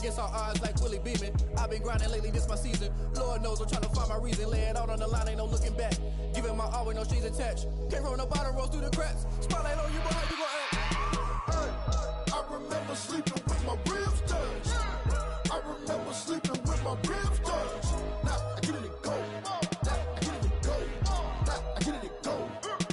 against all odds like Willie Beeman. I've been grinding lately, this my season. Lord knows I'm trying to find my reason. Lay it out on the line, ain't no looking back. Giving my all with no strings attached. Came from the bottom, rose through the cracks. Spotlight on you, boy, how you gon' act? I remember sleeping with my ribs touched. I remember sleeping with my ribs touched. Now I get it go. Now I get it go. Now I get it go.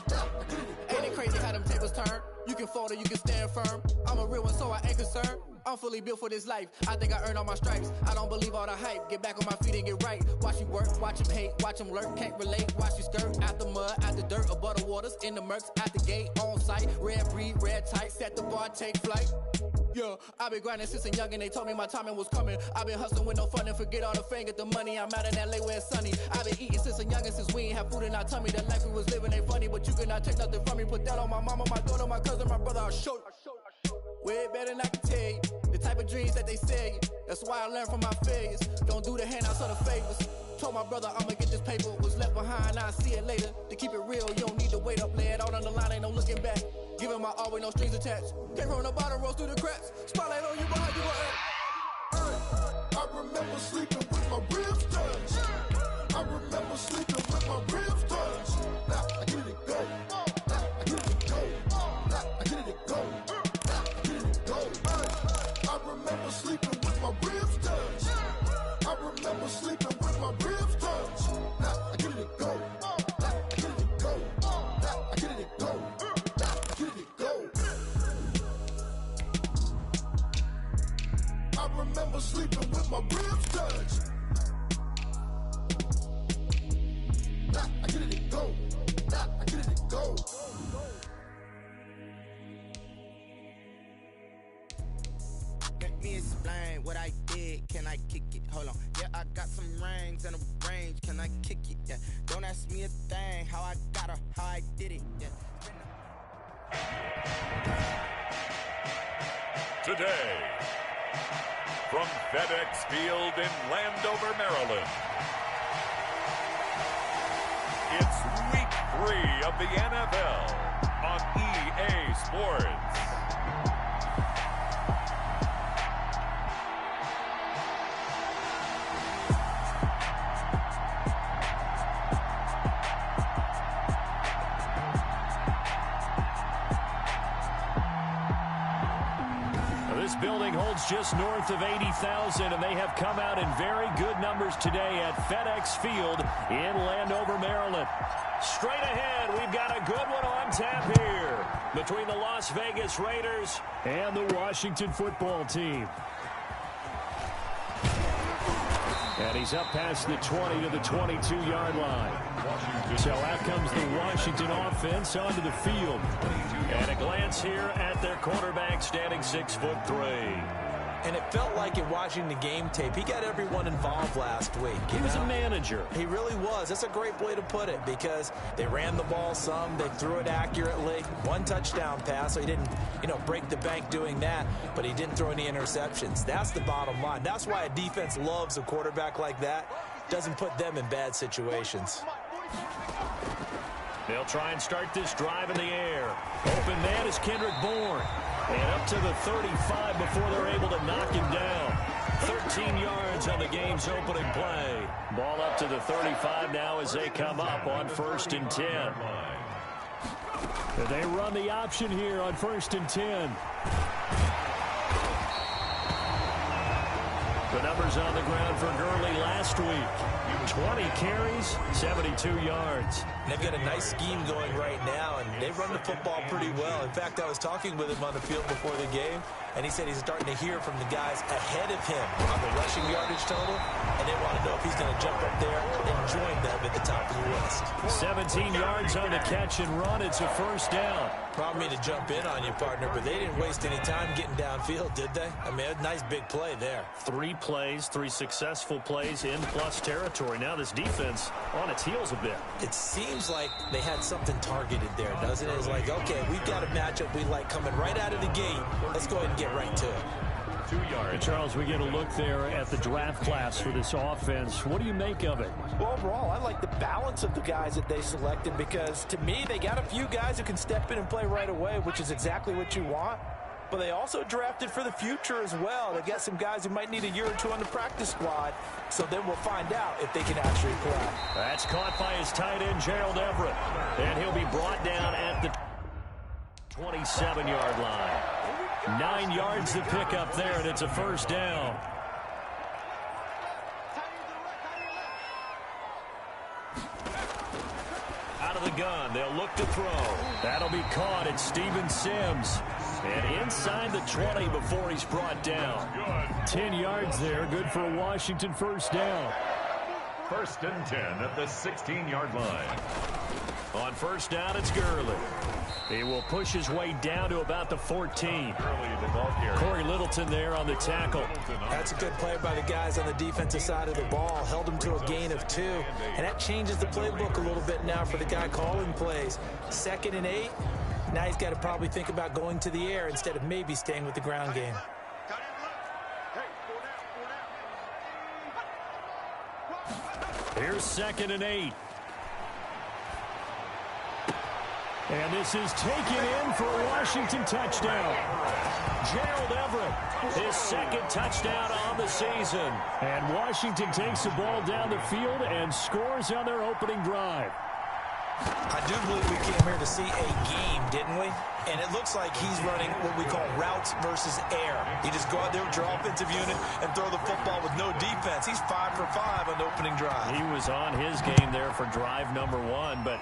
Now I get it go. Ain't it crazy how them tables turn? You can fold or you can stand firm. I'm a real one, so I ain't concerned. I'm fully built for this life. I think I earned all my stripes. I don't believe all the hype. Get back on my feet and get right. Watch you work, watch him hate, watch him lurk. Can't relate, watch you skirt. Out the mud, out the dirt, above the waters, in the murks, out the gate, on site. Red breed, red tight, set the bar, take flight. Yeah, I've been grinding since a young and they told me my timing was coming. I've been hustling with no fun and forget all the fame, get the money. I'm out in LA where it's sunny. I've been eating since a young and since we ain't have food in our tummy. The life we was living ain't funny, but you cannot take nothing from me. Put that on my mama, my daughter, my cousin, my brother, I'll show you. Way better than I can tell you. The type of dreams that they sell you. That's why I learned from my failures. Don't do the handouts or the favors. Told my brother I'ma get this paper. Was left behind, I'll see it later. To keep it real, you don't need to wait up. Lay it out on the line, ain't no looking back. Giving my all with no strings attached. Came from the bottom, rose through the cracks. Spotlight on you, boy, how you gon' act? I remember sleeping with my ribs touched. I remember sleeping with my ribs touched. Now I get it go. Now I get it go. Now I get it go. Now I get it go. I remember sleeping with my ribs touched. I remember sleeping with my ribs touched. Now I get it go. Now I get it go. Now I get it go. Now I get it go. I remember sleeping with my ribs touched. Now I get it go. Now I get it go. Let me explain what I did. Can I kick it? Hold on. Yeah, I got some rings and a range. Can I kick it? Yeah. Don't ask me a thing. How I got her, how I did it. Yeah. Today, from FedEx Field in Landover, Maryland, it's Week 3 of the NFL on EA Sports. This building holds just north of 80,000, and they have come out in very good numbers today at FedEx Field in Landover, Maryland. Straight ahead, we've got a good one on tap here between the Las Vegas Raiders and the Washington football team. And he's up past the 20 to the 22-yard line. So out comes the Washington offense onto the field. And a glance here at their quarterback, standing 6'3". And it felt like in watching the game tape, he got everyone involved last week. He was a manager. He really was. That's a great way to put it, because they ran the ball some, they threw it accurately. One touchdown pass, so he didn't, break the bank doing that, but he didn't throw any interceptions. That's the bottom line. That's why a defense loves a quarterback like that. Doesn't put them in bad situations. They'll try and start this drive in the air. Open man is Kendrick Bourne. And up to the 35 before they're able to knock him down. 13 yards on the game's opening play. Ball up to the 35 now as they come up on 1st and 10. And they run the option here on 1st and 10. The numbers on the ground for Gurley last week. 20 carries, 72 yards. They've got a nice scheme going right now, and they run the football pretty well. In fact, I was talking with him on the field before the game, and he said he's starting to hear from the guys ahead of him on the rushing yardage total, and they want to know if he's going to jump up there and join them at the top of the list. 17 yards on the catch and run. It's a 1st down. Probably to jump in on you, partner, but they didn't waste any time getting downfield, did they? I mean, a nice big play there. 3 plays, 3 successful plays in plus territory. Now this defense on its heels a bit. It seems like they had something targeted there, doesn't it? It's like, okay, we've got a matchup we like coming right out of the gate. Let's go ahead and get right to it. 2 yards. And Charles, we get a look there at the draft class for this offense. What do you make of it? Well, overall, I like the balance of the guys that they selected, because to me, they got a few guys who can step in and play right away, which is exactly what you want. but they also drafted for the future as well. They got some guys who might need a year or two on the practice squad, so then we'll find out if they can actually play. That's caught by his tight end, Gerald Everett, and he'll be brought down at the 27-yard line. 9 yards to pick up there, and it's a first down. Out of the gun, they'll look to throw. That'll be caught. It's Steven Sims. And inside the 20 before he's brought down. 10 yards there, good for a Washington first down. 1st and 10 at the 16-yard line. On first down, it's Gurley. He will push his way down to about the 14. Corey Littleton there on the tackle. That's a good play by the guys on the defensive side of the ball. Held him to a gain of 2. And that changes the playbook a little bit now for the guy calling plays. 2nd and 8. Now he's got to probably think about going to the air instead of maybe staying with the ground game. Here's 2nd and 8. And this is taken in for a Washington touchdown. Gerald Everett, his 2nd touchdown on the season. And Washington takes the ball down the field and scores on their opening drive. I do believe we came here to see a game, didn't we? And it looks like he's running what we call routes versus air. You just go out there with your offensive unit and throw the football with no defense. He's 5 for 5 on the opening drive. He was on his game there for drive number 1, but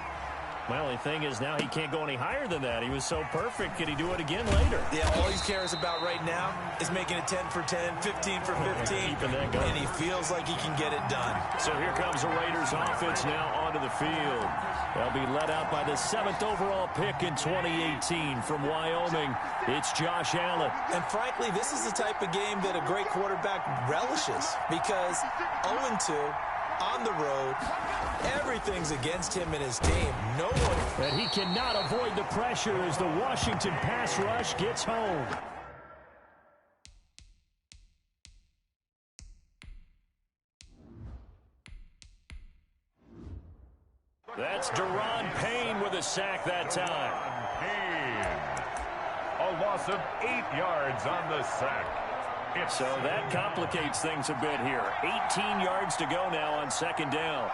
my only thing is now he can't go any higher than that. He was so perfect. Could he do it again later? Yeah, all he cares about right now is making it 10 for 10, 15 for 15, and he feels like he can get it done. So here comes the Raiders offense now onto the field. They'll be led out by the 7th overall pick in 2018 from Wyoming. It's Josh Allen. And frankly, this is the type of game that a great quarterback relishes because 0-2 on the road, everything's against him and his team. No one. And he cannot avoid the pressure as the Washington pass rush gets home. That's Daron Payne with a sack that time. Payne. A loss of 8 yards on the sack. So that complicates things a bit here. 18 yards to go now on 2nd down.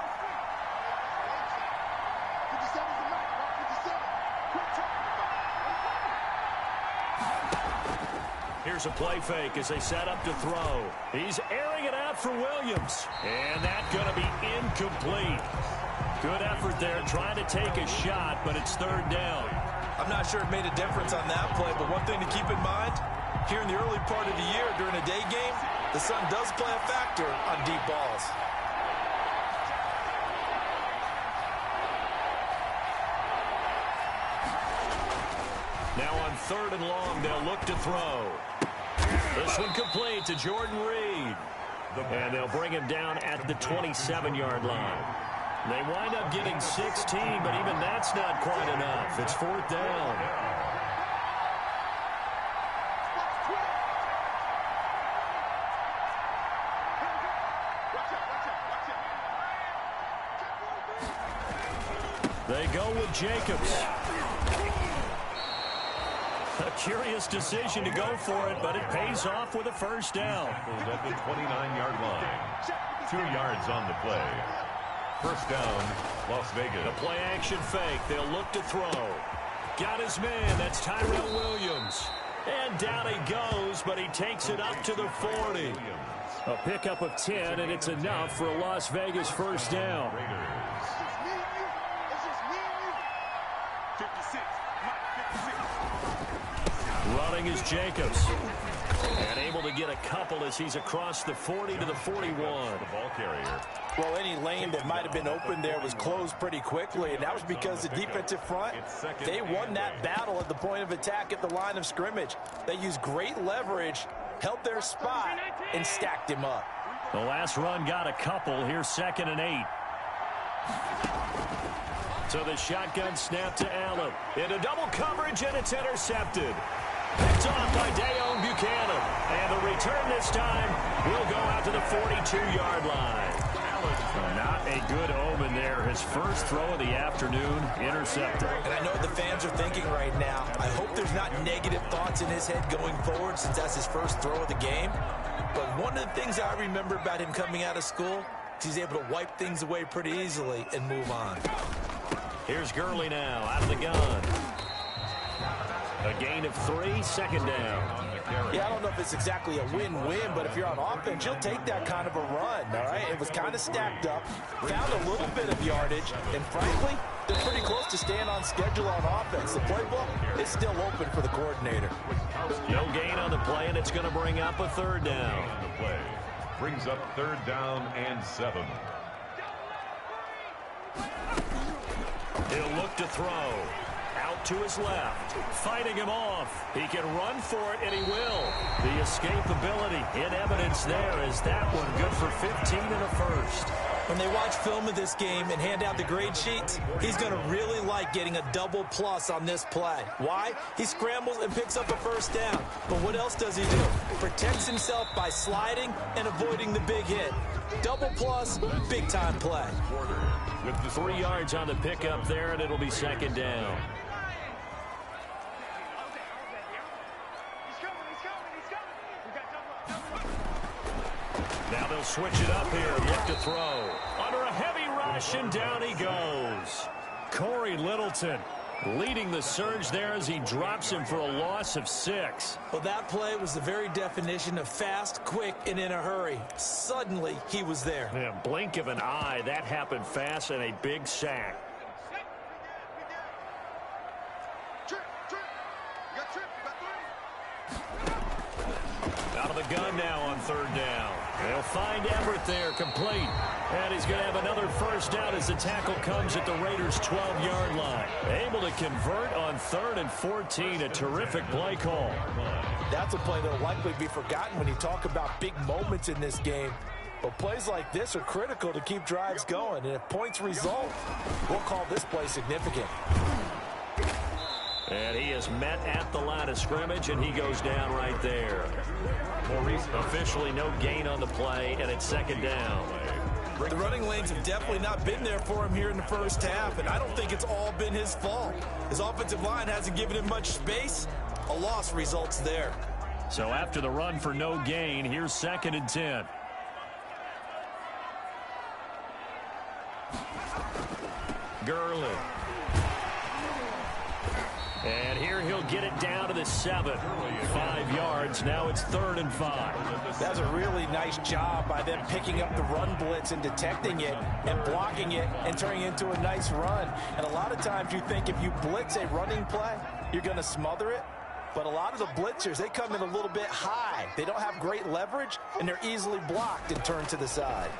Here's a play fake as they set up to throw. He's airing it out for Williams. And that's going to be incomplete. Good effort there trying to take a shot, but it's 3rd down. I'm not sure it made a difference on that play, but one thing to keep in mind, here in the early part of the year during a day game, the sun does play a factor on deep balls. Now on 3rd and long, they'll look to throw. This one complete to Jordan Reed. And they'll bring him down at the 27-yard line. They wind up getting 16, but even that's not quite enough. It's 4th down. They go with Jacobs. A curious decision to go for it, but it pays off with a first down. At the 29-yard line. 2 yards on the play. First down, Las Vegas. The play action fake. They'll look to throw. Got his man. That's Tyrell Williams. And down he goes, but he takes it up to the 40. A pickup of 10, and it's enough for a Las Vegas first down. Running is Jacobs. And able to get a couple as he's across the 40 to the 41. The ball carrier. Well, any lane that might have been open there was closed pretty quickly, and that was because the defensive front, they won that battle at the point of attack at the line of scrimmage. They used great leverage, held their spot, and stacked him up. The last run got a couple. Here's 2nd and 8. So the shotgun snap to Allen. Into double coverage, and it's intercepted. Picked off by Deone Bucannon. And the return this time will go out to the 42-yard line. Not a good omen there. His first throw of the afternoon, intercepted. And I know what the fans are thinking right now. I hope there's not negative thoughts in his head going forward since that's his first throw of the game. But one of the things I remember about him coming out of school is he's able to wipe things away pretty easily and move on. Here's Gurley now out of the gun. A gain of 3, second down. Yeah, I don't know if it's exactly a win-win, but if you're on offense, you'll take that kind of a run, all right? It was kind of stacked up, found a little bit of yardage, and frankly, they're pretty close to staying on schedule on offense. The playbook is still open for the coordinator. No gain on the play, and it's going to bring up a third down. The play brings up 3rd down and 7. He'll look to throw. Out to his left. Fighting him off. He can run for it, and he will. The escapability in evidence there is that one good for 15 and a first. When they watch film of this game and hand out the grade sheets, he's going to really like getting a double plus on this play. Why? He scrambles and picks up a first down. But what else does he do? Protects himself by sliding and avoiding the big hit. Double plus, big-time play. With the 3 yards on the pickup there, and it'll be second down. Now they'll switch it up here. Look to throw. Under a heavy rush, and down he goes. Corey Littleton leading the surge there as he drops him for a loss of 6. Well, that play was the very definition of fast, quick, and in a hurry. Suddenly, he was there. Yeah, blink of an eye. That happened fast, and a big sack. Out of the gun now on 3rd down. They'll find Everett there, complete. And he's going to have another first down as the tackle comes at the Raiders' 12-yard line. Able to convert on 3rd and 14. A terrific play call. That's a play that will likely be forgotten when you talk about big moments in this game. But plays like this are critical to keep drives going. And if points result, we'll call this play significant. And he is met at the line of scrimmage, and he goes down right there. Officially no gain on the play, and it's second down. The running lanes have definitely not been there for him here in the first half, and I don't think it's all been his fault. His offensive line hasn't given him much space. A loss results there. So after the run for no gain, here's 2nd and 10. Gurley. And here he'll get it down to the 7. 5 yards. Now it's 3rd and 5. That's a really nice job by them picking up the run blitz and detecting it and blocking it and turning it into a nice run. And a lot of times you think if you blitz a running play, you're going to smother it. But a lot of the blitzers, they come in a little bit high. They don't have great leverage, and they're easily blocked and turned to the side.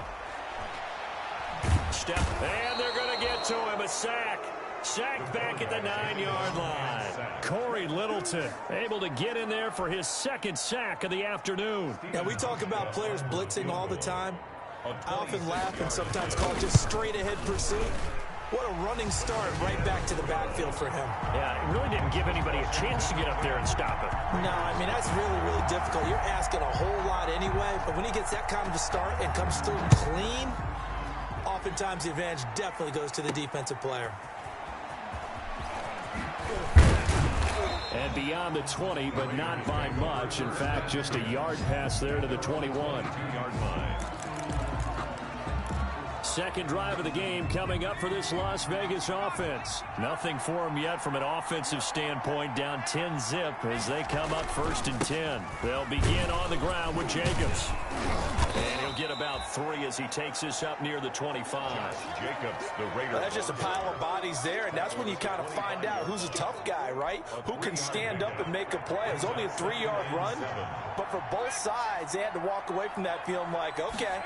Step, and they're going to get to him. A sack. Sacked back at the 9-yard line. Corey Littleton able to get in there for his 2nd sack of the afternoon. Now, we talk about players blitzing all the time. I often laugh and sometimes call it just straight-ahead pursuit. What a running start right back to the backfield for him. Yeah, it really didn't give anybody a chance to get up there and stop it. No, I mean, that's really, really difficult. You're asking a whole lot anyway, but when he gets that kind of a start and comes through clean, oftentimes the advantage definitely goes to the defensive player. And beyond the 20, but not by much. In fact, just a yard pass there to the 21-yard line. Second drive of the game coming up for this Las Vegas offense. Nothing for them yet from an offensive standpoint, down 10-zip as they come up 1st and 10. They'll begin on the ground with Jacobs. And he'll get about 3 as he takes this up near the 25. Jacobs, the Raider. That's just a pile of bodies there, and that's when you kind of find out who's a tough guy, right? Who can stand up and make a play. It was only a 3-yard run, but for both sides, they had to walk away from that feeling like, okay,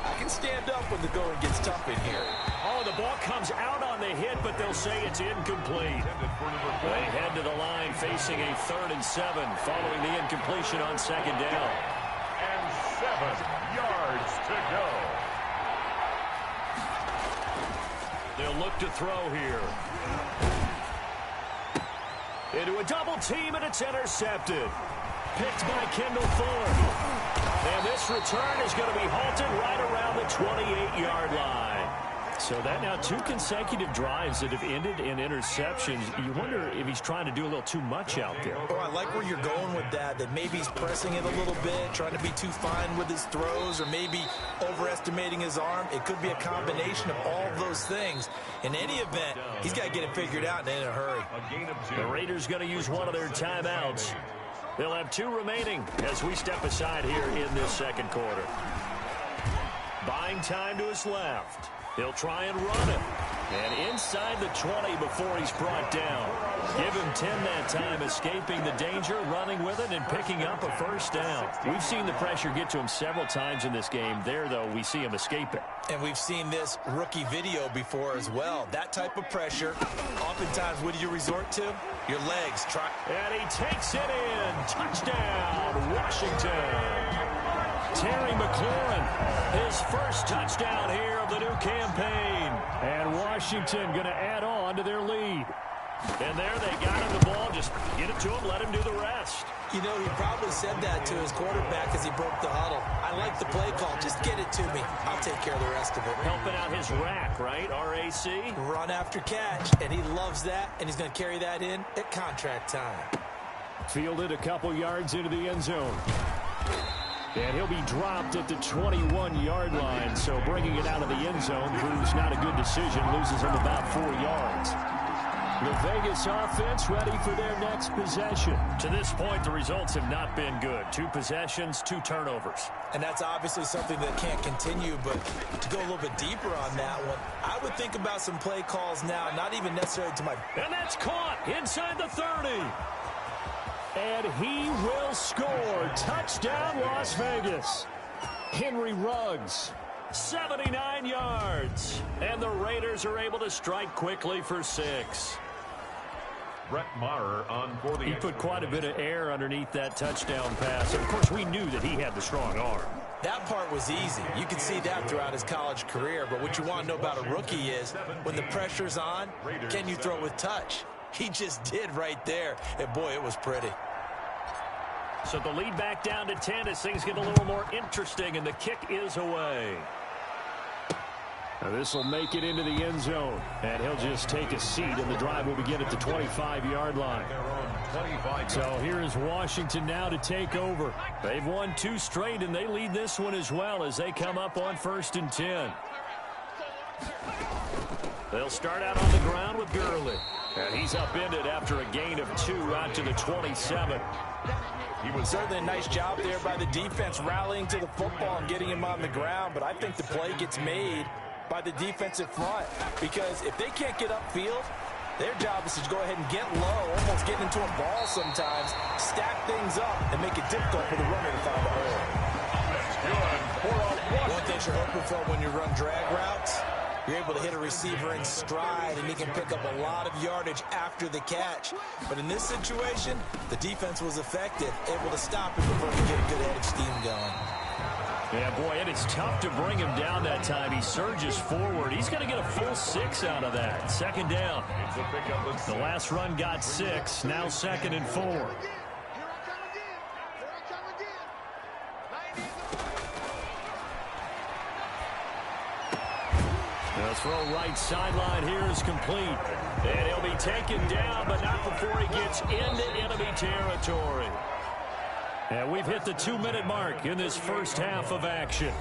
I can stand up when the going gets tough in here. Oh, the ball comes out on the hit, but they'll say it's incomplete. They head to the line facing a 3rd and 7 following the incompletion on 2nd down. And 7 yards to go. They'll look to throw here. Into a double team, and it's intercepted. Picked by Kendall Thorne. And this return is going to be halted right around the 28-yard line. So that now 2 consecutive drives that have ended in interceptions. You wonder if he's trying to do a little too much out there. Oh, I like where you're going with that maybe he's pressing it a little bit, trying to be too fine with his throws, or maybe overestimating his arm. It could be a combination of all of those things. In any event, he's got to get it figured out and in a hurry. The Raiders going to use one of their timeouts. They'll have 2 remaining as we step aside here in this second quarter. Buying time to his left. He'll try and run it. And inside the 20 before he's brought down. Give him 10 that time, escaping the danger, running with it, and picking up a first down. We've seen the pressure get to him several times in this game. There, though, we see him escape it. And we've seen this rookie video before as well. That type of pressure, oftentimes, what do you resort to? Your legs. And he takes it in. Touchdown, Washington. Terry McLaurin, his first touchdown here of the new campaign. And Washington going to add on to their lead. And there they got him the ball. Just get it to him, let him do the rest. You know, he probably said that to his quarterback as he broke the huddle. I like the play call. Just get it to me. I'll take care of the rest of it. Helping out his rack, right? RAC. Run after catch. And he loves that. And he's going to carry that in at contract time. Fielded a couple yards into the end zone. And he'll be dropped at the 21-yard line. So bringing it out of the end zone proves not a good decision. Loses him about 4 yards. The Vegas offense ready for their next possession. To this point, the results have not been good. 2 possessions, 2 turnovers. And that's obviously something that can't continue, but to go a little bit deeper on that one, I would think about some play calls now, not even necessarily to my... And that's caught inside the 30. And he will score. Touchdown, Las Vegas. Henry Ruggs. 79 yards. And the Raiders are able to strike quickly for 6. Brett Maher on for the... He put quite a bit of air underneath that touchdown pass. Of course, we knew that he had the strong arm. That part was easy. You can see that throughout his college career. But what you want to know about a rookie is when the pressure's on, can you throw with touch? He just did right there. And, boy, it was pretty. So the lead back down to 10 as things get a little more interesting, and the kick is away. Now this will make it into the end zone, and he'll just take a seat, and the drive will begin at the 25-yard line. So here is Washington now to take over. They've won 2 straight, and they lead this one as well as they come up on 1st and 10. They'll start out on the ground with Gurley. And he's upended after a gain of 2 out to the 27. He was certainly a nice job there by the defense rallying to the football and getting him on the ground, but I think the play gets made by the defensive front because if they can't get upfield, their job is to go ahead and get low, almost get into a ball sometimes, stack things up, and make it difficult for the runner to find a hole. One thing you're hoping for when you run drag routes, you're able to hit a receiver in stride, and he can pick up a lot of yardage after the catch. But in this situation, the defense was effective, able to stop him before he get a good head of steam going. Yeah, boy, and it's tough to bring him down that time. He surges forward. He's going to get a full 6 out of that. 2nd down. The last run got 6. Now 2nd and 4. The throw right sideline here is complete. And he'll be taken down, but not before he gets into enemy territory. And we've hit the 2-minute mark in this first half of action.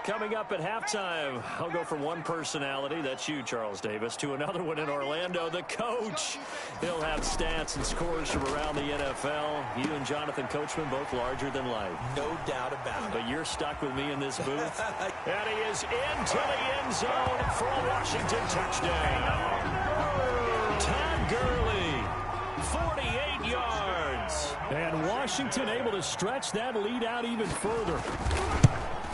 Coming up at halftime, I'll go from one personality, that's you, Charles Davis, to another one in Orlando, the coach. He'll have stats and scores from around the NFL. You and Jonathan Coachman, both larger than life. No doubt about it. But you're stuck with me in this booth. And he is into the end zone for a Washington touchdown. Todd Gurley, 48 yards. And Washington able to stretch that lead out even further.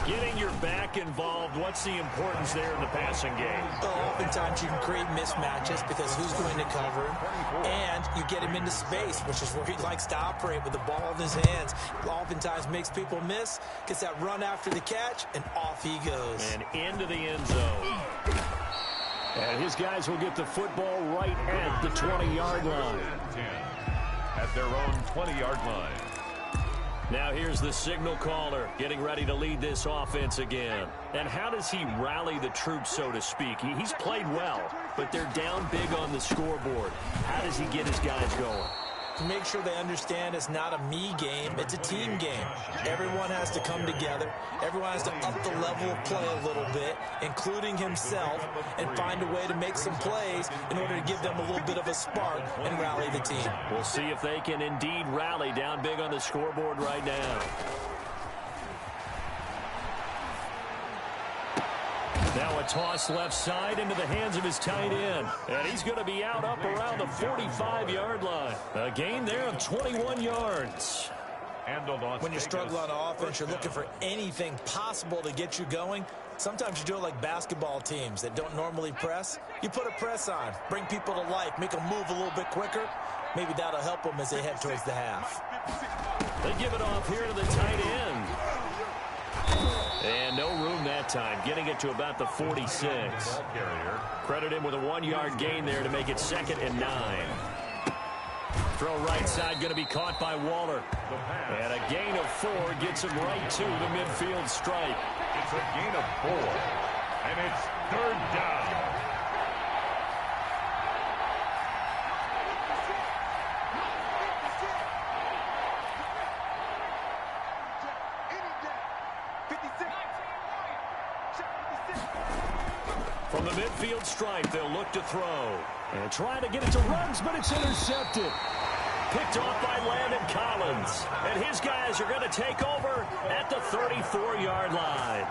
Getting your back involved, what's the importance there in the passing game? Well, oftentimes you can create mismatches because who's going to cover him, and you get him into space, which is where he likes to operate with the ball in his hands. Oftentimes makes people miss, gets that run after the catch, and off he goes. And into the end zone. And his guys will get the football right at the 20-yard line. At their own 20-yard line. Now here's the signal caller getting ready to lead this offense again. And how does he rally the troops, so to speak? He's played well, but they're down big on the scoreboard. How does he get his guys going? To make sure they understand it's not a me game, it's a team game. Everyone has to come together. Everyone has to up the level of play a little bit, including himself, and find a way to make some plays in order to give them a little bit of a spark and rally the team. We'll see if they can indeed rally down big on the scoreboard right now. Now a toss left side into the hands of his tight end. And he's going to be out up around the 45-yard line. A gain there of 21 yards. When you struggle on offense, you're looking for anything possible to get you going. Sometimes you do it like basketball teams that don't normally press. You put a press on, bring people to life, make them move a little bit quicker. Maybe that'll help them as they head towards the half. They give it off here to the tight end. And no room that time, getting it to about the 46. Credit him with a 1-yard gain there to make it 2nd and 9. Throw right side going to be caught by Waller. And a gain of 4 gets him right to the midfield stripe. It's a gain of 4, and it's 3rd down. From the midfield stripe, they'll look to throw. And trying to get it to Ruggs, but it's intercepted. Picked off by Landon Collins. And his guys are going to take over at the 34-yard line.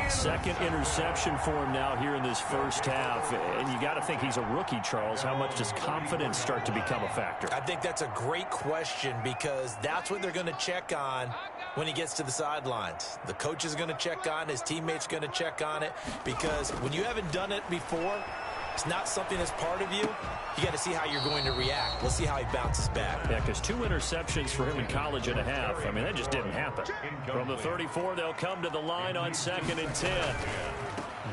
2nd interception for him now here in this first half. And you got to think he's a rookie, Charles. How much does confidence start to become a factor? I think that's a great question because that's what they're going to check on when he gets to the sidelines. The coach is going to check on, his teammates going to check on it, because when you haven't done it before, it's not something that's part of you. You got to see how you're going to react. We'll see how he bounces back. Yeah, because 2 interceptions for him in college and a half. I mean, that just didn't happen. From the 34, they'll come to the line on 2nd and 10.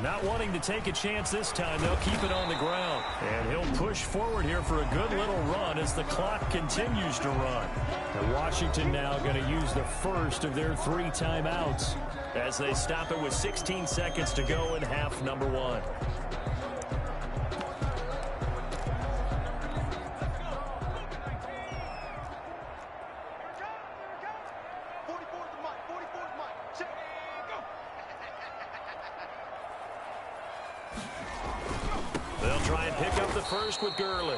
Not wanting to take a chance this time, they'll keep it on the ground. And he'll push forward here for a good little run as the clock continues to run. And Washington now going to use the first of their 3 timeouts as they stop it with 16 seconds to go in half number 1. First with Gurley.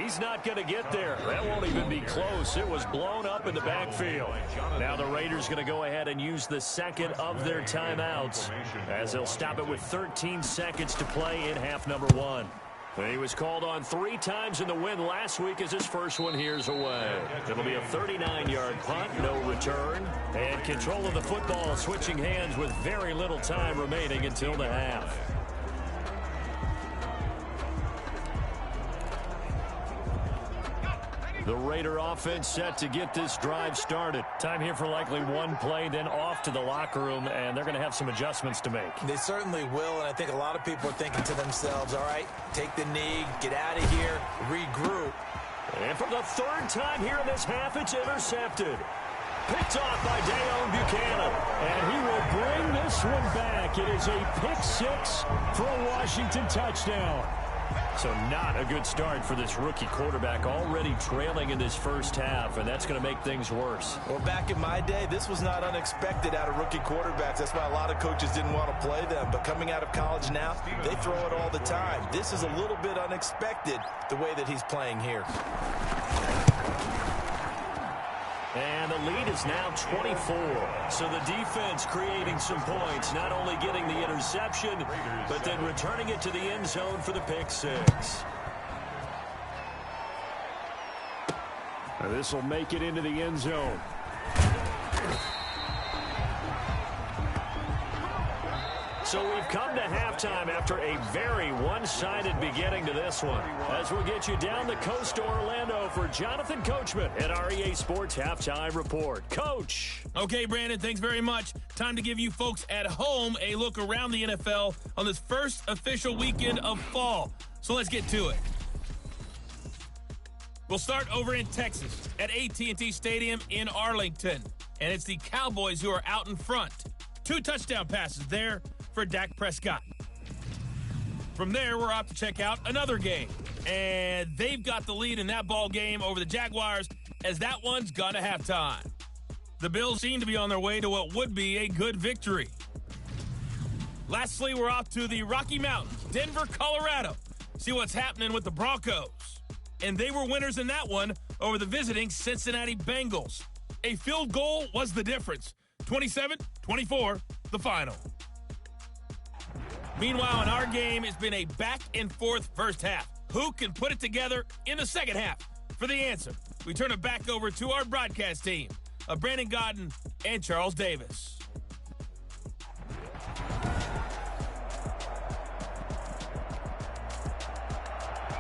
He's not going to get there. That won't even be close. It was blown up in the backfield. Now the Raiders going to go ahead and use the 2nd of their timeouts as they'll stop it with 13 seconds to play in half number 1. He was called on 3 times in the win last week as his first one here's away. It'll be a 39-yard punt, no return. And control of the football switching hands with very little time remaining until the half. The Raider offense set to get this drive started. Time here for likely 1 play, then off to the locker room, and they're going to have some adjustments to make. They certainly will, and I think a lot of people are thinking to themselves, all right, take the knee, get out of here, regroup. And for the 3rd time here in this half, it's intercepted. Picked off by Deone Bucannon, and he will bring this one back. It is a pick 6 for a Washington touchdown. So not a good start for this rookie quarterback, already trailing in this first half, and that's going to make things worse. Well, back in my day, this was not unexpected out of rookie quarterbacks. That's why a lot of coaches didn't want to play them. But coming out of college now, they throw it all the time. This is a little bit unexpected, the way that he's playing here. And the lead is now 24. So the defense creating some points, not only getting the interception, but then returning it to the end zone for the pick 6. This will make it into the end zone. So we've come to halftime after a very one-sided beginning to this one. As we'll get you down the coast to Orlando for Jonathan Coachman at our EA Sports Halftime Report. Coach. Okay, Brandon, thanks very much. Time to give you folks at home a look around the NFL on this first official weekend of fall. So let's get to it. We'll start over in Texas at AT&T Stadium in Arlington. and it's the Cowboys who are out in front. 2 touchdown passes there for Dak Prescott. From there, we're off to check out another game. And they've got the lead in that ball game over the Jaguars as that one's gone to halftime. The Bills seem to be on their way to what would be a good victory. Lastly, we're off to the Rocky Mountains, Denver, Colorado. See what's happening with the Broncos. And they were winners in that one over the visiting Cincinnati Bengals. A field goal was the difference. 27-24, the final. Meanwhile, in our game, it's been a back-and-forth first half. Who can put it together in the second half? For the answer, we turn it back over to our broadcast team of Brandon Gaudin and Charles Davis.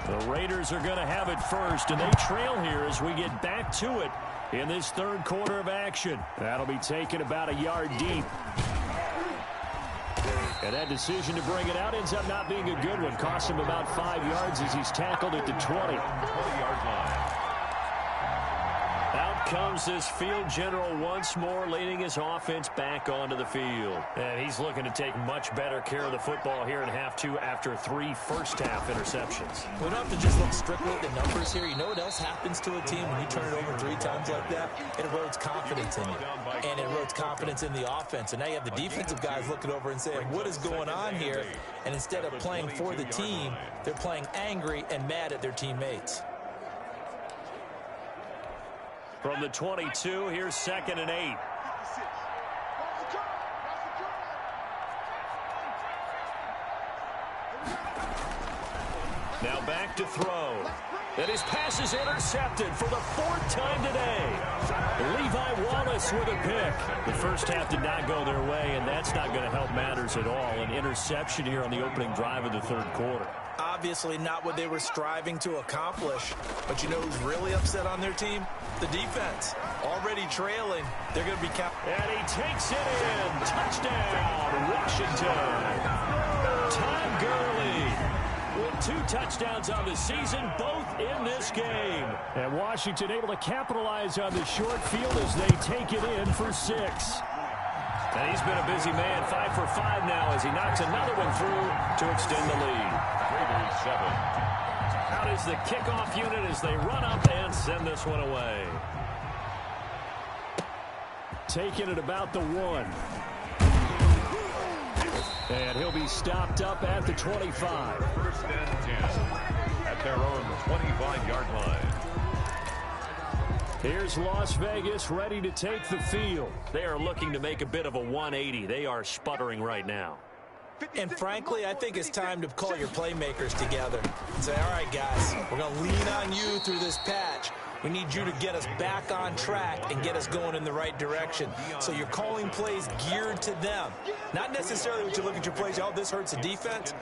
The Raiders are going to have it first, and they trail here as we get back to it in this third quarter of action. That'll be taken about a yard deep. And that decision to bring it out ends up not being a good one. Cost him about 5 yards as he's tackled at the 20-yard line. Out comes this field general once more, leading his offense back onto the field. And he's looking to take much better care of the football here in half 2 after 3 first-half interceptions. We don't have to just look strictly at the numbers here. You know what else happens to a team when you turn it over 3 times like that? It erodes confidence in you. And it erodes confidence in the offense. And now you have the defensive guys looking over and saying, what is going on here? And instead of playing for the team, they're playing angry and mad at their teammates. From the 22, here's 2nd and 8. Now back to throw. And his pass is intercepted for the 4th time today. Levi Wallace with a pick. The first half did not go their way, and that's not going to help matters at all. An interception here on the opening drive of the third quarter. Obviously not what they were striving to accomplish. But you know who's really upset on their team? The defense. Already trailing. They're going to be and he takes it in. Touchdown, Washington. Todd Gurley with 2 touchdowns on the season, both in this game. And Washington able to capitalize on the short field as they take it in for 6. And he's been a busy man, 5 for 5 now as he knocks another one through to extend the lead. Out is the kickoff unit as they run up and send this one away. Taking it about the 1. And he'll be stopped up at the 25. 1st and 10 at their own 25-yard line. Here's Las Vegas ready to take the field. They are looking to make a bit of a 180. They are sputtering right now. And frankly, I think it's time to call your playmakers together and say, all right, guys, we're going to lean on you through this patch. We need you to get us back on track and get us going in the right direction. So you're calling plays geared to them. Not necessarily when you look at your plays, oh, this hurts the defense.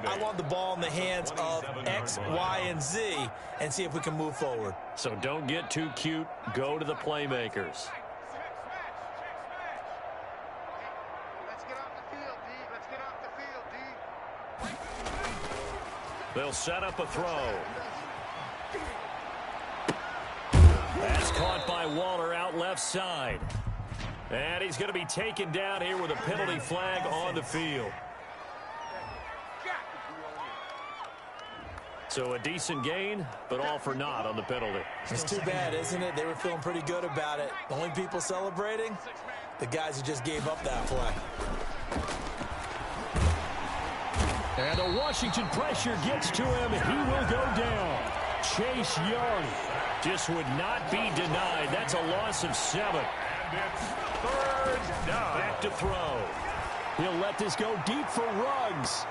I want the ball in the hands of X, Y, and Z and see if we can move forward. So don't get too cute. Go to the playmakers. They'll set up a throw. That's caught by Waller out left side. And he's going to be taken down here with a penalty flag on the field. So a decent gain, but all for naught on the penalty. It's too bad, isn't it? They were feeling pretty good about it. The only people celebrating, the guys who just gave up that play. And the Washington pressure gets to him. He will go down. Chase Young just would not be denied. That's a loss of 7. And it's 3rd down. Back to throw. He'll let this go deep for Ruggs.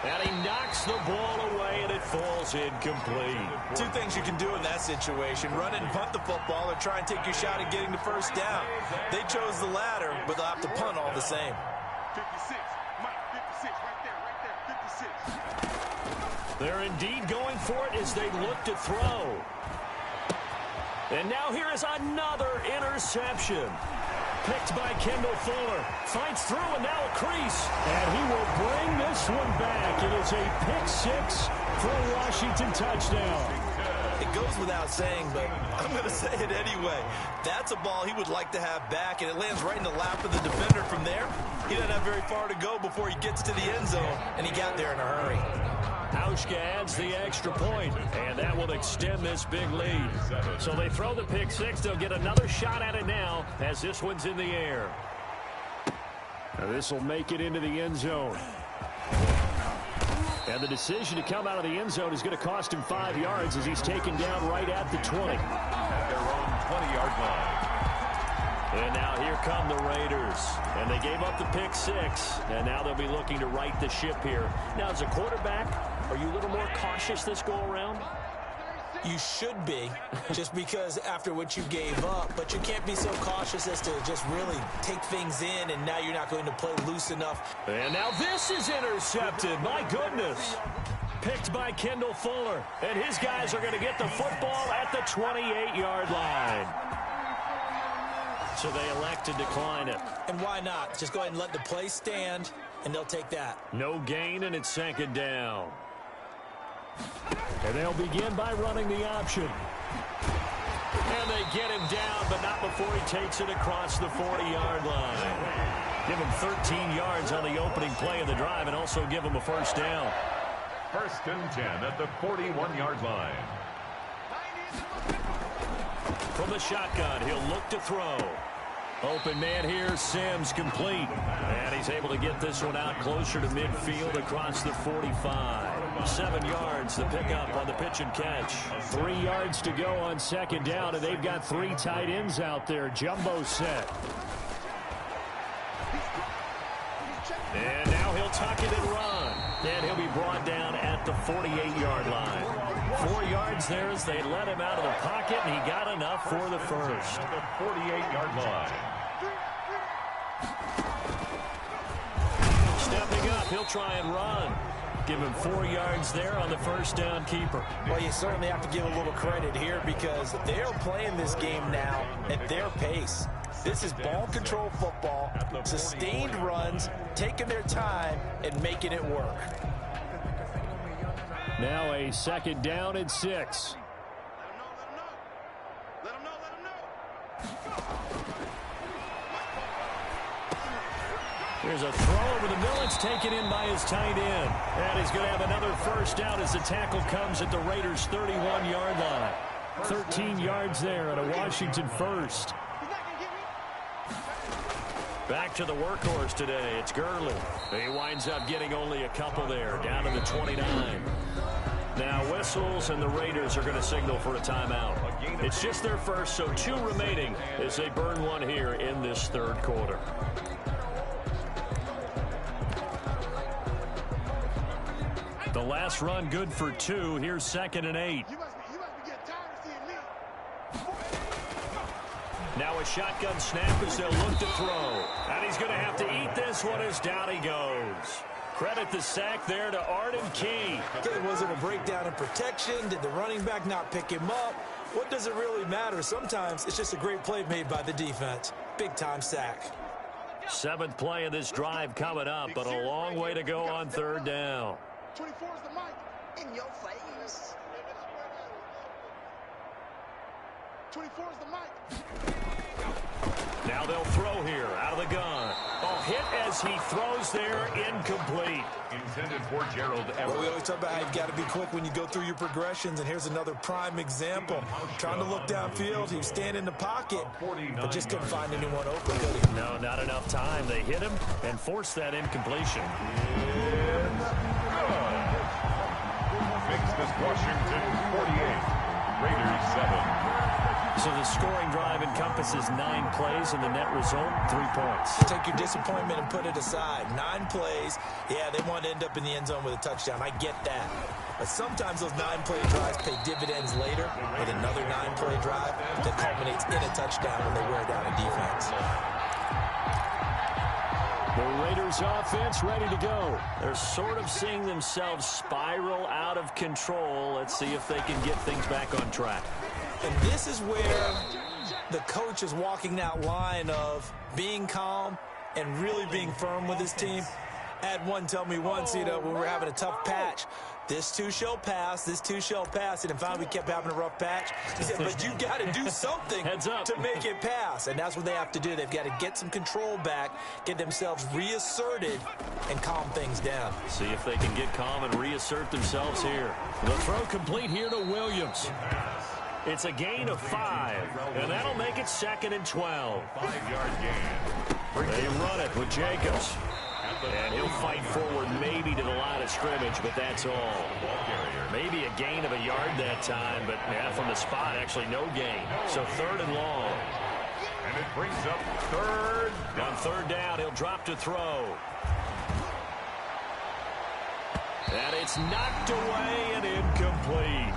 And he knocks the ball away, and it falls incomplete. 2 things you can do in that situation. Run it and punt the football or try and take your shot at getting the first down. They chose the latter, but they'll have to punt all the same. 56. Mike, 56. Right there. 56. They're indeed going for it as they look to throw. And now here is another interception. Picked by Kendall Fuller. Fights through and now a crease. And he will bring this one back. It is a pick 6 for a Washington touchdown. The it goes without saying, but I'm going to say it anyway. That's a ball he would like to have back, and it lands right in the lap of the defender. From there, he doesn't have very far to go before he gets to the end zone, and he got there in a hurry. Hauschka adds the extra point, and that will extend this big lead. So they throw the pick six. They'll get another shot at it now as this one's in the air. This will make it into the end zone. And the decision to come out of the end zone is going to cost him 5 yards as he's taken down right at the 20. At their own 20-yard line. And now here come the Raiders. And they gave up the pick six, and now they'll be looking to right the ship here. Now, as a quarterback, are you a little more cautious this go-around? You should be, just because after what you gave up, but you can't be so cautious as to just really take things in, and now you're not going to play loose enough. And now this is intercepted. My goodness. Picked by Kendall Fuller, and his guys are going to get the football at the 28-yard line. So they elect to decline it. And why not? Just go ahead and let the play stand, and they'll take that. No gain, and it's second down. And they'll begin by running the option. And they get him down, but not before he takes it across the 40-yard line. Give him 13 yards on the opening play of the drive and also give him a first down. First and 10 at the 41-yard line. From the shotgun, he'll look to throw. Open man here, Sims complete. And he's able to get this one out closer to midfield across the 45. 7 yards, the pickup on the pitch and catch. 3 yards to go on second down, and they've got 3 tight ends out there. Jumbo set. And now he'll tuck it and run. And he'll be brought down at the 48-yard line. 4 yards there as they let him out of the pocket, and he got enough for the first. At the 48-yard line. Stepping up, he'll try and run. Give him 4 yards there on the first down keeper. Well, you certainly have to give a little credit here because they're playing this game now at their pace. This is ball control football, sustained runs, taking their time, and making it work. Now a second down and 6. Here's a throw over the middle. It's taken in by his tight end. And he's going to have another first down as the tackle comes at the Raiders' 31-yard line. 13 yards there and a Washington first. Back to the workhorse today. It's Gurley. He winds up getting only a couple there, down to the 29. Now whistles, and the Raiders are going to signal for a timeout. It's just their first, so 2 remaining as they burn one here in this third quarter. The last run good for 2. Here's 2nd and 8. Now a shotgun snap as they'll look to throw. And he's going to have to eat this one as down he goes. Credit the sack there to Arden Key. Okay, was it a breakdown in protection? Did the running back not pick him up? What does it really matter? Sometimes it's just a great play made by the defense. Big-time sack. 7th play of this drive coming up, but a long way to go on third down. 24 is the mic. In your face. 24 is the mic. Now they'll throw here out of the gun. A hit as he throws there, incomplete. Intended for Gerald Everett. Well, we always talk about how you've got to be quick when you go through your progressions, and here's another prime example. Trying to look downfield, he was standing in the pocket, but just couldn't find anyone open, could he? No, not enough time. They hit him and forced that incompletion. Makes this Washington 48, Raiders 7. So the scoring drive encompasses 9 plays, and the net result, 3 points. Take your disappointment and put it aside. 9 plays. Yeah, they want to end up in the end zone with a touchdown. I get that. But sometimes those 9-play drives pay dividends later with another 9-play drive that culminates in a touchdown when they wear down a defense. The Raiders offense ready to go. They're sort of seeing themselves spiral out of control. Let's see if they can get things back on track. And this is where the coach is walking that line of being calm and really being firm with his team. Had one tell me once, when we were having a tough patch, this too shall pass, this too shall pass. And finally we kept having a rough patch. He said, but you got to do something to make it pass. And that's what they have to do. They've got to get some control back, get themselves reasserted, and calm things down. See if they can get calm and reassert themselves here. The throw complete here to Williams. It's a gain of 5, and that'll make it 2nd and 12. 5-yard gain. They run it with Jacobs. And he'll fight forward maybe to the line of scrimmage, but that's all. Maybe a gain of a yard that time, but from the spot, actually no gain. So 3rd and long. And it brings up 3rd. On 3rd down, he'll drop to throw. And it's knocked away and incomplete.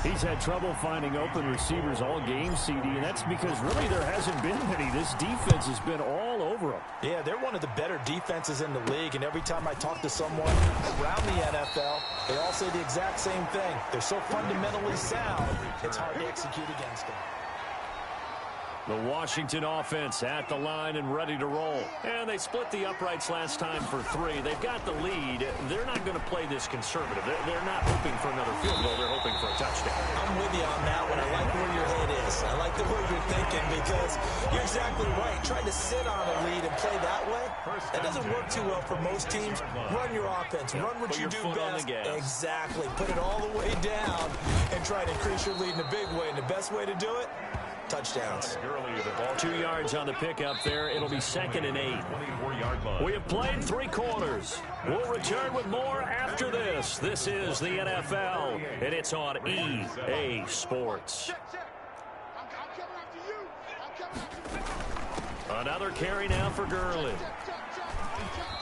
He's had trouble finding open receivers all game, CD, and that's because really there hasn't been many. This defense has been all over them. Yeah, they're one of the better defenses in the league, and every time I talk to someone around the NFL, they all say the exact same thing. They're so fundamentally sound, it's hard to execute against them. The Washington offense at the line and ready to roll. And they split the uprights last time for 3. They've got the lead. They're not going to play this conservative. They're not hoping for another field goal. They're hoping for a touchdown. I'm with you on that one. I like where your head is. I like the way you're thinking because you're exactly right. Trying to sit on a lead and play that way, that doesn't work too well for most teams. Run your offense. Run what you do best. Exactly. Put it all the way down and try to increase your lead in a big way. And the best way to do it, touchdowns. 2 yards on the pickup there. It'll be 2nd and 8. We have played 3 quarters. We'll return with more after this. This is the NFL, and it's on EA Sports. Another carry now for Gurley.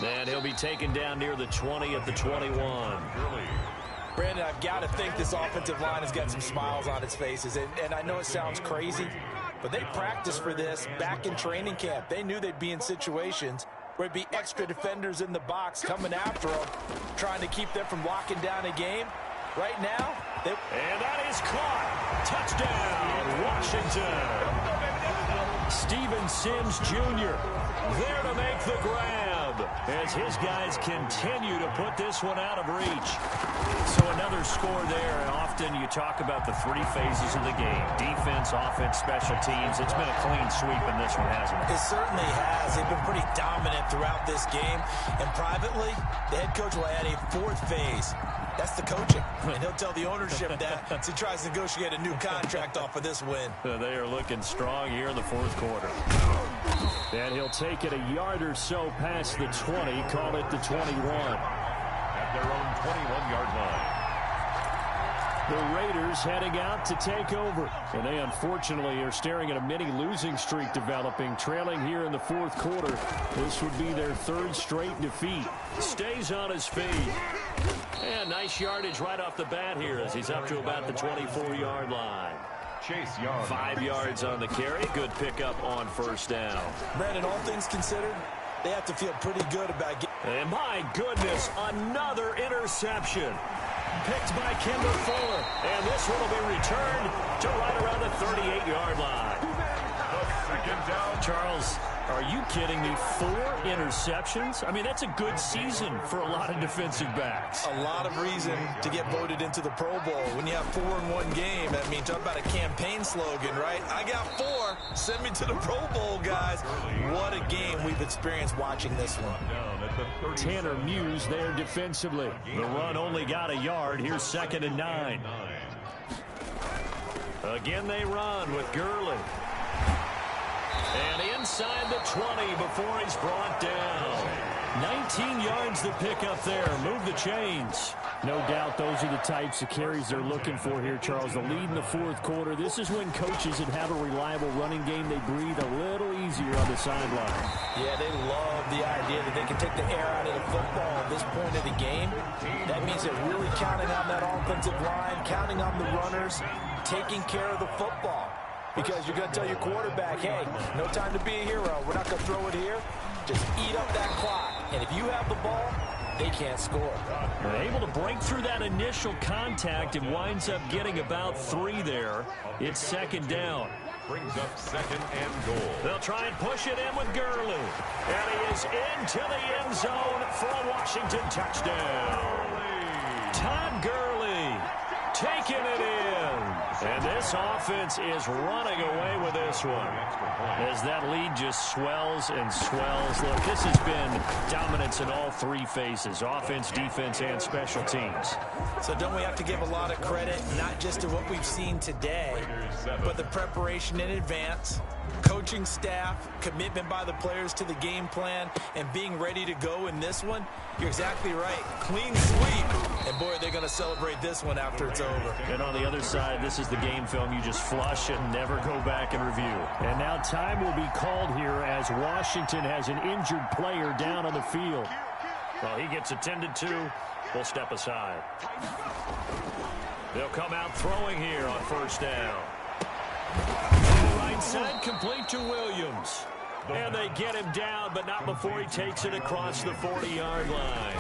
And he'll be taken down near the 20 at the 21. Brandon, I've got to think this offensive line has got some smiles on its faces. And I know it sounds crazy, but they practiced for this back in training camp. They knew they'd be in situations where it'd be extra defenders in the box coming after them, trying to keep them from locking down a game. Right now, and that is caught. Touchdown, Washington. Steven Sims Jr. there to make the grab as his guys continue to put this one out of reach. So another score there, and often you talk about the 3 phases of the game. Defense, offense, special teams. It's been a clean sweep in this one, hasn't it? It certainly has. They've been pretty dominant throughout this game. And privately, the head coach will add a 4th phase. That's the coaching. And he'll tell the ownership that as he tries to negotiate a new contract off of this win. They are looking strong here in the 4th quarter. And he'll take it a yard or so past the 20, call it the 21. At their own 21-yard line. The Raiders heading out to take over. And they unfortunately are staring at a mini losing streak developing, trailing here in the 4th quarter. This would be their 3rd straight defeat. Stays on his feet. And nice yardage right off the bat here as he's up to about the 24-yard line. Chase Young. 5 yards on the carry. Good pickup on 1st down. Brandon, all things considered, they have to feel pretty good about getting. And my goodness, another interception. Picked by Kendall Fuller. And this one will be returned to right around the 38-yard line. Charles, are you kidding me? 4 interceptions? I mean, that's a good season for a lot of defensive backs. A lot of reason to get voted into the Pro Bowl. When you have 4 in one game, I mean, talk about a campaign slogan, right? I got 4. Send me to the Pro Bowl, guys. What a game we've experienced watching this one. Tanner Muse there defensively. The run only got a yard. Here's 2nd and 9. Again, they run with Gurley. And inside the 20 before he's brought down. 19 yards to pick up there. Move the chains. No doubt those are the types of carries they're looking for here, Charles. The lead in the 4th quarter. This is when coaches that have a reliable running game, they breathe a little easier on the sideline. Yeah, they love the idea that they can take the air out of the football at this point of the game. That means they're really counting on that offensive line, counting on the runners, taking care of the football. Because you're going to tell your quarterback, hey, no time to be a hero. We're not going to throw it here. Just eat up that clock. And if you have the ball, they can't score. They're able to break through that initial contact and winds up getting about 3 there. It's 2nd down. Brings up 2nd and goal. They'll try and push it in with Gurley. And he is into the end zone for a Washington touchdown. Todd Gurley taking it in. And this offense is running away with this one as that lead just swells and swells. Look, this has been dominance in all three phases, offense, defense, and special teams. So don't we have to give a lot of credit, not just to what we've seen today, but the preparation in advance, coaching staff, commitment by the players to the game plan, and being ready to go in this one? You're exactly right. Clean sweep. And, boy, they're going to celebrate this one after it's over. And on the other side, this is the game film you just flush and never go back and review. And now time will be called here as Washington has an injured player down on the field. Well, he gets attended to. We'll step aside. They'll come out throwing here on first down. Right side complete to Williams. And they get him down, but not before he takes it across the 40-yard line.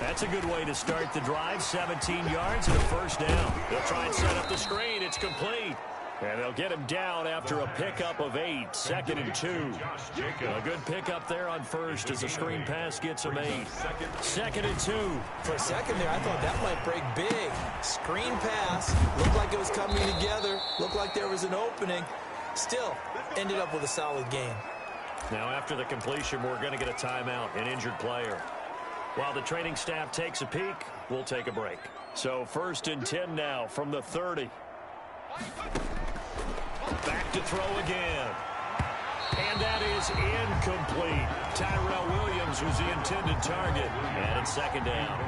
That's a good way to start the drive. 17 yards and a first down. They'll try and set up the screen. It's complete. And they'll get him down after a pickup of 8. 2nd and 2. A good pickup there on first as the screen pass gets him 8. 2nd and 2. For a second there, I thought that might break big. Screen pass. Looked like it was coming together. Looked like there was an opening. Still, ended up with a solid game. Now after the completion, we're going to get a timeout, an injured player. While the training staff takes a peek, we'll take a break. So 1st and 10 now from the 30. Back to throw again. And that is incomplete. Tyrell Williams was the intended target. And it's 2nd down.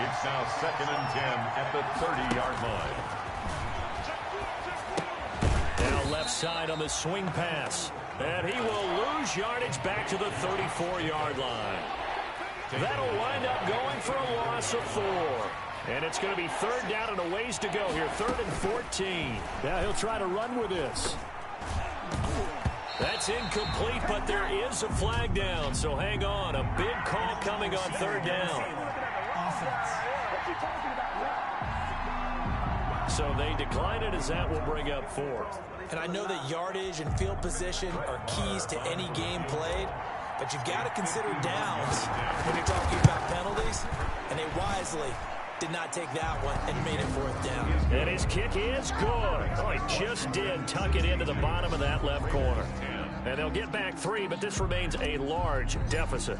It's now 2nd and 10 at the 30-yard line. Now left side on the swing pass. And he will lose yardage back to the 34-yard line. That'll wind up going for a loss of 4. And it's going to be 3rd down and a ways to go here. 3rd and 14. Now he'll try to run with this. That's incomplete, but there is a flag down. So hang on. A big call coming on 3rd down. So they decline it as that will bring up 4th. And I know that yardage and field position are keys to any game played, but you've got to consider downs when you're talking about penalties, and they wisely did not take that one and made it 4th down. And his kick is good. Oh, he just did tuck it into the bottom of that left corner. And they'll get back 3, but this remains a large deficit.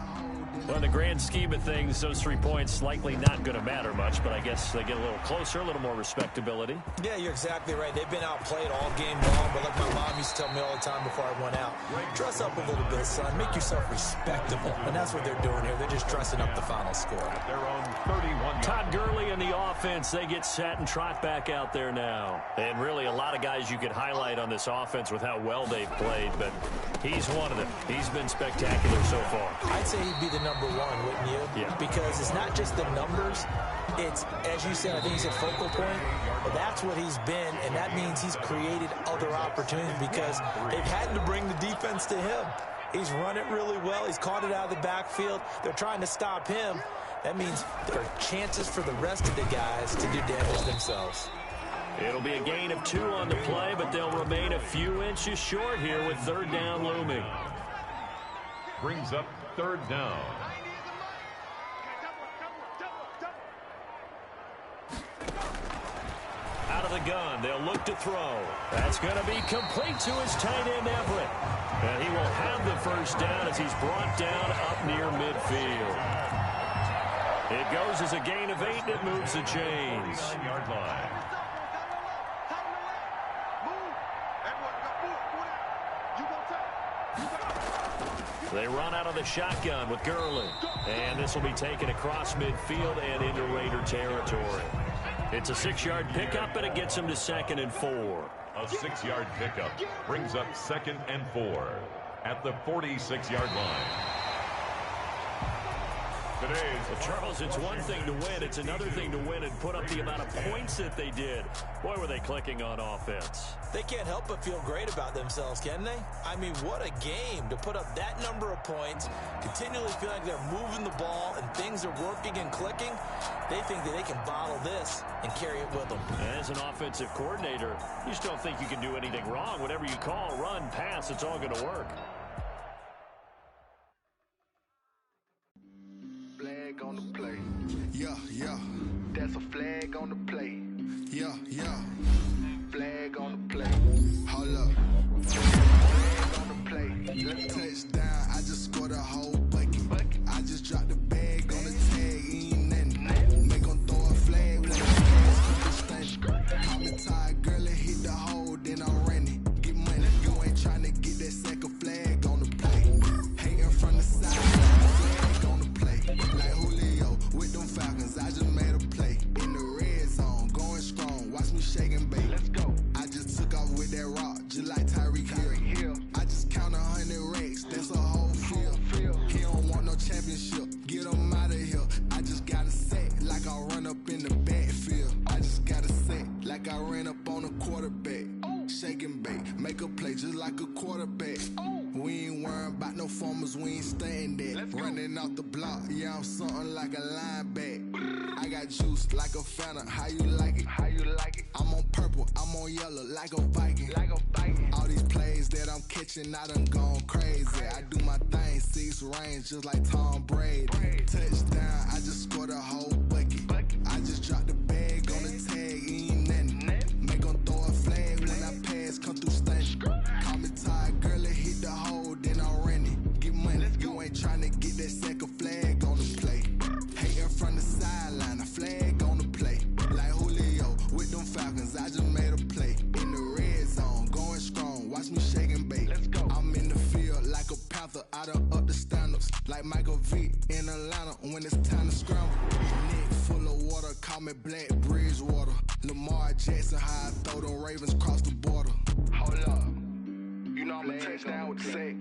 Well, in the grand scheme of things, those 3 points likely not going to matter much, but I guess they get a little closer, a little more respectability. Yeah, you're exactly right. They've been outplayed all game long, but like my mom used to tell me all the time before I went out, dress up a little bit, son. Make yourself respectable. And that's what they're doing here. They're just dressing up the final score. Their own 31. Todd Gurley and the offense, they get set and trot back out there now. And really a lot of guys you could highlight on this offense with how well they've played, but he's one of them. He's been spectacular so far. I'd say he'd be the number 1, wouldn't you? Yeah. Because it's not just the numbers. It's, as you said, I think you said focal point. But that's what he's been, and that means he's created other opportunities because they've had to bring the defense to him. He's run it really well. He's caught it out of the backfield. They're trying to stop him. That means there are chances for the rest of the guys to do damage themselves. It'll be a gain of 2 on the play, but they'll remain a few inches short here with 3rd down looming. Brings up 3rd down. Out of the gun, they'll look to throw. That's going to be complete to his tight end, Everett. And he will have the first down as he's brought down up near midfield. It goes as a gain of 8, and it moves the chains. 9-yard line. They run out of the shotgun with Gurley. And this will be taken across midfield and into Raider territory. It's a 6-yard pickup, and it gets him to 2nd and 4. A 6-yard pickup brings up 2nd and 4 at the 46-yard line. Well, Charles, it's one thing to win. It's another thing to win and put up the amount of points that they did. Boy, were they clicking on offense. They can't help but feel great about themselves, can they? I mean, what a game to put up that number of points, continually feel like they're moving the ball and things are working and clicking. They think that they can bottle this and carry it with them. As an offensive coordinator, you just don't think you can do anything wrong. Whatever you call, run, pass, it's all going to work. on the play. Yeah, yeah. That's a flag on the play. Yeah, yeah. Flag on the play. Hold up. Flag on the play. Touchdown, I just scored a whole bucket. I just dropped the bag on the tag, ain't nothing. Make 'em throw a flag when the pass come through. Call me tired, girl, and hit the hole, then I'm running. Get money, you ain't tryna get that second flag on the play. Hating from the side, flag on the play. Like Julio with them Falcons, I just made a play. In the red zone, going strong, watch me shake and bake. Let's go. I just took off with that rock, just like Tyreek Hill. I just count 100 racks, that's a whole field. He don't want no championship, get him out of here. I just got a set, like I run up in the backfield. I just got a set, like I ran up on a quarterback. Shake and bake, make a play just like a quarterback. We ain't worrying about no formers, we ain't staying there. Running off the block, yeah, I'm something like a linebacker. I got juice like a Fanta, how you like it? How you like it? I'm on purple, I'm on yellow, like a Viking. Like a Viking. All these plays that I'm catching, I done gone crazy. I do my thing, 6 range, just like Tom Brady. Touchdown, I just scored a whole bucket. I just dropped the bag on the tag, ain't nothing. Make 'em throw a flag when I pass, come through stunning. Call me tired, girl, and hit the hole, then I'm running. Get money, you ain't tryna get that second flag on the play. Hating from the sideline, a flag on the play. Like Julio with them Falcons, I just made a play. In the red zone, going strong, watch me shake and bake. Let's go. I'm in the field like a panther, I done up the standards. Like Michael Vick in Atlanta when it's time to scramble. Neck full of water, call me Black Bridgewater. Lamar Jackson, how I throw them Ravens cross the border. Hold up. You know I'm a touchdown with the sack.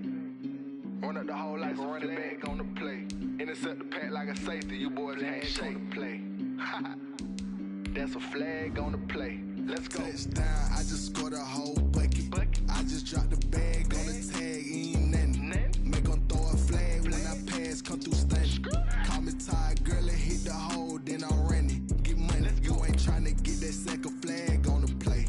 Run up the whole like a running back on the play. Intercept the pack like a safety, you boys ain't on the play. That's a flag on the play. Let's go. Touchdown, I just scored a whole bucket. I just dropped the bag on the tag, ain't nothing. Make 'em throw a flag when I pass, come through stunning. Call me tired, girl, and hit the hole, then I'm running. Get money, you ain't tryna get that second flag on the play.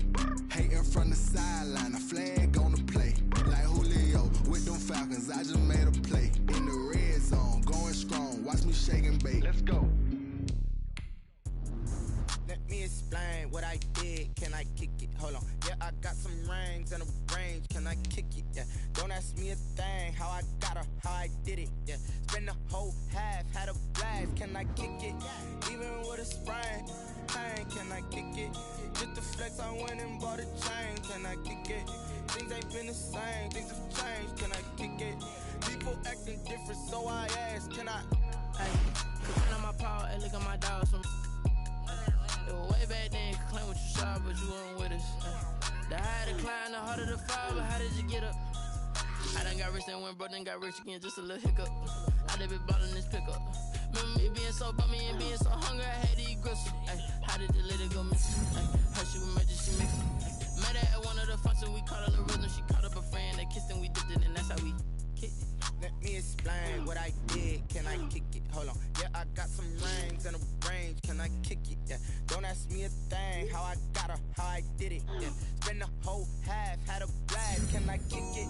Hating from the sideline, a flag on the play. Like Julio with them Falcons, I just made a play. In the red zone, going strong, watch me shake and bake. Let's go. Let me explain what I did. Can I kick it? Hold on. Yeah, I got some rings and a range. Can I kick it? Yeah. Don't ask me a thing. How I got her, how I did it. Yeah. Spend the whole half, had a blast. Can I kick it? Even with a sprain. Pain, can I kick it? Just the flex, I went and bought a chain. Can I kick it? Things ain't been the same. Things have changed. Can I kick it? People acting different, so I ask. Can I? Hey, looking at my power, and look at my dogs from. Way back then, you could claim what you saw, but you weren't with us. The higher the climb, the harder the fall, but how did you get up? I done got rich, then went broke, then got rich again, just a little hiccup. I done been ballin' this pickup. Remember me being so bummy and being so hungry, I had to eat gristle. How did the lady go missing? How she was magic, she mixed it. Met her at one of the functions, we caught her the rhythm. She caught up a friend, they kissed and we dipped it, and that's how we kicked it. Let me explain what I did. Can I kick it? Hold on. Yeah, I got some rings and a range. Can I kick it? Yeah. Don't ask me a thing. How I got her, how I did it. Yeah. Spend the whole half, had a blast. Can I kick it?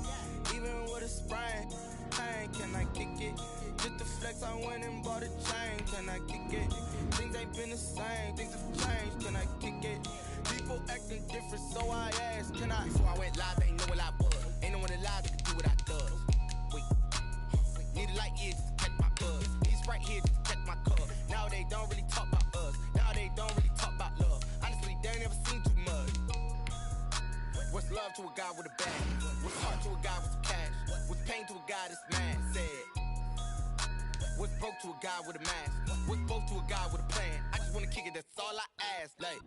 Even with a sprain. Pain, can I kick it? Just the flex, I went and bought a chain. Can I kick it? Things ain't been the same. Things have changed. Can I kick it? People acting different, so I asked. Can I? Before I went live, they ain't know what I was. Ain't no one alive that could do what I does. Need a light years to catch my buzz. These right here just to catch my cup. Now they don't really talk about us. Now they don't really talk about love. Honestly, they ain't never seen too much. What's love to a guy with a bag? What's heart to a guy with some cash? What's pain to a guy that's mad? Said. What's broke to a guy with a mask? What's both to a guy with a plan? I just wanna kick it, that's all I ask. Like.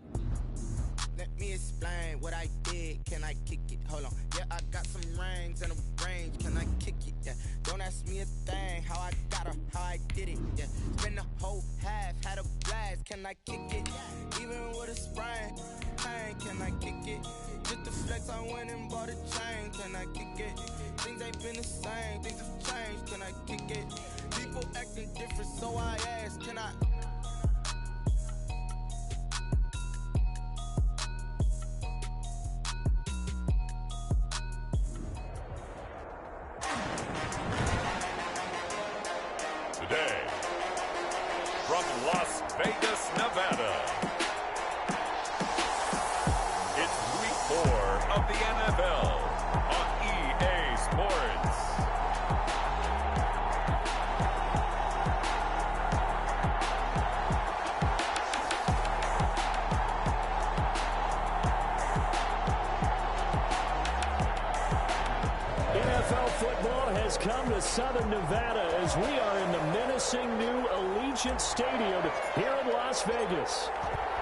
Let me explain what I did. Can I kick it? Hold on. Yeah, I got some rings and a range. Can I kick it? Yeah. Don't ask me a thing. How I got her, how I did it. Yeah. Spend the whole half, had a blast. Can I kick it? Even with a sprain. Pain, can I kick it? Just the flex, I went and bought a chain. Can I kick it? Things ain't been the same. Things have changed. Can I kick it? People acting different, so I ask. Can I? Today, from Las Vegas, Nevada. It's week 4 of the NFL on EA Sports. NFL football has come to Southern Nevada as we are in the menacing new Allegiant Stadium here in Las Vegas.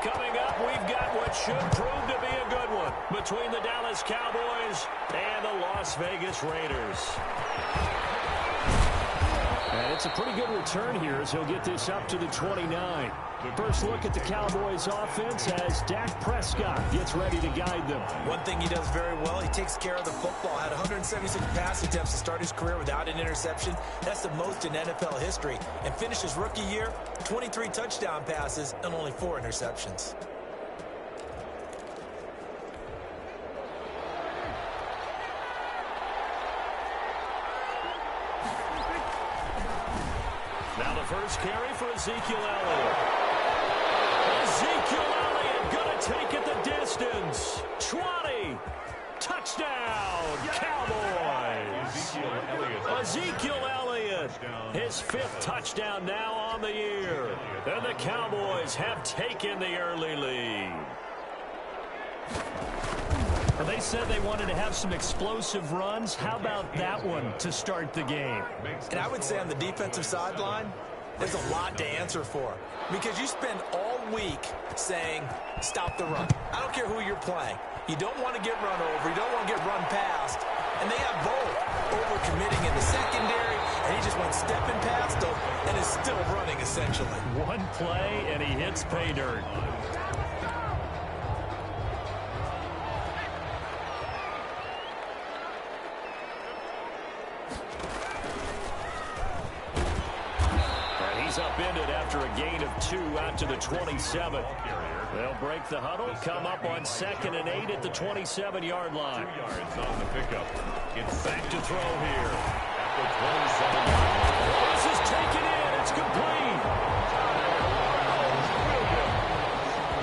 Coming up, we've got what should prove to be a good one between the Dallas Cowboys and the Las Vegas Raiders. And it's a pretty good return here as he'll get this up to the 29. First look at the Cowboys offense as Dak Prescott gets ready to guide them. One thing he does very well, he takes care of the football. Had 176 pass attempts to start his career without an interception. That's the most in NFL history. And finished his rookie year, 23 touchdown passes and only 4 interceptions. Now the first carry for Ezekiel Elliott. Ezekiel Elliott going to take it the distance. 20. Touchdown, Cowboys. Ezekiel Elliott, his 5th touchdown now on the year. And the Cowboys have taken the early lead. Well, they said they wanted to have some explosive runs. How about that one to start the game? And I would say on the defensive sideline, there's a lot to answer for. Because you spend all week saying, stop the run. I don't care who you're playing. You don't want to get run over. You don't want to get run past. And they have both. Overcommitting in the secondary, and he just went stepping past them and is still running, essentially. One play, and he hits pay dirt. Upended after a gain of 2 out to the 27. They'll break the huddle, come up on 2nd and 8 at the 27-yard line. 2 yards on the pickup. It's back to throw here at the 27-yard line. This is taken in. It's complete.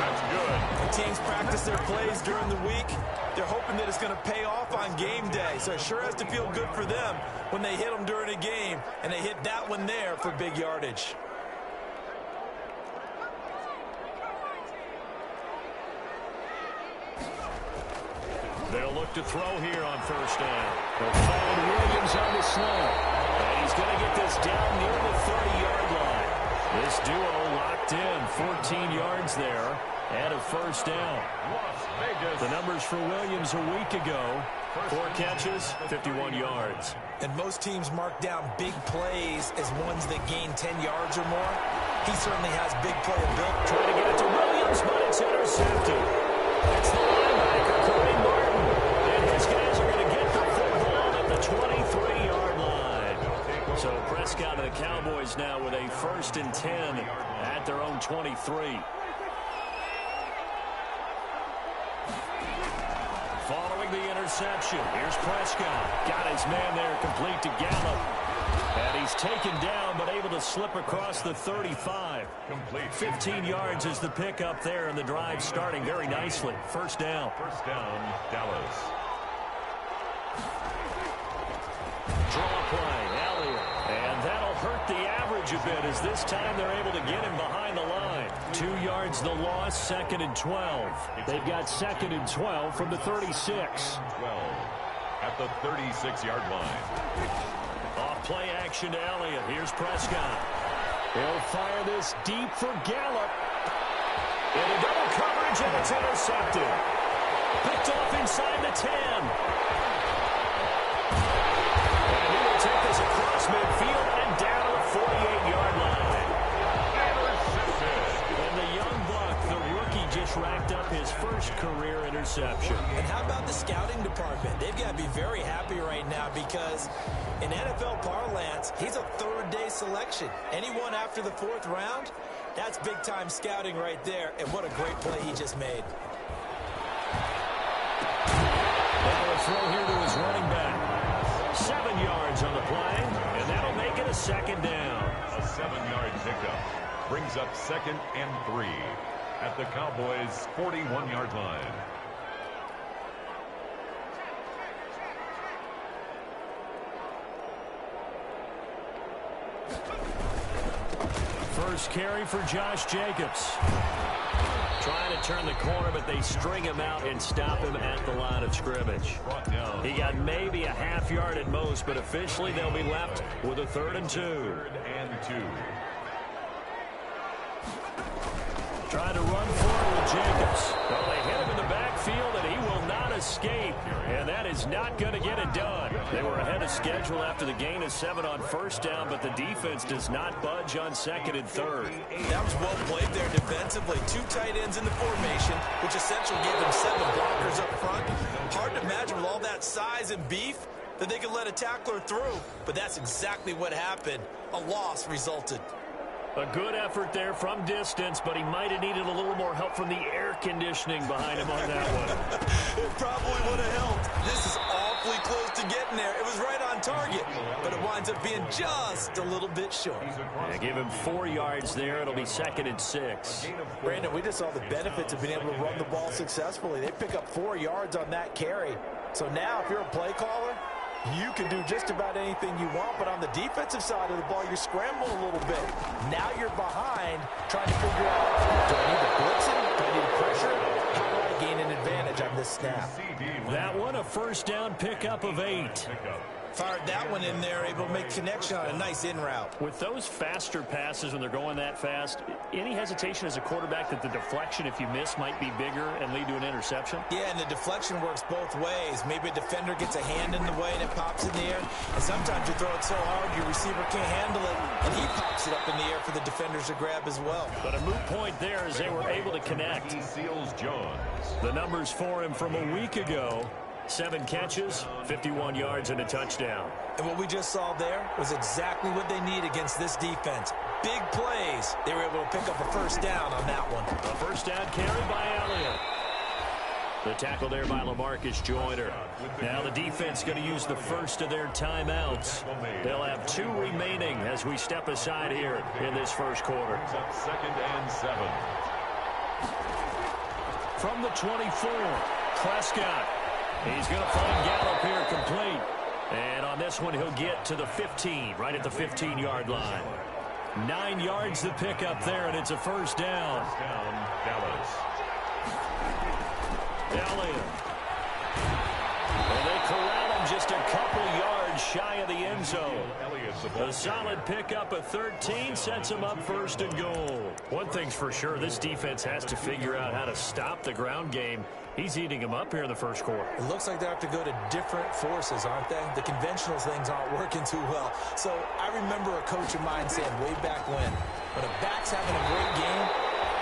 That's good. The teams practice their plays during the week. They're hoping that it's going to pay off on game day. So it sure has to feel good for them when they hit them during a game. And they hit that one there for big yardage. They'll look to throw here on 1st down. They'll find Williams on the snap. And he's going to get this down near the 30-yard line. This duo locked in. 14 yards there and a 1st down. The numbers for Williams a week ago: 4 catches, 51 yards. And most teams mark down big plays as ones that gain 10 yards or more. He certainly has big play ability. Trying to get it to Williams, but it's intercepted. It's the linebacker, Cody Martin. And his guys are going to get the football at the 23-yard line. So Prescott and the Cowboys now with a 1st and 10 at their own 23. Following the interception, here's Prescott. Got his man there, complete to Gallup. And he's taken down, but able to slip across the 35. Complete. 15 yards is the pickup there, and the drive starting very nicely. 1st down. 1st down, Dallas. Draw play, Elliott. And that'll hurt the average a bit as this time they're able to get him behind the line. 2 yards the loss, 2nd and 12. They've got 2nd and 12 from the 36. 12 at the 36-yard line. Off play action to Elliott. Here's Prescott. He'll fire this deep for Gallup. Into double coverage, and it's intercepted. Picked off inside the 10. And he will take this across midfield and down to the 48-yard line. And the young buck, the rookie, just racked up his 1st career interception. And how about the scouting department? They've got to be very happy right now because in NFL parlance, he's a 3rd-day selection. Anyone after the 4th round, that's big-time scouting right there. And what a great play he just made. Now a throw here to his running back. 7 yards on the play, and that'll make it a 2nd down. A 7-yard pickup. brings up 2nd and 3 at the Cowboys' 41-yard line. First carry for Josh Jacobs. Trying to turn the corner, but they string him out and stop him at the line of scrimmage. He got maybe a half yard at most, but officially they'll be left with a 3rd and 2. 3rd and 2. Trying to run forward with Jacobs. Well, they hit him in the backfield, and he will not escape. And that is not going to get it done. They were ahead of schedule after the gain of 7 on first down, but the defense does not budge on 2nd and 3rd. That was well played there defensively. 2 tight ends in the formation, which essentially gave them 7 blockers up front. Hard to imagine with all that size and beef that they could let a tackler through. But that's exactly what happened. A loss resulted. A good effort there from distance, but he might have needed a little more help from the air conditioning behind him on that one. It probably would have helped. This is awfully close to getting there. It was right on target, but it winds up being just a little bit short. Yeah, give him 4 yards there. It'll be 2nd and 6. Brandon, we just saw the benefits of being able to run the ball successfully. They pick up 4 yards on that carry. So now if you're a play caller, you can do just about anything you want, but on the defensive side of the ball, you're scrambling a little bit. Now you're behind, trying to figure out, do I need to blitz him? Do I need to pressure? How do I gain an advantage on this snap? That one, a first down pickup of 8. Fired that one in there, able to make connection on a nice in route. With those faster passes when they're going that fast, any hesitation as a quarterback that the deflection, if you miss, might be bigger and lead to an interception? Yeah, and the deflection works both ways. Maybe a defender gets a hand in the way and it pops in the air. And sometimes you throw it so hard your receiver can't handle it, and he pops it up in the air for the defenders to grab as well. But a moot point there as they were able to connect. Seals Jones. The numbers for him from a week ago. 7 catches, 51 yards, and a touchdown. And what we just saw there was exactly what they need against this defense. Big plays. They were able to pick up a first down on that one. A first down carry by Elliott. The tackle there by LaMarcus Joyner. Now the defense going to use the first of their timeouts. They'll have 2 remaining as we step aside here in this first quarter. 2nd and 7. From the 24, Prescott. He's going to find Gallup here complete. And on this one, he'll get to the 15, right at the 15-yard line. 9 yards to pick up there, and it's a first down. Dallas. Elliott. And they corral him just a couple yards shy of the end zone. A solid pickup of 13 sets him up 1st and goal. One thing's for sure, this defense has to figure out how to stop the ground game. He's eating them up here in the first quarter. It looks like they have to go to different forces, aren't they? The conventional things aren't working too well. So I remember a coach of mine saying way back when a back's having a great game,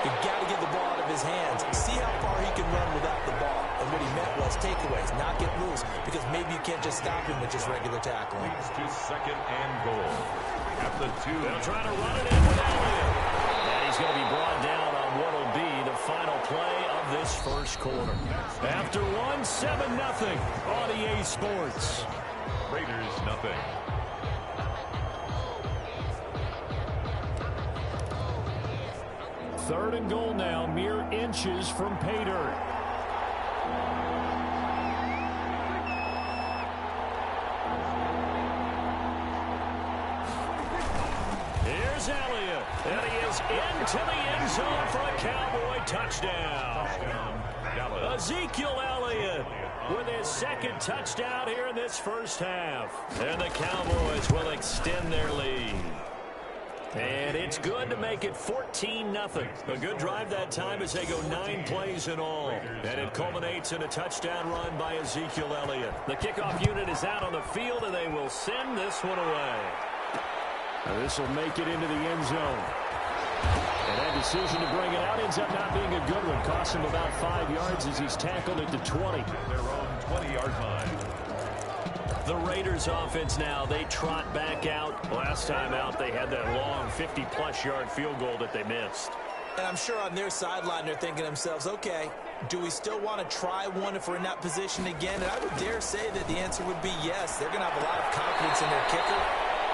you've got to get the ball out of his hands. See how far he can run without the ball. And what he meant was takeaways, not get loose, because maybe you can't just stop him with just regular tackling. Leads to 2nd and goal. At the 2. They'll try to run it in with Elliott. And he's going to be brought down on what will be the final play of this first quarter. After 7-0 on EA Sports. Raiders nothing. Third and goal now, mere inches from pay dirt. Here's Elliott, and he is into the end zone for a Cowboy touchdown. Ezekiel Elliott with his 2nd touchdown here in this first half. And the Cowboys will extend their lead. And it's good to make it 14-0. A good drive that time as they go 9 plays in all. And it culminates in a touchdown run by Ezekiel Elliott. The kickoff unit is out on the field, and they will send this one away. Now this will make it into the end zone. And that decision to bring it out ends up not being a good one. Costs him about 5 yards as he's tackled at the 20. Their own 20-yard line. The Raiders offense now, they trot back out. Last time out, they had that long 50-plus yard field goal that they missed. And I'm sure on their sideline they're thinking to themselves, okay, do we still want to try one if we're in that position again? And I would dare say that the answer would be yes. They're going to have a lot of confidence in their kicker.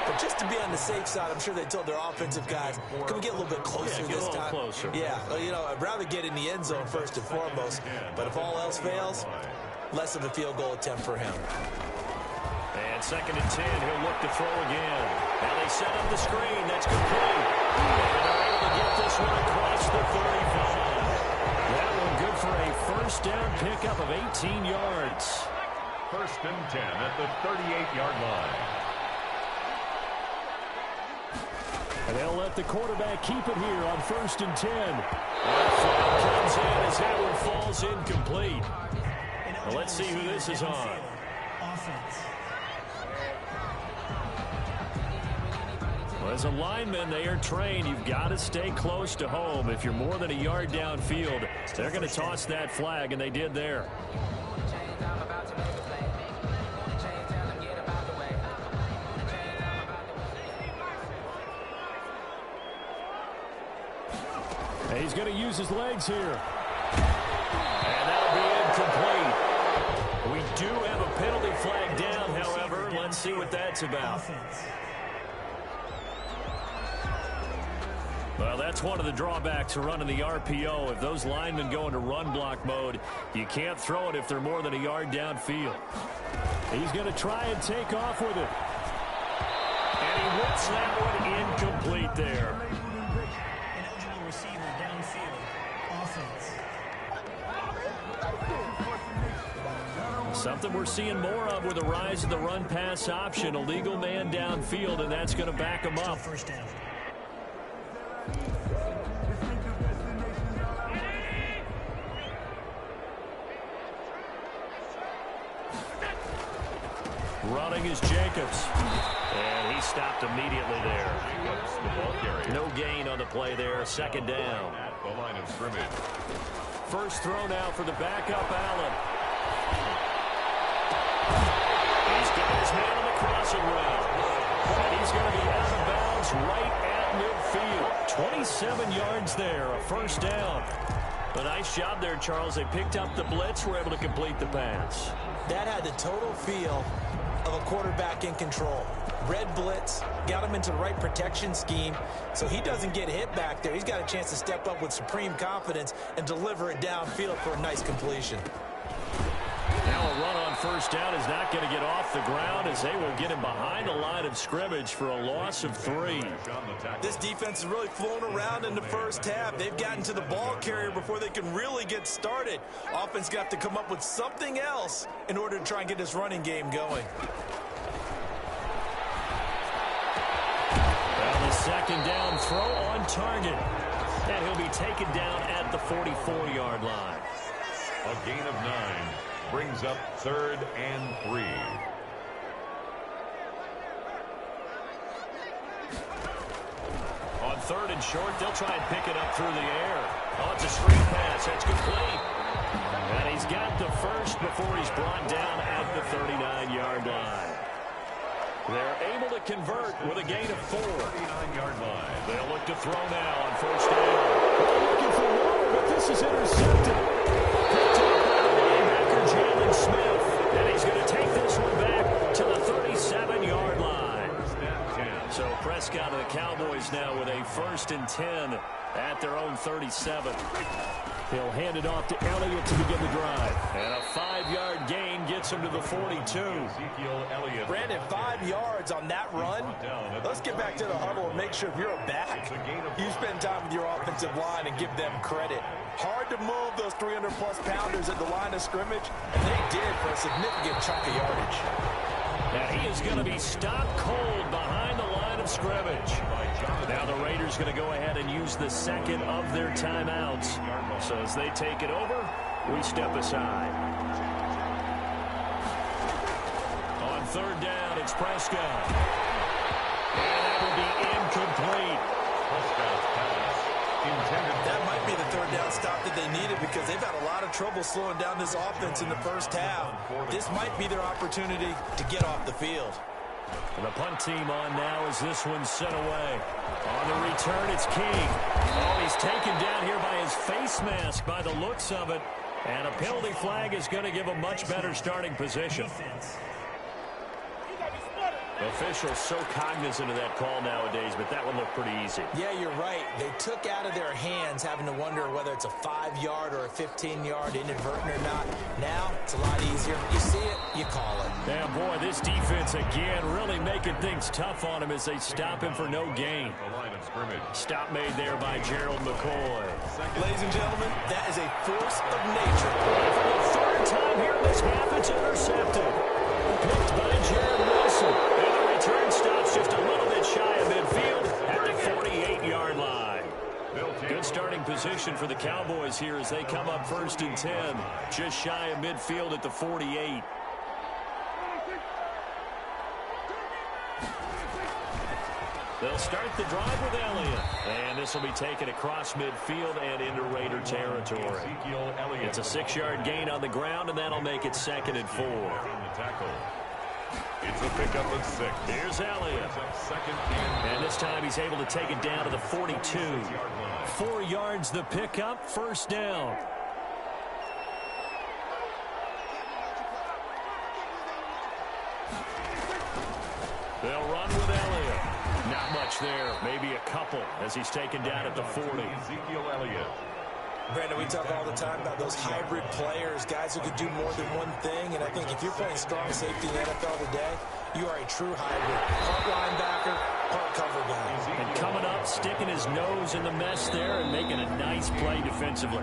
But just to be on the safe side, I'm sure they told their offensive guys, can we get a little bit closer this time? Closer. Yeah, well, you know, I'd rather get in the end zone first and foremost. But if all else fails, less of a field goal attempt for him. And 2nd and 10, he'll look to throw again. Now they set up the screen. That's complete. And they're able to get this one across the 35. That one good for a first down pickup of 18 yards. 1st and 10 at the 38-yard line. And they'll let the quarterback keep it here on 1st and 10. That flag comes in as that one falls incomplete. Well, let's see who this is on. Well, as a lineman, they are trained. You've got to stay close to home. If you're more than a yard downfield, they're going to toss that flag, and they did there. And he's going to use his legs here. And that'll be incomplete. We do have a penalty flag down, however. Let's see what that's about. Well, that's one of the drawbacks of running the RPO. If those linemen go into run block mode, you can't throw it if they're more than a yard downfield. He's going to try and take off with it. And he whips that one incomplete there. Something we're seeing more of with the rise of the run-pass option. A legal man downfield, and that's going to back him up. First down. Running is Jacobs. And he stopped immediately there. No gain on the play there. 2nd down. At the line of scrimmage. First throw now for the backup, Allen. He's got his man on the crossing route. And he's going to be out of bounds right at midfield. 27 yards there, a first down. A nice job there, Charles. They picked up the blitz, were able to complete the pass. That had the total feel of a quarterback in control. Red blitz, got him into the right protection scheme, so he doesn't get hit back there. He's got a chance to step up with supreme confidence and deliver it downfield for a nice completion. Now a run on first down is not going to get off the ground as they will get him behind the line of scrimmage for a loss of 3. This defense is really flown around in the first half. They've gotten to the ball carrier before they can really get started. Offense got to come up with something else in order to try and get this running game going. Well, the 2nd down throw on target. And he'll be taken down at the 44-yard line. A gain of 9 brings up 3rd and 3. On 3rd and short, they'll try and pick it up through the air. Oh, it's a screen pass. That's complete. And he's got the first before he's brought down at the 39-yard line. They're able to convert with a gain of 4. 39-yard line. They'll look to throw now on first down. They're looking for more, but this is intercepted. Picked up by the linebacker, Jalen Smith. And he's going to take this one back to the 37-yard line. So Prescott and the Cowboys now with a 1st and 10 at their own 37. He'll hand it off to Elliott to begin the drive. And a 5-yard gain gets him to the 42. Ezekiel Elliott. Brandon, 5 yards on that run. Let's get back to the huddle and make sure if you're a back, you spend time with your offensive line and give them credit. Hard to move those 300-plus pounders at the line of scrimmage, and they did for a significant chunk of yardage. And he is going to be stopped cold behind the line of scrimmage. Now the Raiders going to go ahead and use the 2nd of their timeouts. So as they take it over, we step aside. On 3rd down, it's Prescott. And that will be incomplete. Prescott's pass intended. That might be the 3rd down stop that they needed because they've had a lot of trouble slowing down this offense in the first half. This might be their opportunity to get off the field. And the punt team on now as this one's sent away. On the return, it's King. Oh, he's taken down here by his face mask by the looks of it. And a penalty flag is going to give a much better starting position. Officials so cognizant of that call nowadays, but that one looked pretty easy. Yeah, you're right. They took out of their hands having to wonder whether it's a 5-yard or a 15-yard inadvertent or not. Now, it's a lot easier. You see it, you call it. Yeah, boy, this defense again really making things tough on him as they stop him for no gain. Stop made there by Gerald McCoy. Ladies and gentlemen, that is a force of nature. For the third time here in this half, it's intercepted. Picked by Jared Wilson. And the return stops just a little bit shy of midfield at the 48-yard line. Good starting position for the Cowboys here as they come up 1st and 10. Just shy of midfield at the 48. They'll start the drive with Elliott. And this will be taken across midfield and into Raider territory. It's a 6-yard gain on the ground, and that'll make it 2nd and 4. It's a pickup of 6. Here's Elliott. And this time he's able to take it down to the 42. 4 yards the pickup, 1st down. They'll run with Elliott. Not much there, maybe a couple as he's taken down at the 40. Ezekiel Elliott. Brandon, we talk all the time about those hybrid players, guys who could do more than one thing, and I think if you're playing strong safety in the NFL today, you are a true hybrid. Part linebacker, part cover guy. And coming up, sticking his nose in the mess there and making a nice play defensively.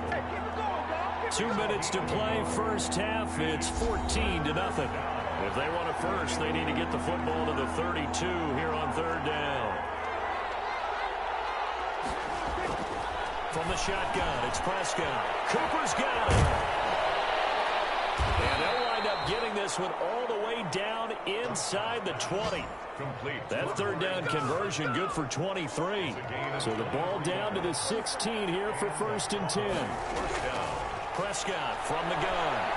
2 minutes to play, first half. It's 14-0. If they want a first, they need to get the football to the 32 here on 3rd down. From the shotgun, it's Prescott. Cooper's got it. And they'll wind up getting this one all the way down inside the 20. That 3rd down conversion good for 23. So the ball down to the 16 here for 1st and 10. Prescott from the gun.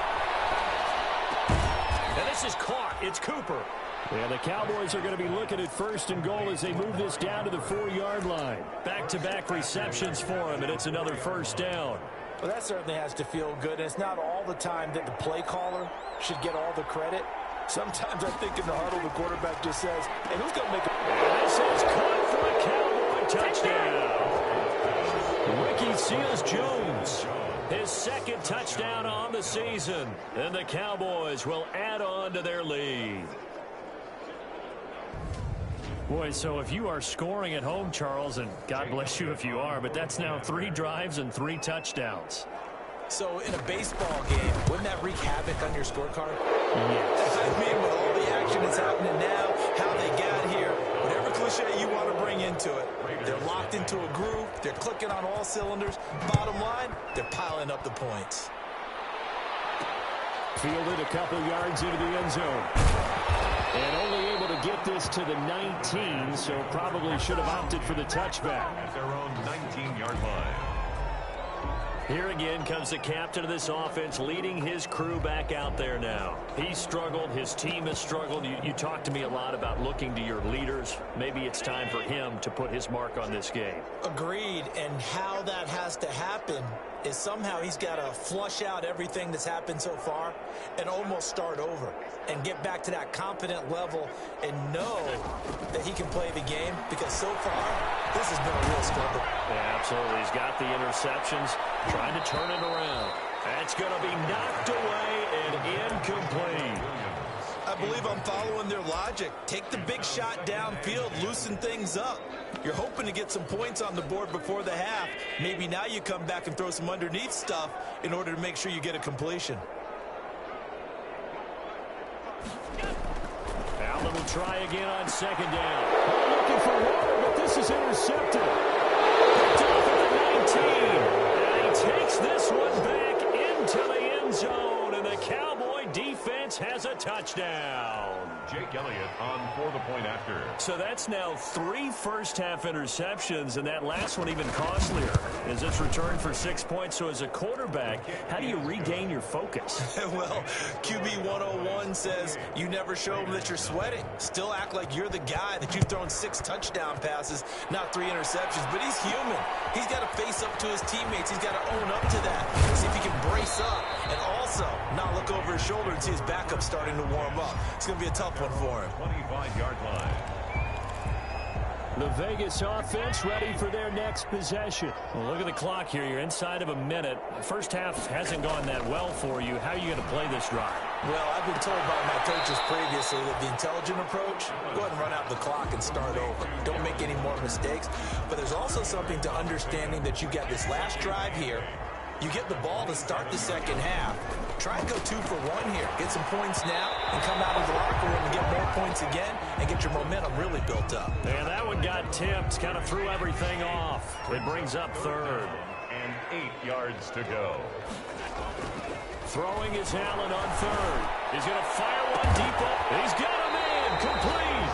And this is caught. It's Cooper. And the Cowboys are going to be looking at 1st and goal as they move this down to the 4-yard line. Back-to-back receptions for him, and it's another 1st down. Well, that certainly has to feel good. And it's not all the time that the play caller should get all the credit. Sometimes I think in the huddle, the quarterback just says, hey, who's going to make it? And this is caught for a Cowboy touchdown. Ricky Seals-Jones. His 2nd touchdown on the season. And the Cowboys will add on to their lead. Boy, so if you are scoring at home, Charles, and God bless you if you are, but that's now 3 drives and 3 touchdowns. So in a baseball game, wouldn't that wreak havoc on your scorecard? Yes. I mean, with all the action that's happening now, how they got here, whatever cliche you want to bring into it, they're locked into a groove, they're clicking on all cylinders. Bottom line, they're piling up the points. Fielded a couple yards into the end zone. And only able to get this to the 19, so probably should have opted for the touchback. At their own 19-yard line. Here again comes the captain of this offense leading his crew back out there now. He's struggled. His team has struggled. You talk to me a lot about looking to your leaders. Maybe it's time for him to put his mark on this game. Agreed. And how that has to happen is somehow he's got to flush out everything that's happened so far and almost start over and get back to that confident level and know that he can play the game, because so far this has been a real struggle. Yeah, absolutely. He's got the interceptions, trying to turn it around. That's going to be knocked away and incomplete. I believe I'm following their logic. Take the big shot downfield, loosen things up. You're hoping to get some points on the board before the half. Maybe now you come back and throw some underneath stuff in order to make sure you get a completion. Allen will try again on 2nd down. Looking for water, but this is intercepted. Picked off at the 19. And he takes this one back into the end zone. And the Cowboy defense has a touchdown. Jake Elliott on for the point after. So that's now 3 first-half interceptions, and that last one even costlier as it's returned for 6 points. So as a quarterback, how do you regain your focus? Well, QB 101 says you never show them that you're sweating. Still act like you're the guy that you've thrown 6 touchdown passes, not 3 interceptions. But he's human. He's got to face up to his teammates. He's got to own up to that. See if he can brace up and also not look over his shoulder and see his backup starting to warm up. It's going to be a tough one for him. 25-yard line. The Vegas offense ready for their next possession. Well, look at the clock here. You're inside of a minute. The first half hasn't gone that well for you. How are you going to play this drive? Well, I've been told by my coaches previously that the intelligent approach, go ahead and run out the clock and start over. Don't make any more mistakes. But there's also something to understanding that you get this last drive here. You get the ball to start the second half. Try and go 2 for 1 here. Get some points now and come out of the locker room and get more points again and get your momentum really built up. And that one got tipped, kind of threw everything off. It brings up third. And 8 yards to go. Throwing is Allen on third. He's going to fire one deep up. He's got a man complete.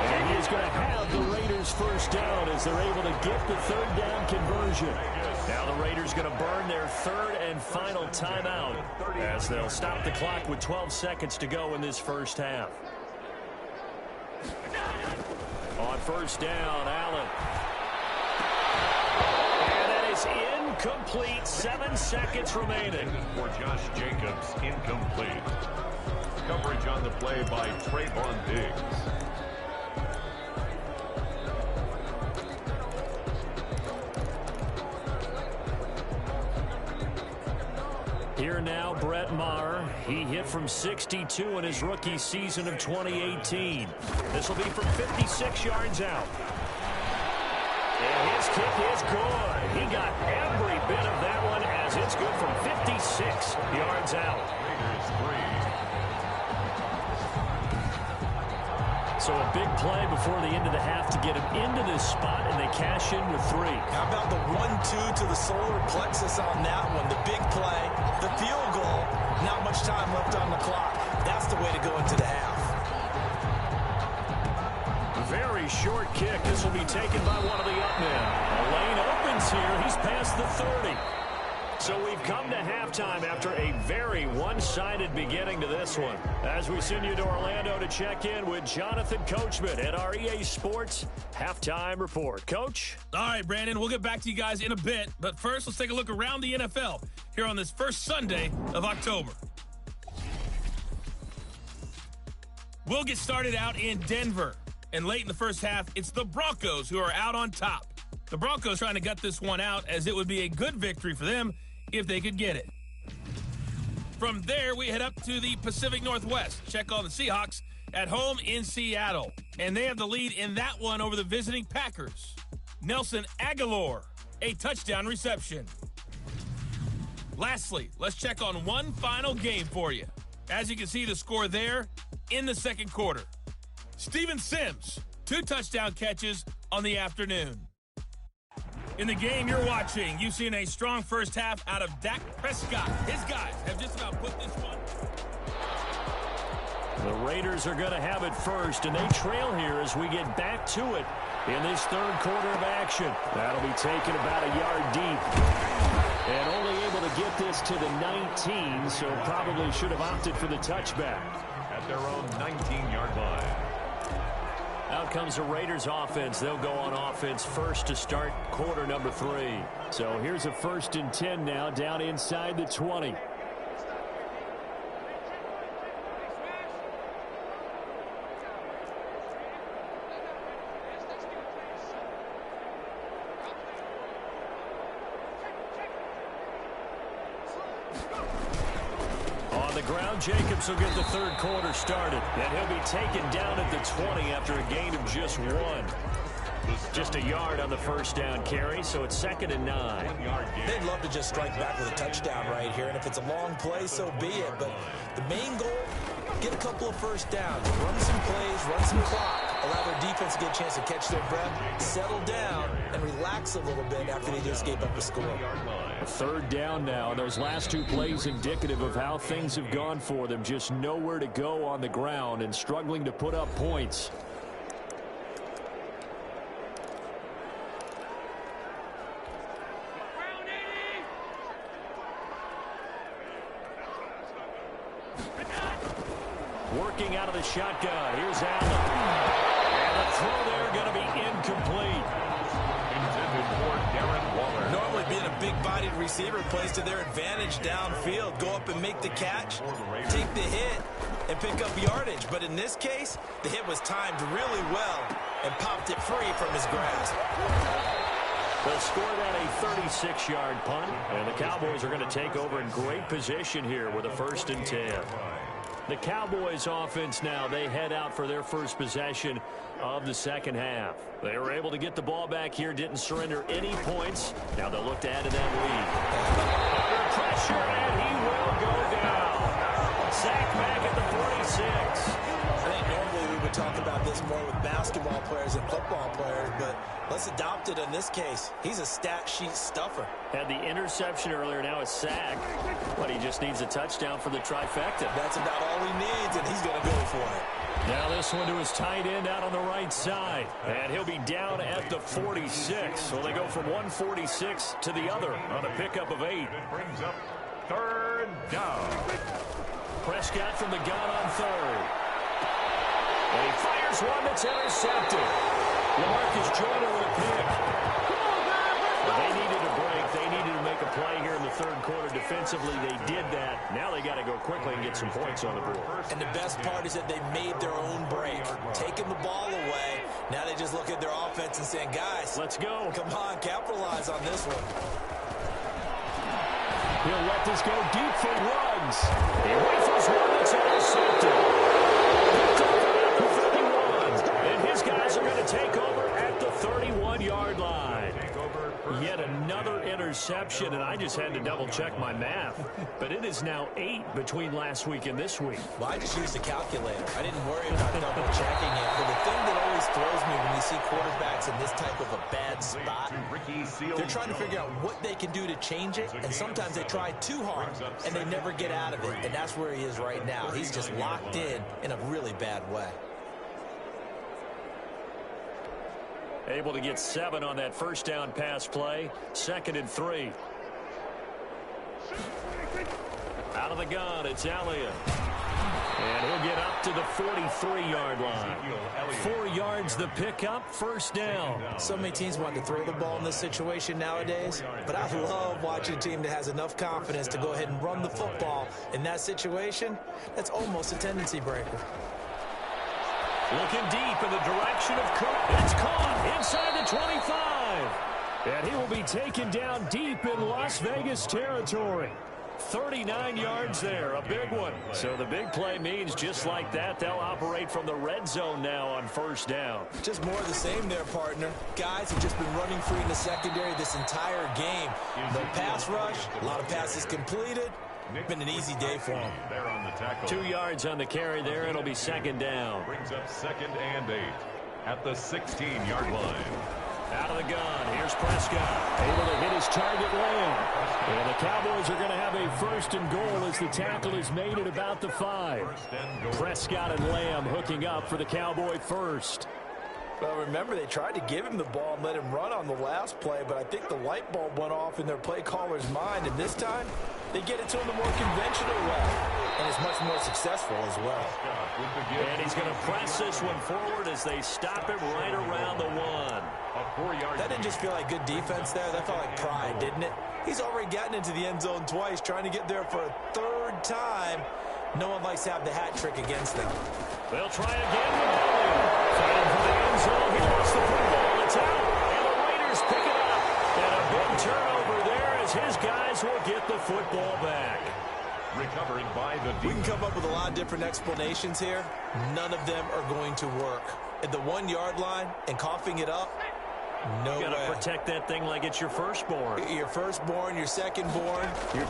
And he's going to have the Raiders first down as they're able to get the third down conversion. Now the Raiders going to burn their third and final timeout as they'll stop the clock with 12 seconds to go in this first half. On first down, Allen. And that is incomplete. 7 seconds remaining. For Josh Jacobs, incomplete. Coverage on the play by Trayvon Diggs. Here now, Brett Maher. He hit from 62 in his rookie season of 2018. This will be from 56 yards out. And his kick is good. He got every bit of that one as it's good from 56 yards out. Raiders 3. So a big play before the end of the half to get him into this spot, and they cash in with 3. How about the 1-2 to the solar plexus on that one? The big play, the field goal, not much time left on the clock. That's the way to go into the half. Very short kick. This will be taken by one of the up men. A lane opens here. He's past the 30. So we've come to halftime after a very one-sided beginning to this one. As we send you to Orlando to check in with Jonathan Coachman at our EA Sports Halftime Report. Coach? All right, Brandon, we'll get back to you guys in a bit. But first, let's take a look around the NFL here on this first Sunday of October. We'll get started out in Denver. And late in the first half, it's the Broncos who are out on top. The Broncos trying to gut this one out as it would be a good victory for them if they could get it. From there, we head up to the Pacific Northwest. Check on the Seahawks at home in Seattle. And they have the lead in that one over the visiting Packers. Nelson Aguilar, a touchdown reception. Lastly, let's check on one final game for you. As you can see the score there in the second quarter. Steven Sims, 2 touchdown catches on the afternoon. In the game you're watching, you've seen a strong first half out of Dak Prescott. His guys have just about put this one. The Raiders are going to have it first, and they trail here as we get back to it in this third quarter of action. That'll be taken about a yard deep. And only able to get this to the 19, so probably should have opted for the touchback. At their own 19-yard line. Out comes the Raiders offense. They'll go on offense first to start quarter number 3. So here's a 1st and 10 now down inside the 20. Jacobs will get the third quarter started, and he'll be taken down at the 20 after a gain of just 1. Just a yard on the first down carry, so it's 2nd and 9. They'd love to just strike back with a touchdown right here, and if it's a long play, so be it. But the main goal, get a couple of first downs, run some plays, run some clock, allow their defense to get a chance to catch their breath, settle down, and relax a little bit after they just gave up a score. 3rd down now, and those last 2 plays indicative of how things have gone for them. Just nowhere to go on the ground and struggling to put up points. Working out of the shotgun. Here's Allen. And the throw there going to be incomplete. Intended for Darren Waller. Normally being a big-bodied receiver plays to their advantage downfield. Go up and make the catch, take the hit, and pick up yardage. But in this case, the hit was timed really well and popped it free from his grasp. They'll score that a 36-yard punt, and the Cowboys are going to take over in great position here with a 1st and 10. The Cowboys offense now, they head out for their first possession of the second half. They were able to get the ball back here, didn't surrender any points. Now they'll look to add to that lead. Under pressure, and he will go down. Sack back at the 46. I think normally we would talk about this more with basketball players and football players, but let's adopt it in this case. He's a stat sheet stuffer. Had the interception earlier, now a sack. But he just needs a touchdown for the trifecta. That's about all he needs, and he's going to go for it. Now this one to his tight end out on the right side. And he'll be down at the 46. So they go from 146 to the other on a pickup of 8. It brings up 3rd down. Prescott from the gun on 3rd. And he fires one that's intercepted. LaMarcus Joyner with a pick. But they needed a break. They needed to make a play here in the 3rd quarter. Defensively, they did that. Now they got to go quickly and get some points on the board. And the best part is that they made their own break. Taking the ball away. Now they just look at their offense and saying, guys, let's go. Come on, capitalize on this one. He'll let this go deep for Ruggs. He rifles one that's intercepted. And his guys are going to take over at the 31-yard line. Yet another interception, and I just had to double-check my math. But it is now 8 between last week and this week. Well, I just used a calculator. I didn't worry about double-checking it. But the thing that always throws me when you see quarterbacks in this type of a bad spot, they're trying to figure out what they can do to change it, and sometimes they try too hard, and they never get out of it. And that's where he is right now. He's just locked in a really bad way. Able to get 7 on that 1st down pass play. 2nd and 3. Out of the gun, it's Elliott. And he'll get up to the 43-yard line. 4 yards the pickup, 1st down. So many teams want to throw the ball in this situation nowadays, but I love watching a team that has enough confidence to go ahead and run the football in that situation. That's almost a tendency breaker. Looking deep in the direction of Cook. It's caught inside the 25. And he will be taken down deep in Las Vegas territory. 39 yards there, a big one. So the big play means just like that, they'll operate from the red zone now on 1st down. Just more of the same there, partner. Guys have just been running free in the secondary this entire game. No pass rush, a lot of passes completed. Been an easy day for him. 2 yards on the carry there. It'll be 2nd down. Brings up 2nd and 8 at the 16-yard line. Out of the gun. Here's Prescott. Able to hit his target Lamb. And the Cowboys are going to have a 1st and goal as the tackle is made at about the 5. Prescott and Lamb hooking up for the Cowboy 1st. Well, remember, they tried to give him the ball and let him run on the last play, but I think the light bulb went off in their play caller's mind, and this time they get it to him the more conventional way, and it's much more successful as well. And he's going to press this one forward as they stop him right around the 1. That didn't just feel like good defense there. That felt like pride, didn't it? He's already gotten into the end zone twice, trying to get there for a 3rd time. No one likes to have the hat trick against them. They'll try again with Elliott. Fighting for the end zone. He lost the football. It's out. And the Raiders pick it up. And a big turnover there as his guys will get the football back. Recovered by the defense. We can come up with a lot of different explanations here. None of them are going to work. At the 1-yard line and coughing it up, no way. You got to protect that thing like it's your firstborn. Your firstborn, your secondborn,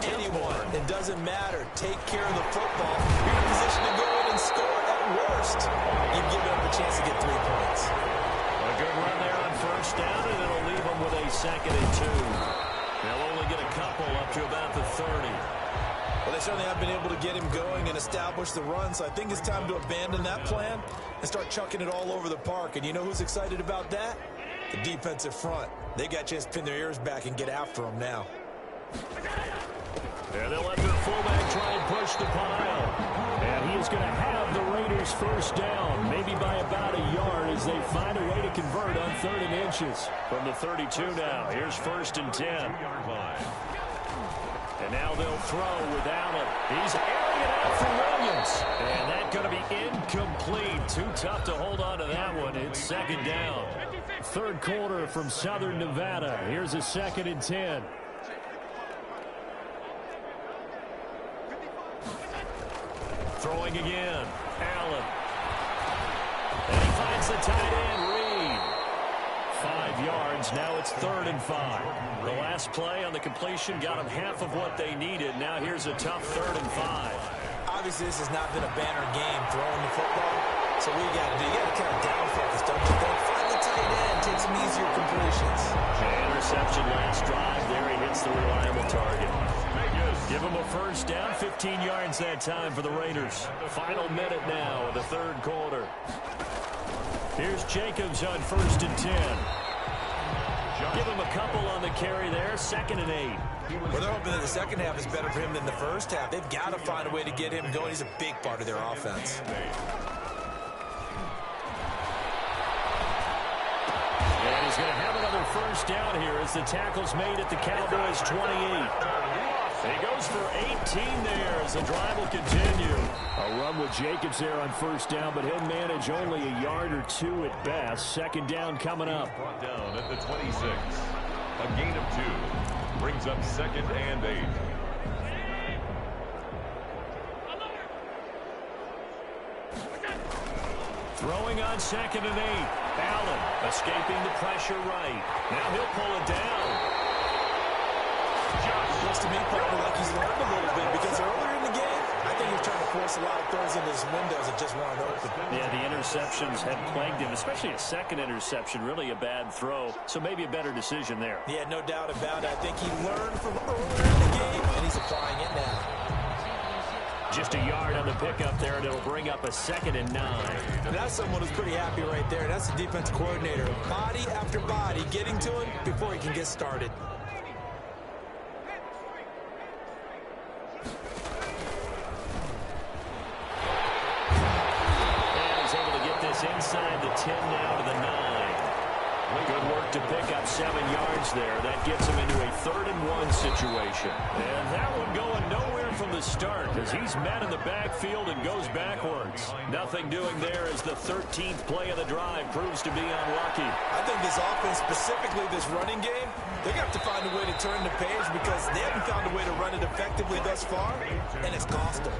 anyone. It doesn't matter. Take care of the football. You're in a position to go in and score. At worst, you've given up a chance to get 3 points. A good run there on 1st down, and it'll leave them with a 2nd and 2. They'll only get a couple up to about the 30. Well, they certainly have been able to get him going and establish the run, so I think it's time to abandon that plan and start chucking it all over the park. And you know who's excited about that? The defensive front. They got a chance to pin their ears back and get after him now. And they'll let their fullback try and push the pile. And he is going to have the Raiders 1st down, maybe by about a yard as they find a way to convert on 3rd and inches. From the 32 now, here's 1st and 10. And now they'll throw with Allen. He's throwing it out for Williams. And that's going to be incomplete. Too tough to hold on to that one. It's second down. Third quarter from Southern Nevada. Here's a 2nd and 10. Throwing again. Allen. And he finds the tight end, Reed. 5 yards. Now it's 3rd and 5. The last play on the completion got them half of what they needed. Now here's a tough 3rd and 5. Obviously, this has not been a banner game throwing the football. So what you got to do, you got to kind of down focus, don't you think? Find the tight end, take some easier completions. Interception last drive. There he hits the reliable target. Give him a first down, 15 yards that time for the Raiders. Final minute now of the third quarter. Here's Jacobs on 1st and 10. Give him a couple on the carry there, 2nd and 8. Well, they're hoping that the second half is better for him than the first half. They've got to find a way to get him going. He's a big part of their offense. And he's going to have another first down here as the tackle's made at the Cowboys' 28. He goes for 18 there as the drive will continue. A run with Jacobs there on first down, but he'll manage only a yard or 2 at best. Second down coming up. Brought down at the 26. A gain of 2. Brings up 2nd and 8. Throwing on 2nd and 8. Allen escaping the pressure right. Now he'll pull it down. Looks to me, partner, like he's learned a little bit because earlier in the game, I think he was trying to force a lot of throws into his windows that just weren't open. Yeah, the interceptions had plagued him, especially a second interception, really a bad throw. So maybe a better decision there. Yeah, no doubt about it. I think he learned from earlier in the game, and he's applying it now. Just a yard on the pickup there, and it'll bring up a 2nd and 9. And that's someone who's pretty happy right there. That's the defense coordinator. Body after body getting to him before he can get started. Inside the 10 now to the 9. Good work to pick up 7 yards there. That gets him into a 3rd and 1 situation. And that one going nowhere from the start as he's met in the backfield and goes backwards. Nothing doing there as the 13th play of the drive proves to be unlucky. I think this offense, specifically this running game, they're going to have to find a way to turn the page because they haven't found a way to run it effectively thus far, and it's cost them.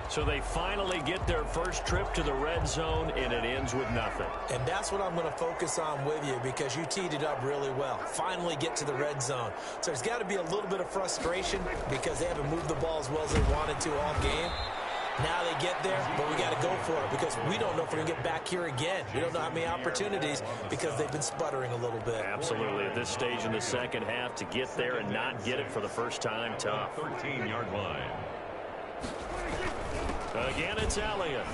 So they finally get their first trip to the red zone, and it ends with nothing. And that's what I'm going to focus on with you because you teed it up really well. Finally get to the red zone. So there's got to be a little bit of frustration because they haven't moved the ball as well as they wanted to all game. Now they get there, but we got to go for it because we don't know if we're going to get back here again. We don't know how many opportunities because they've been sputtering a little bit. Absolutely. At this stage in the second half, to get there and not get it for the first time, tough. 13-yard line. Again, it's Elliott.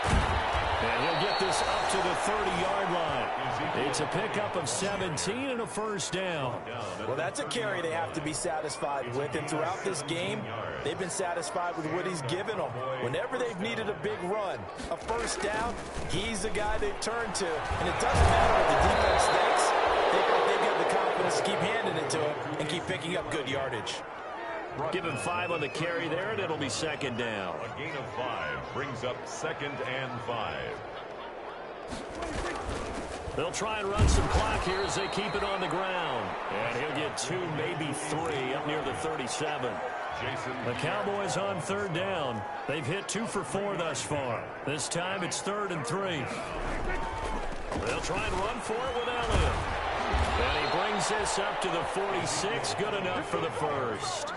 And he'll get this up to the 30-yard line. It's a pickup of 17 and a first down. Well, that's a carry they have to be satisfied with. And throughout this game, they've been satisfied with what he's given them. Whenever they've needed a big run, a first down, he's the guy they've turned to. And it doesn't matter what the defense thinks. They've got the confidence to keep handing it to him and keep picking up good yardage. Give him 5 on the carry there, and it'll be second down. A gain of 5 brings up 2nd and 5. They'll try and run some clock here as they keep it on the ground. And he'll get 2, maybe 3 up near the 37. The Cowboys on third down. They've hit 2 for 4 thus far. This time it's 3rd and 3. They'll try and run for it with Elliott. And he brings this up to the 46. Good enough for the first.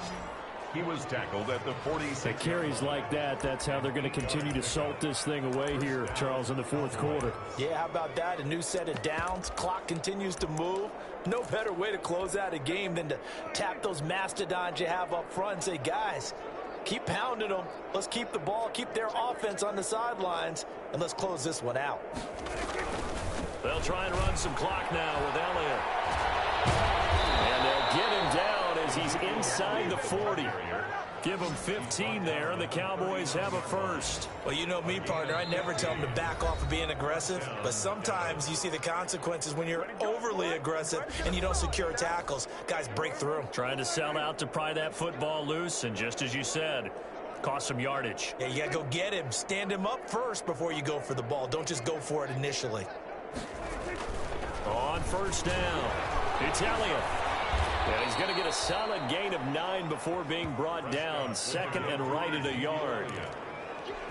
He was tackled at the 46. The carries like that, that's how they're going to continue to salt this thing away here, Charles, in the fourth quarter. Yeah, how about that? A new set of downs. Clock continues to move. No better way to close out a game than to tap those mastodons you have up front and say, guys, keep pounding them. Let's keep the ball, keep their offense on the sidelines, and let's close this one out. They'll try and run some clock now with Elliott. And they'll get him down as he's inside the 40. Give him 15 there. The Cowboys have a first. Well, you know me, partner. I never tell them to back off of being aggressive. But sometimes you see the consequences when you're overly aggressive and you don't secure tackles. Guys break through. Trying to sell out to pry that football loose. And just as you said, cost some yardage. Yeah, you got to go get him. Stand him up first before you go for the ball. Don't just go for it initially. On first down, it's Elliott. And he's going to get a solid gain of 9 before being brought down. Second and right at a yard.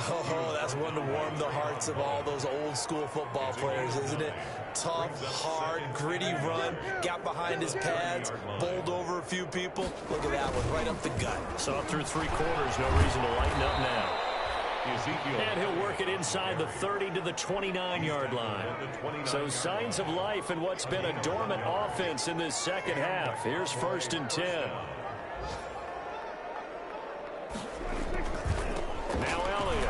Oh, that's one to warm the hearts of all those old school football players, isn't it? Tough, hard, gritty run, got behind his pads, bowled over a few people. Look at that one, right up the gut. Saw through 3 quarters, no reason to lighten up now. And he'll work it inside the 30 to the 29-yard line. So signs of life in what's been a dormant offense in this second half. Here's 1st and 10. Now Elliott.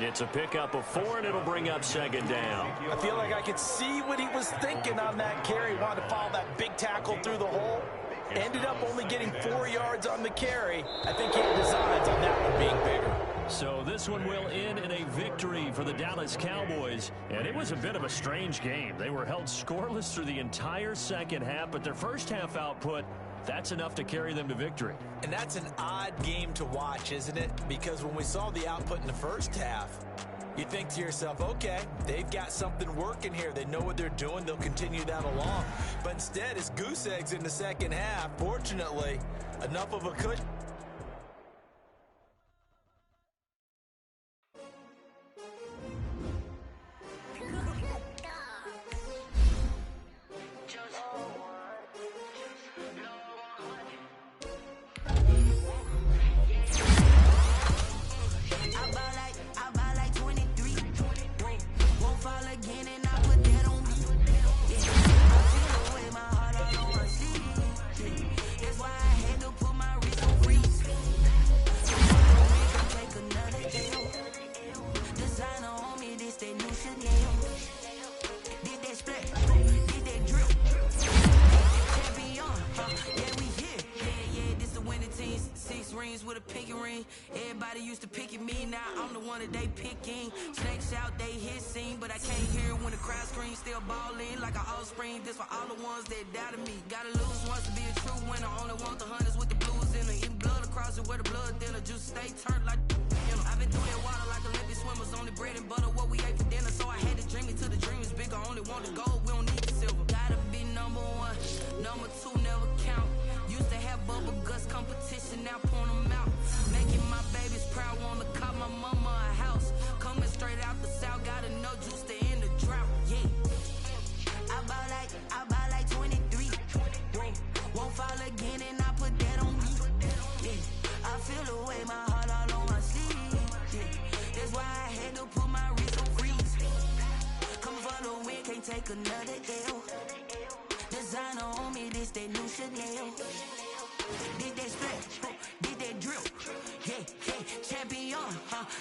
It's a pickup of 4, and it'll bring up 2nd down. I feel like I could see what he was thinking on that carry. Wanted to follow that big tackle through the hole. Ended up only getting 4 yards on the carry. I think he had designs on that one being bigger. So this one will end in a victory for the Dallas Cowboys. And it was a bit of a strange game. They were held scoreless through the entire second half, but their first half output, that's enough to carry them to victory. And that's an odd game to watch, isn't it? Because when we saw the output in the first half, you think to yourself, okay, they've got something working here. They know what they're doing. They'll continue that along. But instead, it's goose eggs in the second half. Fortunately, enough of a cushion. Everybody used to pick at me, now I'm the one that they picking. Snakes out, they hissing, but I can't hear when the crowd screams. Still balling like an offspring. This for all the ones that doubted me. Gotta lose once to be a true winner. Only want the hunters with the blues in it. Eating blood across it where the blood thinner. Juice stay turned like I've been through that water like Olympic swimmers. Only bread and butter what we ate for dinner. So I had to dream it till the dream is bigger. Only want the gold, we don't need the silver. Gotta be number 1, number 2 never count. Used to have bubble guts competition, now point them out. Making my babies proud, wanna call my mama a house. Coming straight out the south, gotta know juice to end the drought. Yeah, I buy like 23. Won't fall again, and I put that on me. Yeah, I feel the way, my heart all on my sleeve. Yeah, that's why I had to put my wrist on freeze. Coming for the win, can't take another L. Designer on me, this that new Chanel. Did that split, did that drill. Yeah, champion,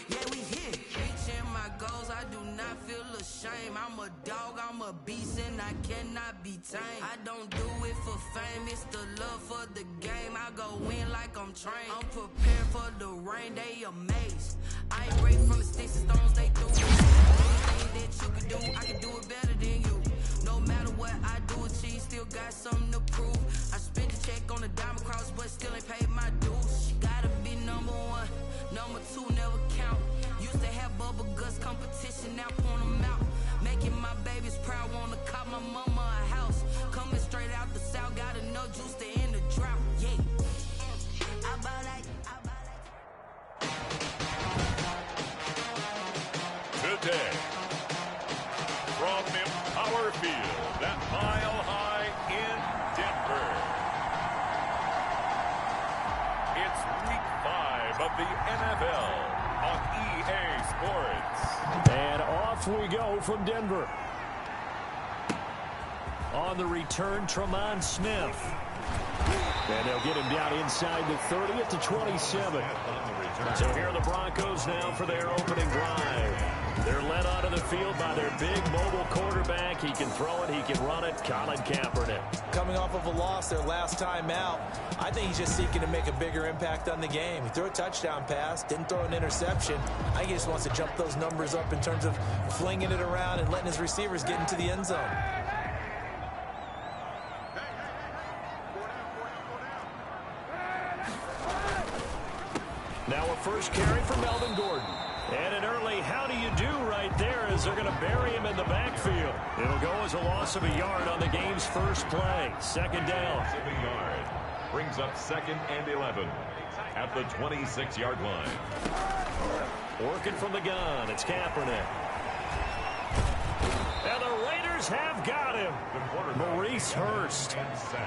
yeah, we here. Reaching my goals, I do not feel ashamed. I'm a dog, I'm a beast, and I cannot be tamed. I don't do it for fame, it's the love for the game. I go in like I'm trained. I'm prepared for the rain, they amazed. I ain't break from the sticks and stones they threw. Anything that you can do, I can do it better than you. No matter what I do, achieve, still got something to prove. I spent the check on the diamond cross, but still ain't paid my dues. Gotta be number 1, number 2 never count. Used to have bubble guts competition, now point them out. Making my babies proud, wanna call my mama a house. Coming straight out the south, gotta know juice to end the drought. Yeah, I buy like. Today, from Empower Field at Mile High in Denver, it's Week 5 of the NFL on EA Sports. And off we go from Denver. On the return, Tremont Smith. And they'll get him down inside the 30 at the 27. So here are the Broncos now for their opening drive. They're led onto the field by their big mobile quarterback. He can throw it, he can run it, Colin Kaepernick. Coming off of a loss their last time out, I think he's just seeking to make a bigger impact on the game. He threw a touchdown pass, didn't throw an interception. I think he just wants to jump those numbers up in terms of flinging it around and letting his receivers get into the end zone. first carry for Melvin Gordon. And an early how do you do right there as they're going to bury him in the backfield. It'll go as a loss of a yard on the game's first play. Second down. A yard. Brings up 2nd and 11 at the 26-yard line. Working from the gun. It's Kaepernick. And the Raiders have got him. Maurice Hurst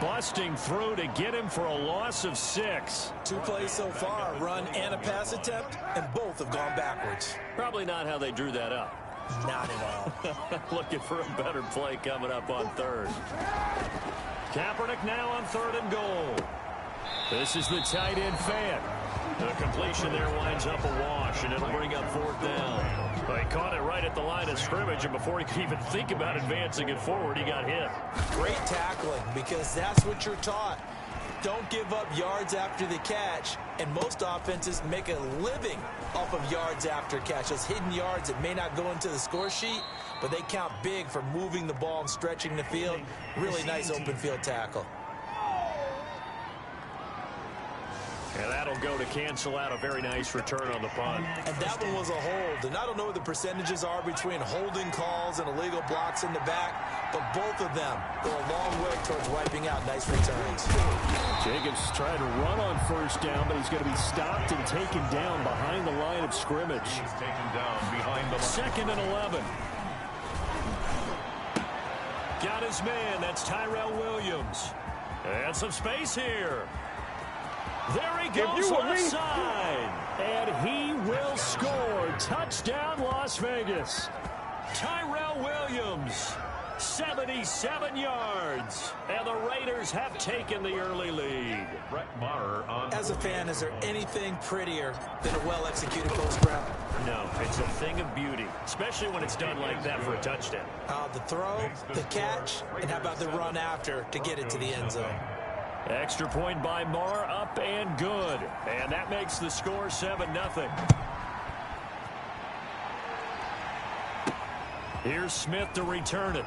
busting through to get him for a loss of 6. 2 plays so far, a run and a pass attempt, and both have gone backwards. Probably not how they drew that up. Not at all. Looking for a better play coming up on 3rd. Kaepernick now on 3rd and goal. This is the tight end fan. The completion there winds up a wash, and it'll bring up 4th down. He caught it right at the line of scrimmage, and before he could even think about advancing it forward, he got hit. Great tackling, because that's what you're taught. Don't give up yards after the catch, and most offenses make a living off of yards after catch. Those hidden yards that may not go into the score sheet, but they count big for moving the ball and stretching the field. Really nice open field tackle. And that'll go to cancel out a very nice return on the punt. And that one was a hold. And I don't know what the percentages are between holding calls and illegal blocks in the back, but both of them go a long way towards wiping out nice returns. Jacobs trying to run on 1st down, but he's going to be stopped and taken down behind the line of scrimmage. He's taken down behind the line. 2nd and 11. Got his man. That's Tyrell Williams. And some space here. There he goes left side. And he will score. Touchdown, Las Vegas. Tyrell Williams, 77 yards. And the Raiders have taken the early lead. Brett Maher on. As a fan, is there anything prettier than a well-executed post route? No, it's a thing of beauty, especially when it's done like that for a touchdown. The throw, the catch, and how about the run after to get it to the end zone? Extra point by Maher, up and good. And that makes the score 7-0. Here's Smith to return it.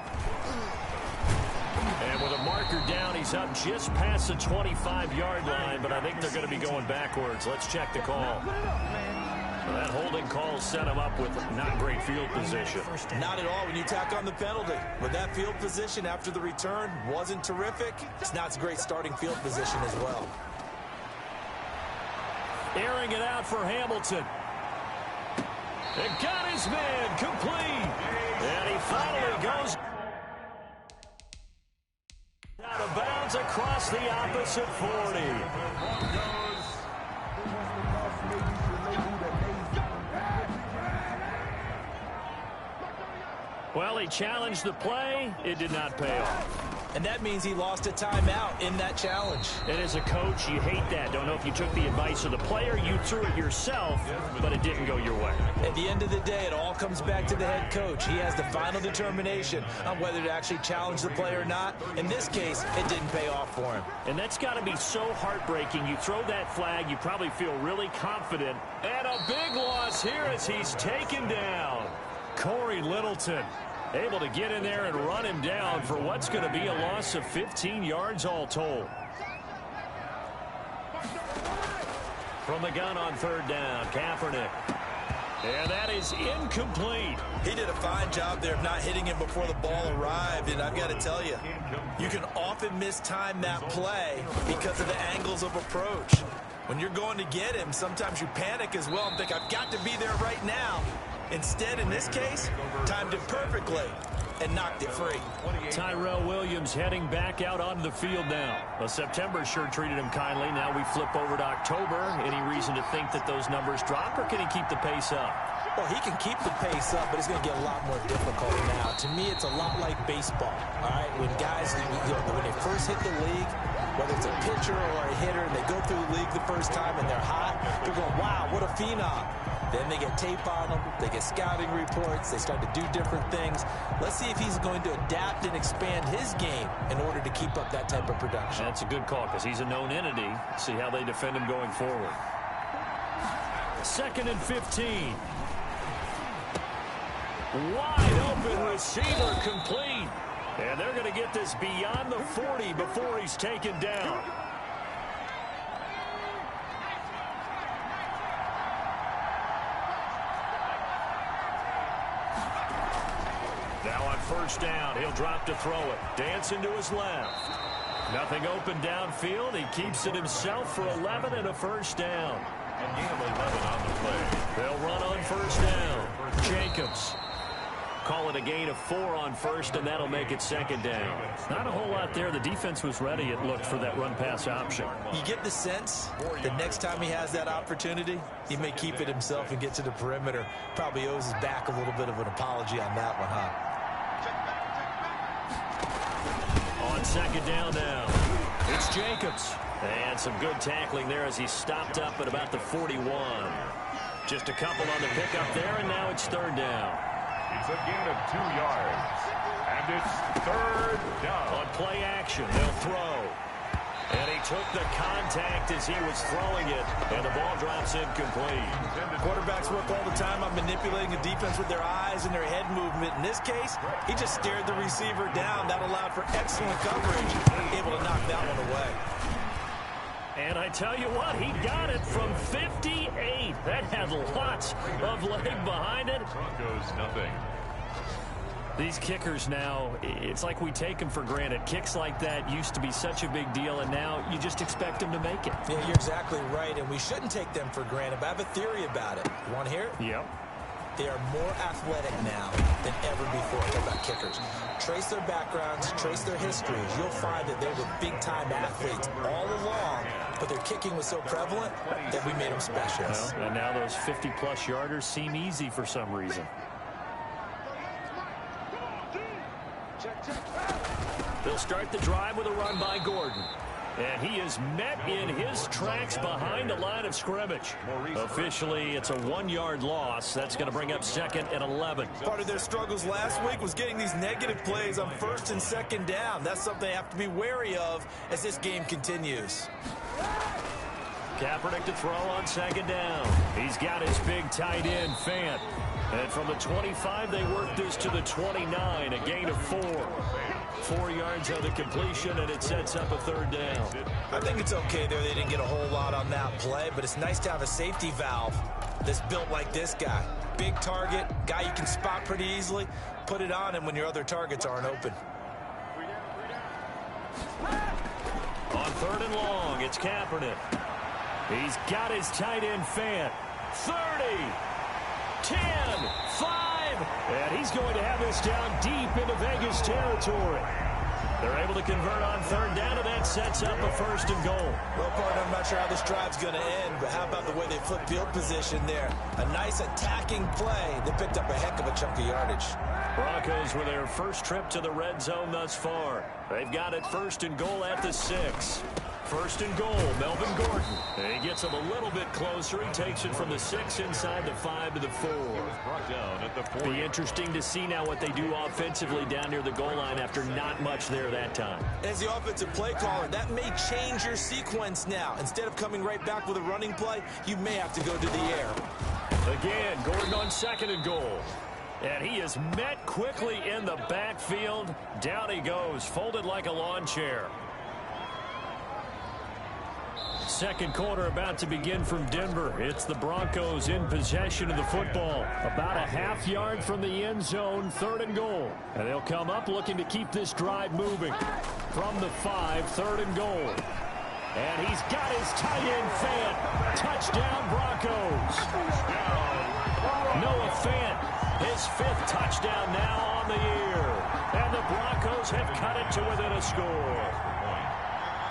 And with a marker down, he's up just past the 25-yard line, but I think they're going to be going backwards. Let's check the call. That holding call set him up with not great field position. Not at all when you tack on the penalty. But that field position after the return wasn't terrific. It's not a great starting field position as well. Airing it out for Hamilton. And got his man complete. And he finally goes out of bounds across the opposite 40. Well, he challenged the play. It did not pay off. And that means he lost a timeout in that challenge. And as a coach, you hate that. Don't know if you took the advice of the player. You threw it yourself, but it didn't go your way. At the end of the day, it all comes back to the head coach. He has the final determination on whether to actually challenge the play or not. In this case, it didn't pay off for him. And that's got to be so heartbreaking. You throw that flag, you probably feel really confident. And a big loss here as he's taken down. Corey Littleton able to get in there and run him down for what's going to be a loss of 15 yards all told. From the gun on 3rd down, Kaepernick. And that is incomplete. He did a fine job there of not hitting him before the ball arrived. And I've got to tell you, you can often mistime that play because of the angles of approach. When you're going to get him, sometimes you panic as well and think, I've got to be there right now. Instead, in this case, timed it perfectly and knocked it free. Tyrell Williams heading back out onto the field now. Well, September sure treated him kindly. Now we flip over to October. Any reason to think that those numbers drop, or can he keep the pace up? Well, he can keep the pace up, but it's going to get a lot more difficult now. To me, it's a lot like baseball, all right? When guys, when they first hit the league, whether it's a pitcher or a hitter, and they go through the league the first time and they're hot, they're going, wow, what a phenom. Then they get tape on them, they get scouting reports, they start to do different things. Let's see if he's going to adapt and expand his game in order to keep up that type of production. That's a good call because he's a known entity. See how they defend him going forward. 2nd and 15. Wide open receiver complete. And they're going to get this beyond the 40 before he's taken down. Now on first down, he'll drop to throw it. Dancing to his left. Nothing open downfield. He keeps it himself for 11 and a first down. And gain of 11 on the play. They'll run on first down. Jacobs. Call it a gain of 4 on first, and that'll make it second down. Not a whole lot there. The defense was ready, it looked, for that run-pass option. You get the sense that next time he has that opportunity, he may keep it himself and get to the perimeter. Probably owes his back a little bit of an apology on that one, huh? On second down now, it's Jacobs. And some good tackling there as he stopped up at about the 41. Just a couple on the pickup there, and now it's third down. It's a gain of 2 yards. And it's third down. On play action, they'll throw. And he took the contact as he was throwing it, and the ball drops incomplete. Quarterbacks work all the time on manipulating the defense with their eyes and their head movement. In this case, he just stared the receiver down. That allowed for excellent coverage, able to knock that one away. And I tell you what, he got it from 58. That had lots of leg behind it. Broncos nothing. These kickers now, it's like we take them for granted. Kicks like that used to be such a big deal, and now you just expect them to make it. Yeah, you're exactly right, and we shouldn't take them for granted, but I have a theory about it. You want to hear it? Yep. They are more athletic now than ever before. Talk about kickers. Trace their backgrounds, trace their histories. You'll find that they were big-time athletes all along, but their kicking was so prevalent that we made them special. Well, and now those 50-plus yarders seem easy for some reason. They'll start the drive with a run by Gordon. And he is met in his tracks behind the line of scrimmage. Officially, it's a 1-yard loss. That's going to bring up second and 11. Part of their struggles last week was getting these negative plays on first and second down. That's something they have to be wary of as this game continues. Kaepernick to throw on second down. He's got his big tight end, Fant. And from the 25, they work this to the 29, a gain of 4. 4 yards on the completion, and it sets up a third down. I think it's okay there. They didn't get a whole lot on that play, but it's nice to have a safety valve that's built like this guy. Big target, guy you can spot pretty easily. Put it on him when your other targets aren't open. On third and long, it's Kaepernick. He's got his tight end, Fant. 30, 10, 5, and he's going to have this down deep into Vegas territory. They're able to convert on third down, and that sets up a first and goal. Well, partner, I'm not sure how this drive's going to end, but how about the way they flip field position there? A nice attacking play. They picked up a heck of a chunk of yardage. Broncos with their first trip to the red zone thus far. They've got it first and goal at the 6. First and goal, Melvin Gordon. And he gets him a little bit closer. He takes it from the 6 inside the 5 to the 4. Brought down at the 4. Be interesting to see now what they do offensively down near the goal line after not much there that time. As the offensive play caller, that may change your sequence now. Instead of coming right back with a running play, you may have to go to the air. Again, Gordon on second and goal. And he is met quickly in the backfield. Down he goes, folded like a lawn chair. Second quarter about to begin from Denver. It's the Broncos in possession of the football. About a half yard from the end zone, third and goal. And they'll come up looking to keep this drive moving. From the 5, third and goal. And he's got his tight end, Fant. Touchdown, Broncos. Noah Fant, his 5th touchdown now on the year. And the Broncos have cut it to within a score.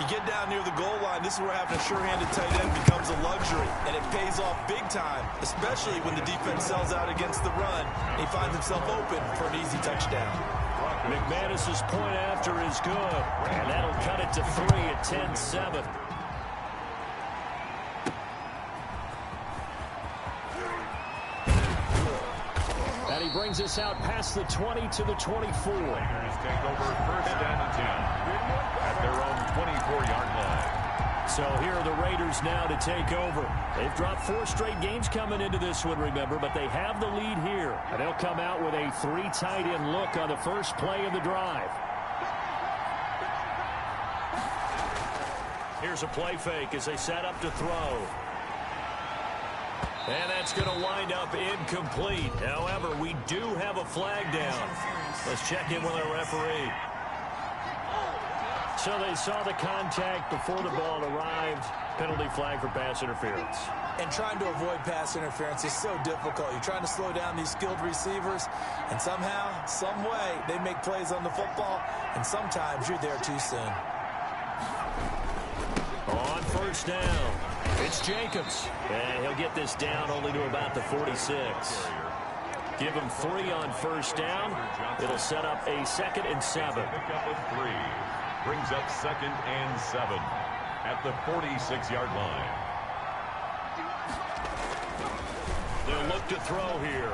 You get down near the goal line, this is where having a sure-handed tight end becomes a luxury, and it pays off big time, especially when the defense sells out against the run, and he finds himself open for an easy touchdown. McManus's point after is good, and that'll cut it to 3 at 10-7. And he brings us out past the 20 to the 24. Raiders take over first and 10 at their own 24-yard line. So here are the Raiders now to take over. They've dropped 4 straight games coming into this one, remember, but they have the lead here. And they'll come out with a 3 tight end look on the first play of the drive. Here's a play fake as they set up to throw. And that's going to wind up incomplete. However, we do have a flag down. Let's check in with our referee. So they saw the contact before the ball arrived. Penalty flag for pass interference. And trying to avoid pass interference is so difficult. You're trying to slow down these skilled receivers, and somehow, some way, they make plays on the football, and sometimes you're there too soon. On first down, it's Jacobs. And he'll get this down only to about the 46. Give him 3 on first down. It'll set up a 2nd and 7. Pickup of 3. Brings up 2nd and 7 at the 46-yard line. They'll look to throw here.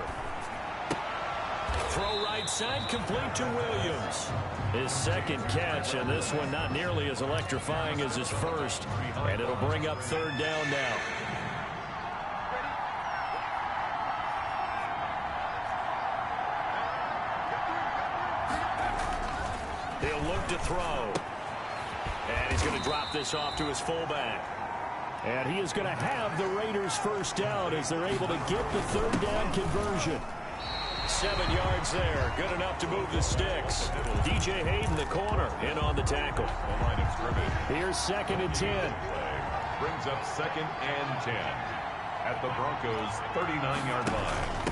Throw right side, complete to Williams. His 2nd catch, and this one not nearly as electrifying as his first. And it'll bring up 3rd down now. He'll look to throw. And he's going to drop this off to his fullback. And he is going to have the Raiders first down as they're able to get the 3rd down conversion. 7 yards there. Good enough to move the sticks. DJ Hayden, the corner, in on the tackle. The line of scrimmage. Here's 2nd and 10. Brings up 2nd and 10 at the Broncos' 39-yard line.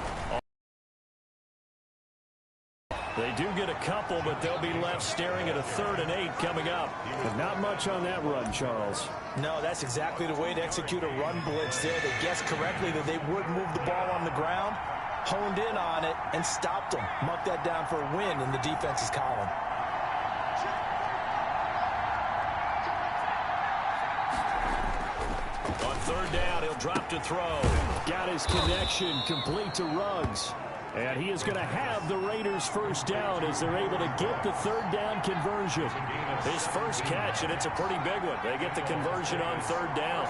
They do get a couple, but they'll be left staring at a 3rd and 8 coming up. And not much on that run, Charles. No, that's exactly the way to execute a run blitz there. They guessed correctly that they would move the ball on the ground, honed in on it, and stopped them. Mark that down for a win in the defense's column. On 3rd down, he'll drop to throw. Got his connection complete to Ruggs. And he is going to have the Raiders first down as they're able to get the 3rd down conversion. His first catch, and it's a pretty big one. They get the conversion on 3rd down.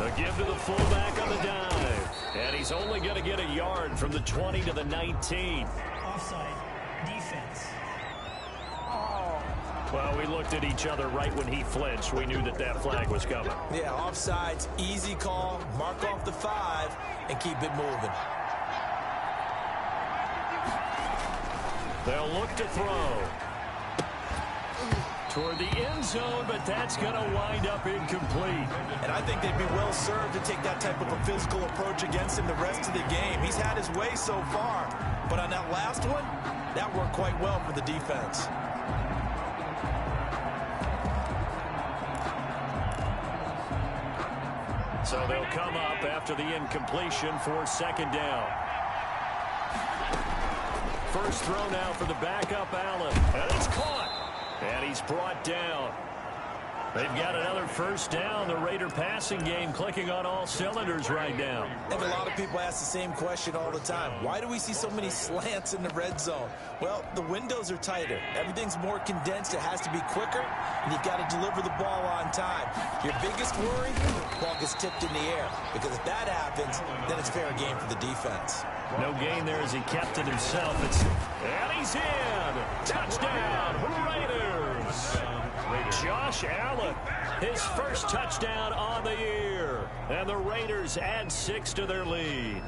A give to the fullback on the dive. And he's only going to get a yard from the 20 to the 19. Offside. Defense. Well, we looked at each other right when he flinched. We knew that that flag was coming. Yeah, offsides, easy call, mark off the 5, and keep it moving. They'll look to throw. Toward the end zone, but that's going to wind up incomplete. And I think they'd be well served to take that type of a physical approach against him the rest of the game. He's had his way so far, but on that last one, that worked quite well for the defense. So they'll come up after the incompletion for 2nd down. First throw now for the backup, Allen. And it's caught. And he's brought down. They've got another first down. The Raider passing game clicking on all cylinders right now. And a lot of people ask the same question all the time. Why do we see so many slants in the red zone? Well, the windows are tighter. Everything's more condensed. It has to be quicker, and you've got to deliver the ball on time. Your biggest worry, ball gets tipped in the air. Because if that happens, then it's fair game for the defense. No gain there as he kept it himself. And he's in. Touchdown, Raiders. Josh Allen, his first touchdown on the year. And the Raiders add 6 to their lead.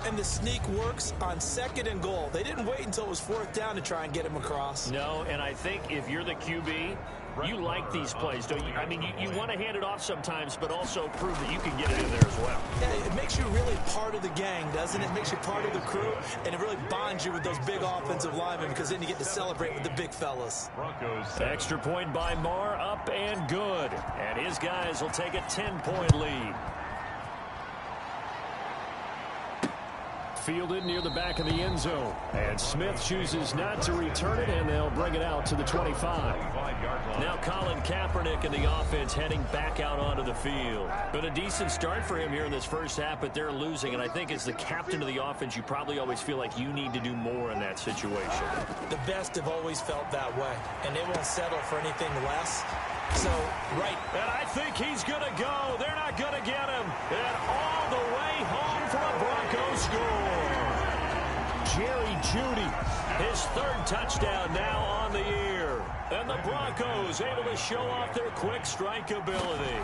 And the sneak works on 2nd and goal. They didn't wait until it was 4th down to try and get him across. No, and I think if you're the QB, you like these plays, don't you? I mean, you want to hand it off sometimes, but also prove that you can get it in there as well. Yeah, it makes you really part of the gang, doesn't it? It makes you part of the crew, and it really bonds you with those big offensive linemen because then you get to celebrate with the big fellas. Extra point by Marr, up and good. And his guys will take a 10-point lead. Fielded near the back of the end zone. And Smith chooses not to return it, and they'll bring it out to the 25. Now Colin Kaepernick and the offense heading back out onto the field. Been a decent start for him here in this first half, but they're losing. And I think as the captain of the offense, you probably always feel like you need to do more in that situation. The best have always felt that way, and they won't settle for anything less. So, right. And I think he's going to go. They're not going to get him. And all the way home for a Broncos score. Jerry Jeudy, his 3rd touchdown now on the year. And the Broncos able to show off their quick strike ability.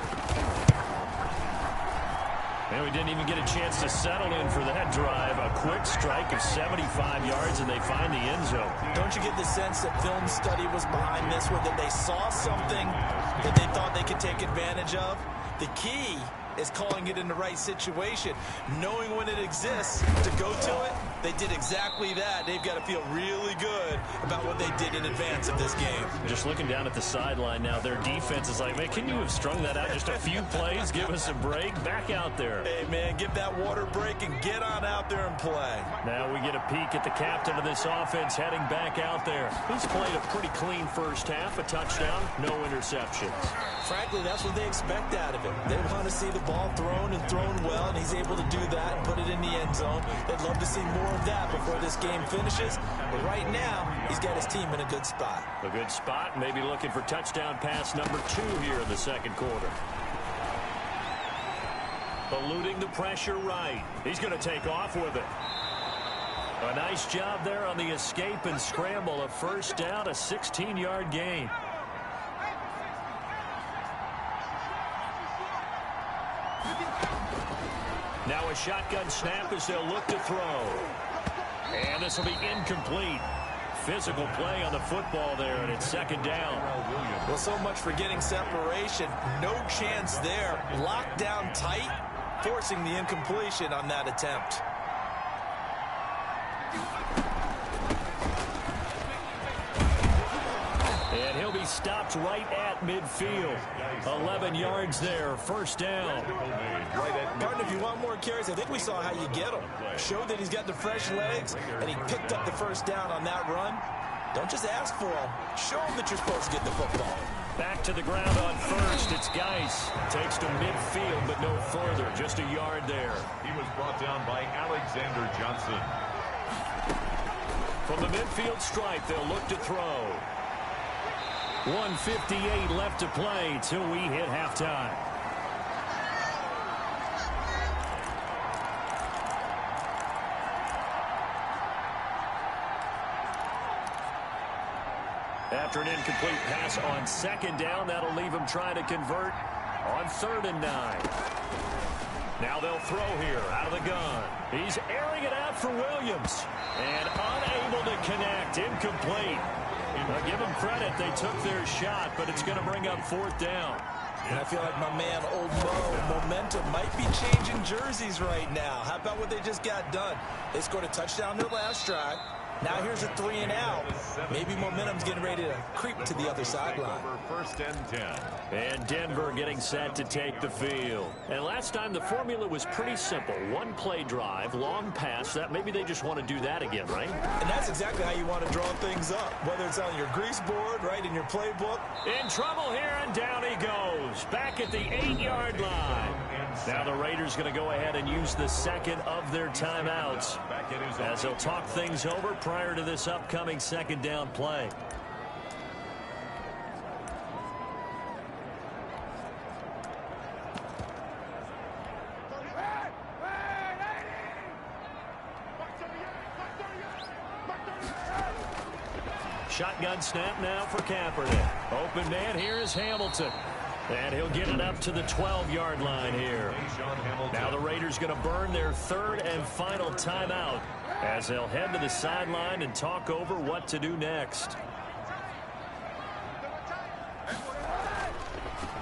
And we didn't even get a chance to settle in for that drive. A quick strike of 75 yards, and they find the end zone. Don't you get the sense that film study was behind this one, that they saw something that they thought they could take advantage of? The key is calling it in the right situation, knowing when it exists to go to it. They did exactly that. They've got to feel really good about what they did in advance of this game. Just looking down at the sideline now, their defense is like, man, can you have strung that out just a few plays? Give us a break. Back out there. Hey, man, give that water break and get on out there and play. Now we get a peek at the captain of this offense heading back out there. He's played a pretty clean first half, a touchdown, no interceptions. Frankly, that's what they expect out of him. They want to see the ball thrown and thrown well, and he's able to do that and put it in the end zone. They'd love to see more of that before this game finishes. But right now, he's got his team in a good spot. A good spot, maybe looking for touchdown pass number 2 here in the second quarter. Eluding the pressure right. He's going to take off with it. A nice job there on the escape and scramble. A first down, a 16-yard gain. Now a shotgun snap as they'll look to throw. And this will be incomplete. Physical play on the football there, and it's second down. Well, so much for getting separation. No chance there. Locked down tight, forcing the incompletion on that attempt. And he'll be stopped right at midfield. 11 yards there, first down. Martin, if you want more carries, I think we saw how you get them. Showed that he's got the fresh legs, and he picked up the first down on that run. Don't just ask for them. Show them that you're supposed to get the football. Back to the ground on first. It's Geis. Takes to midfield, but no further. Just a yard there. He was brought down by Alexander Johnson. From the midfield stripe, they'll look to throw. 1:58 left to play till we hit halftime. After an incomplete pass on second down, that'll leave him trying to convert on 3rd and 9. Now they'll throw here out of the gun. He's airing it out for Williams. And unable to connect. Incomplete. Now give them credit. They took their shot, but it's going to bring up 4th down. And I feel like my man, Old Mo, momentum might be changing jerseys right now. How about what they just got done? They scored a touchdown their last drive. Now here's a 3 and out. Maybe momentum's getting ready to creep to the other sideline. First and 10. And Denver getting set to take the field. And last time the formula was pretty simple. One play drive, long pass. That maybe they just want to do that again, right? And that's exactly how you want to draw things up. Whether it's on your grease board, right, in your playbook. In trouble here, and down he goes. Back at the 8-yard line. Now the Raiders going to go ahead and use the second of their timeouts as they'll talk things over prior to this upcoming second down play. Shotgun snap now for Kaepernick. Open man here is Hamilton. And he'll get it up to the 12-yard line here. Now the Raiders going to burn their 3rd and final timeout as they'll head to the sideline and talk over what to do next.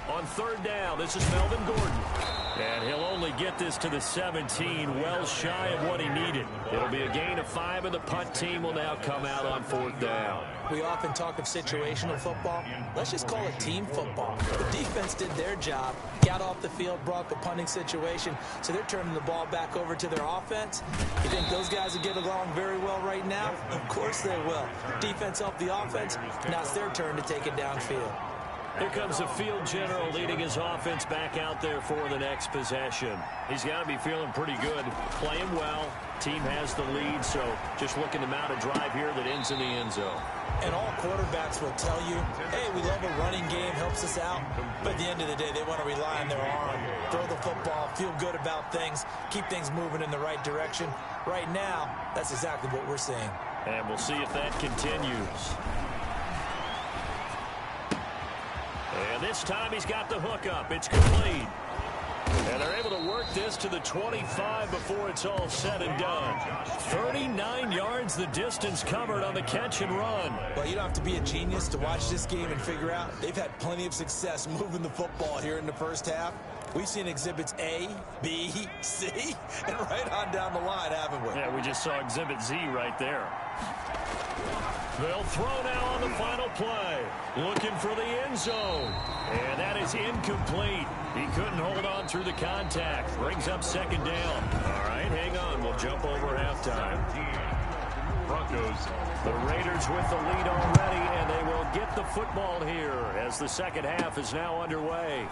On 3rd down, this is Melvin Gordon. And he'll only get this to the 17, well shy of what he needed. It'll be a gain of 5, and the punt team will now come out on 4th down. We often talk of situational football. Let's just call it team football. The defense did their job, got off the field, brought the punting situation, so they're turning the ball back over to their offense. You think those guys will get along very well right now? Of course they will. Defense helped the offense. Now it's their turn to take it downfield. Here comes the field general leading his offense back out there for the next possession. He's got to be feeling pretty good, playing well. Team has the lead, so just looking to mount a drive here that ends in the end zone. And all quarterbacks will tell you, hey, we love a running game, helps us out. But at the end of the day, they want to rely on their arm, throw the football, feel good about things, keep things moving in the right direction. Right now, that's exactly what we're seeing. And we'll see if that continues. this time he's got the hook up. It's complete. And they're able to work this to the 25 before it's all said and done. 39 yards the distance covered on the catch and run. Well, you don't have to be a genius to watch this game and figure out they've had plenty of success moving the football here in the first half. We've seen exhibits A, B, C, and right on down the line, haven't we? Yeah, we just saw exhibit Z right there. They'll throw now on the final play. Looking for the end zone. And that is incomplete. He couldn't hold on through the contact. Brings up second down. All right, hang on. We'll jump over halftime. Broncos. The Raiders with the lead already, and they will get the football here as the second half is now underway.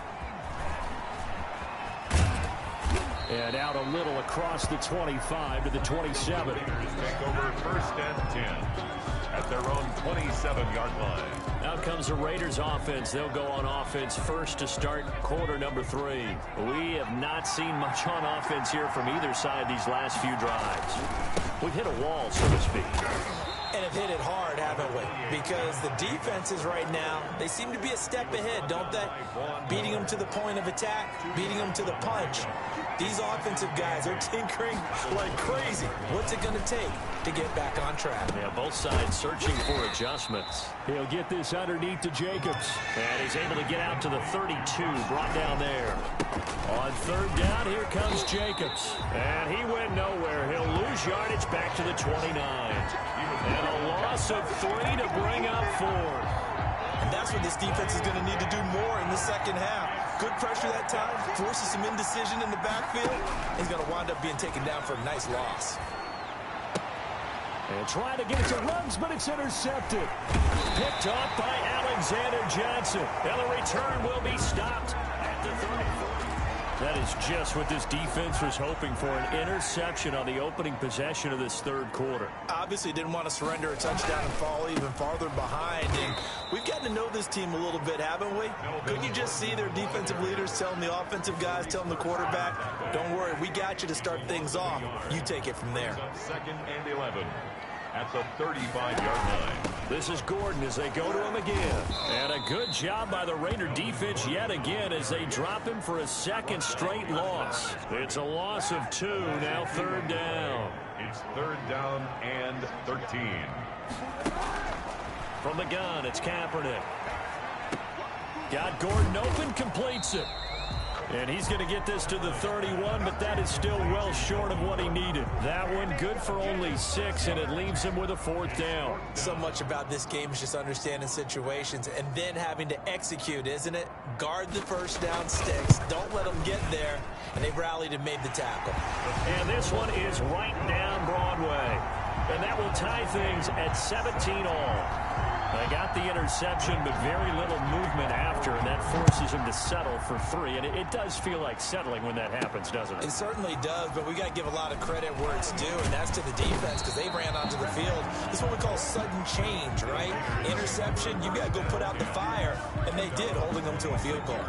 And out a little across the 25 to the 27. Take over first and 10 at their own 27-yard line. Out comes the Raiders offense. They'll go on offense first to start quarter number 3. We have not seen much on offense here from either side these last few drives. We've hit a wall, so to speak. And have hit it hard, haven't we? Because the defenses right now, they seem to be a step ahead, don't they? Beating them to the point of attack, beating them to the punch. These offensive guys are tinkering like crazy. What's it going to take to get back on track? Yeah, both sides searching for adjustments. He'll get this underneath to Jacobs. And he's able to get out to the 32, brought down there. On third down, here comes Jacobs. And he went nowhere. He'll lose yardage back to the 29. And a loss of 3 to bring up 4. And that's what this defense is going to need to do more in the second half. Good pressure that time, forces some indecision in the backfield. He's going to wind up being taken down for a nice loss. And trying to get it to runs, but it's intercepted. Picked off by Alexander Johnson. And the return will be stopped at the 34. That is just what this defense was hoping for, an interception on the opening possession of this third quarter. Obviously didn't want to surrender a touchdown and fall even farther behind. And we've gotten to know this team a little bit, haven't we? Couldn't you just see their defensive leaders telling the offensive guys, telling the quarterback, don't worry, we got you to start things off. You take it from there. Second and 11 at the 35-yard line. This is Gordon as they go to him again. And a good job by the Raider defense yet again as they drop him for a second straight loss. It's a loss of 2, now third down. It's third down and 13. From the gun, it's Kaepernick. Got Gordon open, completes it. And he's going to get this to the 31, but that is still well short of what he needed. That one good for only 6, and it leaves him with a 4th down. So much about this game is just understanding situations and then having to execute, isn't it? Guard the first down sticks. Don't let them get there. And they rallied and made the tackle. And this one is right down Broadway. And that will tie things at 17 all. They got the interception, but very little movement after, and that forces him to settle for 3. And it does feel like settling when that happens, doesn't it? It certainly does, but we got to give a lot of credit where it's due, and that's to the defense because they ran onto the field. This is what we call sudden change, right? Interception, you got to go put out the fire, and they did, holding them to a field goal.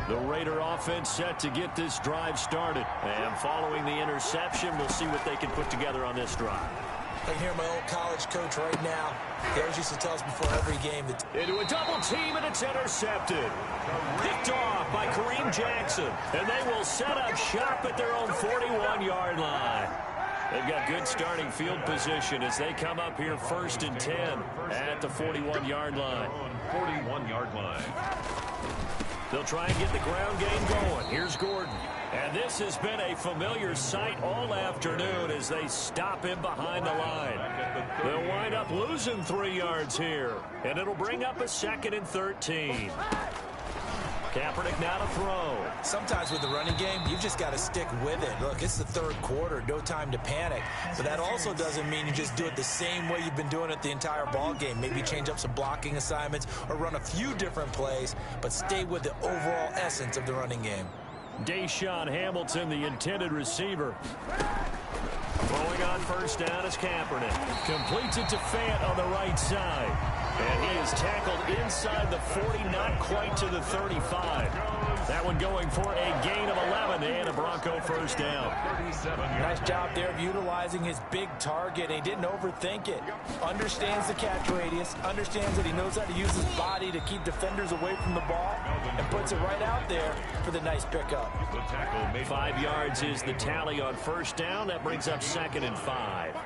The Raider offense set to get this drive started. And following the interception, we'll see what they can put together on this drive. I can hear my old college coach right now. He always used to tell us before every game that into a double team, and it's intercepted. Picked off by Kareem Jackson. And they will set up shop at their own 41-yard line. They've got good starting field position as they come up here first and 10 at the 41-yard line. 41-yard line. They'll try and get the ground game going. Here's Gordon. And this has been a familiar sight all afternoon as they stop him behind the line. They'll wind up losing 3 yards here. And it'll bring up a 2nd and 13. Kaepernick now to throw. Sometimes with the running game, you've just got to stick with it. Look, it's the third quarter, no time to panic. But that also doesn't mean you just do it the same way you've been doing it the entire ball game. Maybe change up some blocking assignments or run a few different plays, but stay with the overall essence of the running game. Deshaun Hamilton, the intended receiver. Throwing on first down is Kaepernick. Completes it to Fant on the right side. And he is tackled inside the 40, not quite to the 35. That one going for a gain of 11 and a Bronco first down. Nice job there of utilizing his big target. He didn't overthink it. Understands the catch radius, understands that he knows how to use his body to keep defenders away from the ball, and puts it right out there for the nice pickup. 5 yards is the tally on first down. That brings up 2nd and 5.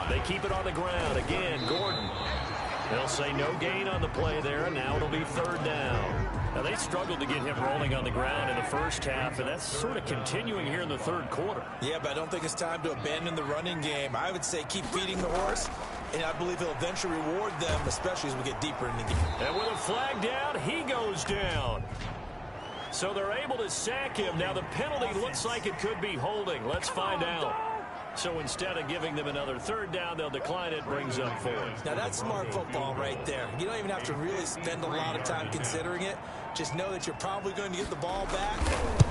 They keep it on the ground. Again, Gordon. They'll say no gain on the play there, and now it'll be 3rd down. Now, they struggled to get him rolling on the ground in the first half, and that's sort of continuing here in the 3rd quarter. Yeah, but I don't think it's time to abandon the running game. I would say keep feeding the horse, and I believe he'll eventually reward them, especially as we get deeper in the game. And with a flag down, he goes down. So they're able to sack him. Now, the penalty looks like it could be holding. Let's find out. So instead of giving them another 3rd down, they'll decline it, brings up 4th. Now, that's smart football right there. You don't even have to really spend a lot of time considering it. Just know that you're probably going to get the ball back.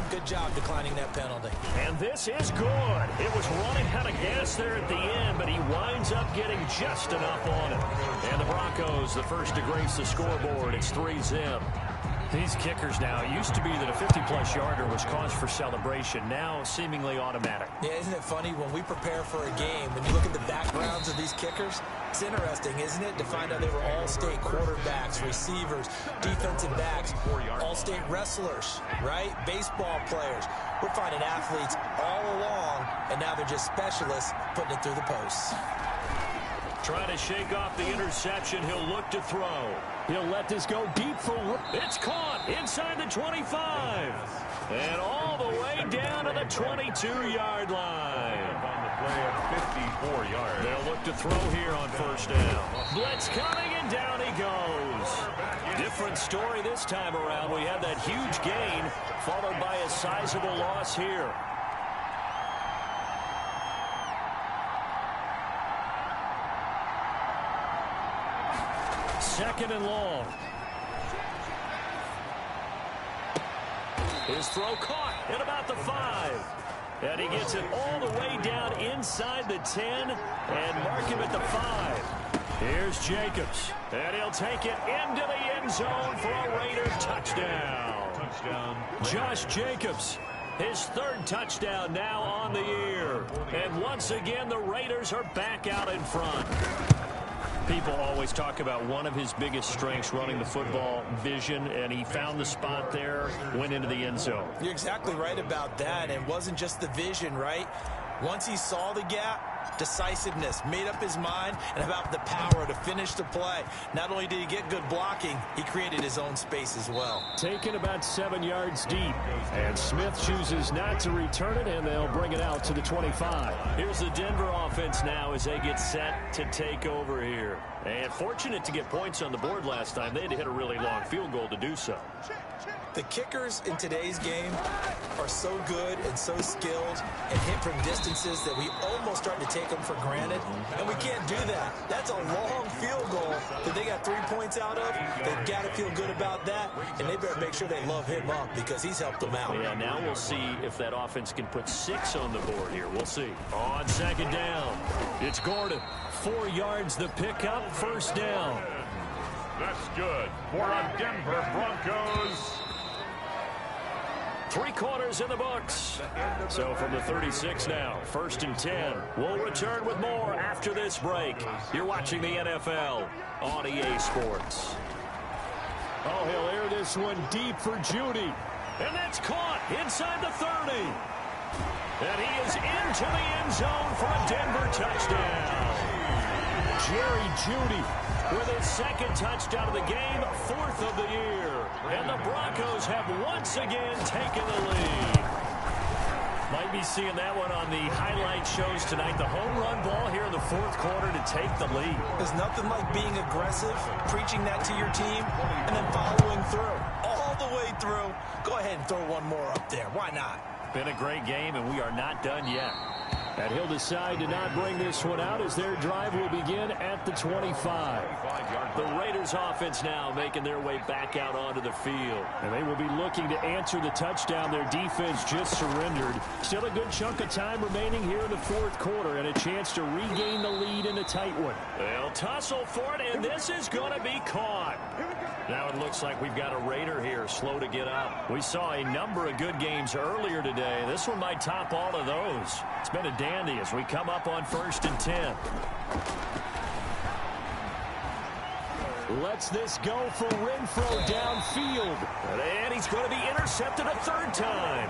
Good job declining that penalty. And this is good. It was running out of gas there at the end, but he winds up getting just enough on it. And the Broncos, the first to grace the scoreboard. It's 3-zip. These kickers now, it used to be that a 50-plus yarder was cause for celebration. Now seemingly automatic. Yeah, isn't it funny when we prepare for a game, when you look at the backgrounds of these kickers, it's interesting, isn't it, to find out they were all-state quarterbacks, receivers, defensive backs, all-state wrestlers, right? Baseball players. We're finding athletes all along, and now they're just specialists putting it through the posts. Trying to shake off the interception. He'll look to throw. He'll let this go deep for... It's caught inside the 25. And all the way down to the 22-yard line. On the play of 54 yards. They'll look to throw here on first down. Blitz coming, and down he goes. Different story this time around. We had that huge gain, followed by a sizable loss here. Second and long. His throw caught at about the 5. And he gets it all the way down inside the 10 and mark him at the 5. Here's Jacobs. And he'll take it into the end zone for a Raider touchdown. Josh Jacobs, his 3rd touchdown now on the year. And once again, the Raiders are back out in front. People always talk about one of his biggest strengths, running the football, vision, and he found the spot there, went into the end zone. You're exactly right about that. It wasn't just the vision, right? Once he saw the gap, decisiveness, made up his mind, and about the power to finish the play. Not only did he get good blocking, he created his own space as well. Taken about 7 yards deep. And Smith chooses not to return it, and they'll bring it out to the 25. Here's the Denver offense now as they get set to take over here. And fortunate to get points on the board last time. They had to hit a really long field goal to do so. The kickers in today's game are so good and so skilled and hit from distances that we almost start to take them for granted, and we can't do that. That's a long field goal that they got 3 points out of. They've got to feel good about that, and they better make sure they love him up because he's helped them out. Yeah, now we'll see if that offense can put 6 on the board here. We'll see. On second down, it's Gordon. 4 yards the pickup, first down. That's good for a Denver Broncos. 3 quarters in the books. So from the 36 now, 1st and 10. We'll return with more after this break. You're watching the NFL on EA Sports. Oh, he'll air this one deep for Jeudy. And that's caught inside the 30. And he is into the end zone for a Denver touchdown. Jerry Jeudy with his 2nd touchdown of the game, 4th of the year. And the Broncos have once again taken the lead. Might be seeing that one on the highlight shows tonight. The home run ball here in the 4th quarter to take the lead. There's nothing like being aggressive, preaching that to your team, and then following through. All the way through. Go ahead and throw one more up there. Why not? Been a great game, and we are not done yet. And he'll decide to not bring this one out as their drive will begin at the 25. The Raiders offense now making their way back out onto the field. And they will be looking to answer the touchdown their defense just surrendered. Still a good chunk of time remaining here in the 4th quarter and a chance to regain the lead in a tight one. They'll tussle for it, and this is going to be caught. Now it looks like we've got a Raider here, slow to get up. We saw a number of good games earlier today. This one might top all of those. It's been a dandy as we come up on 1st and 10. Lets this go for Renfrow downfield. And he's going to be intercepted a third time.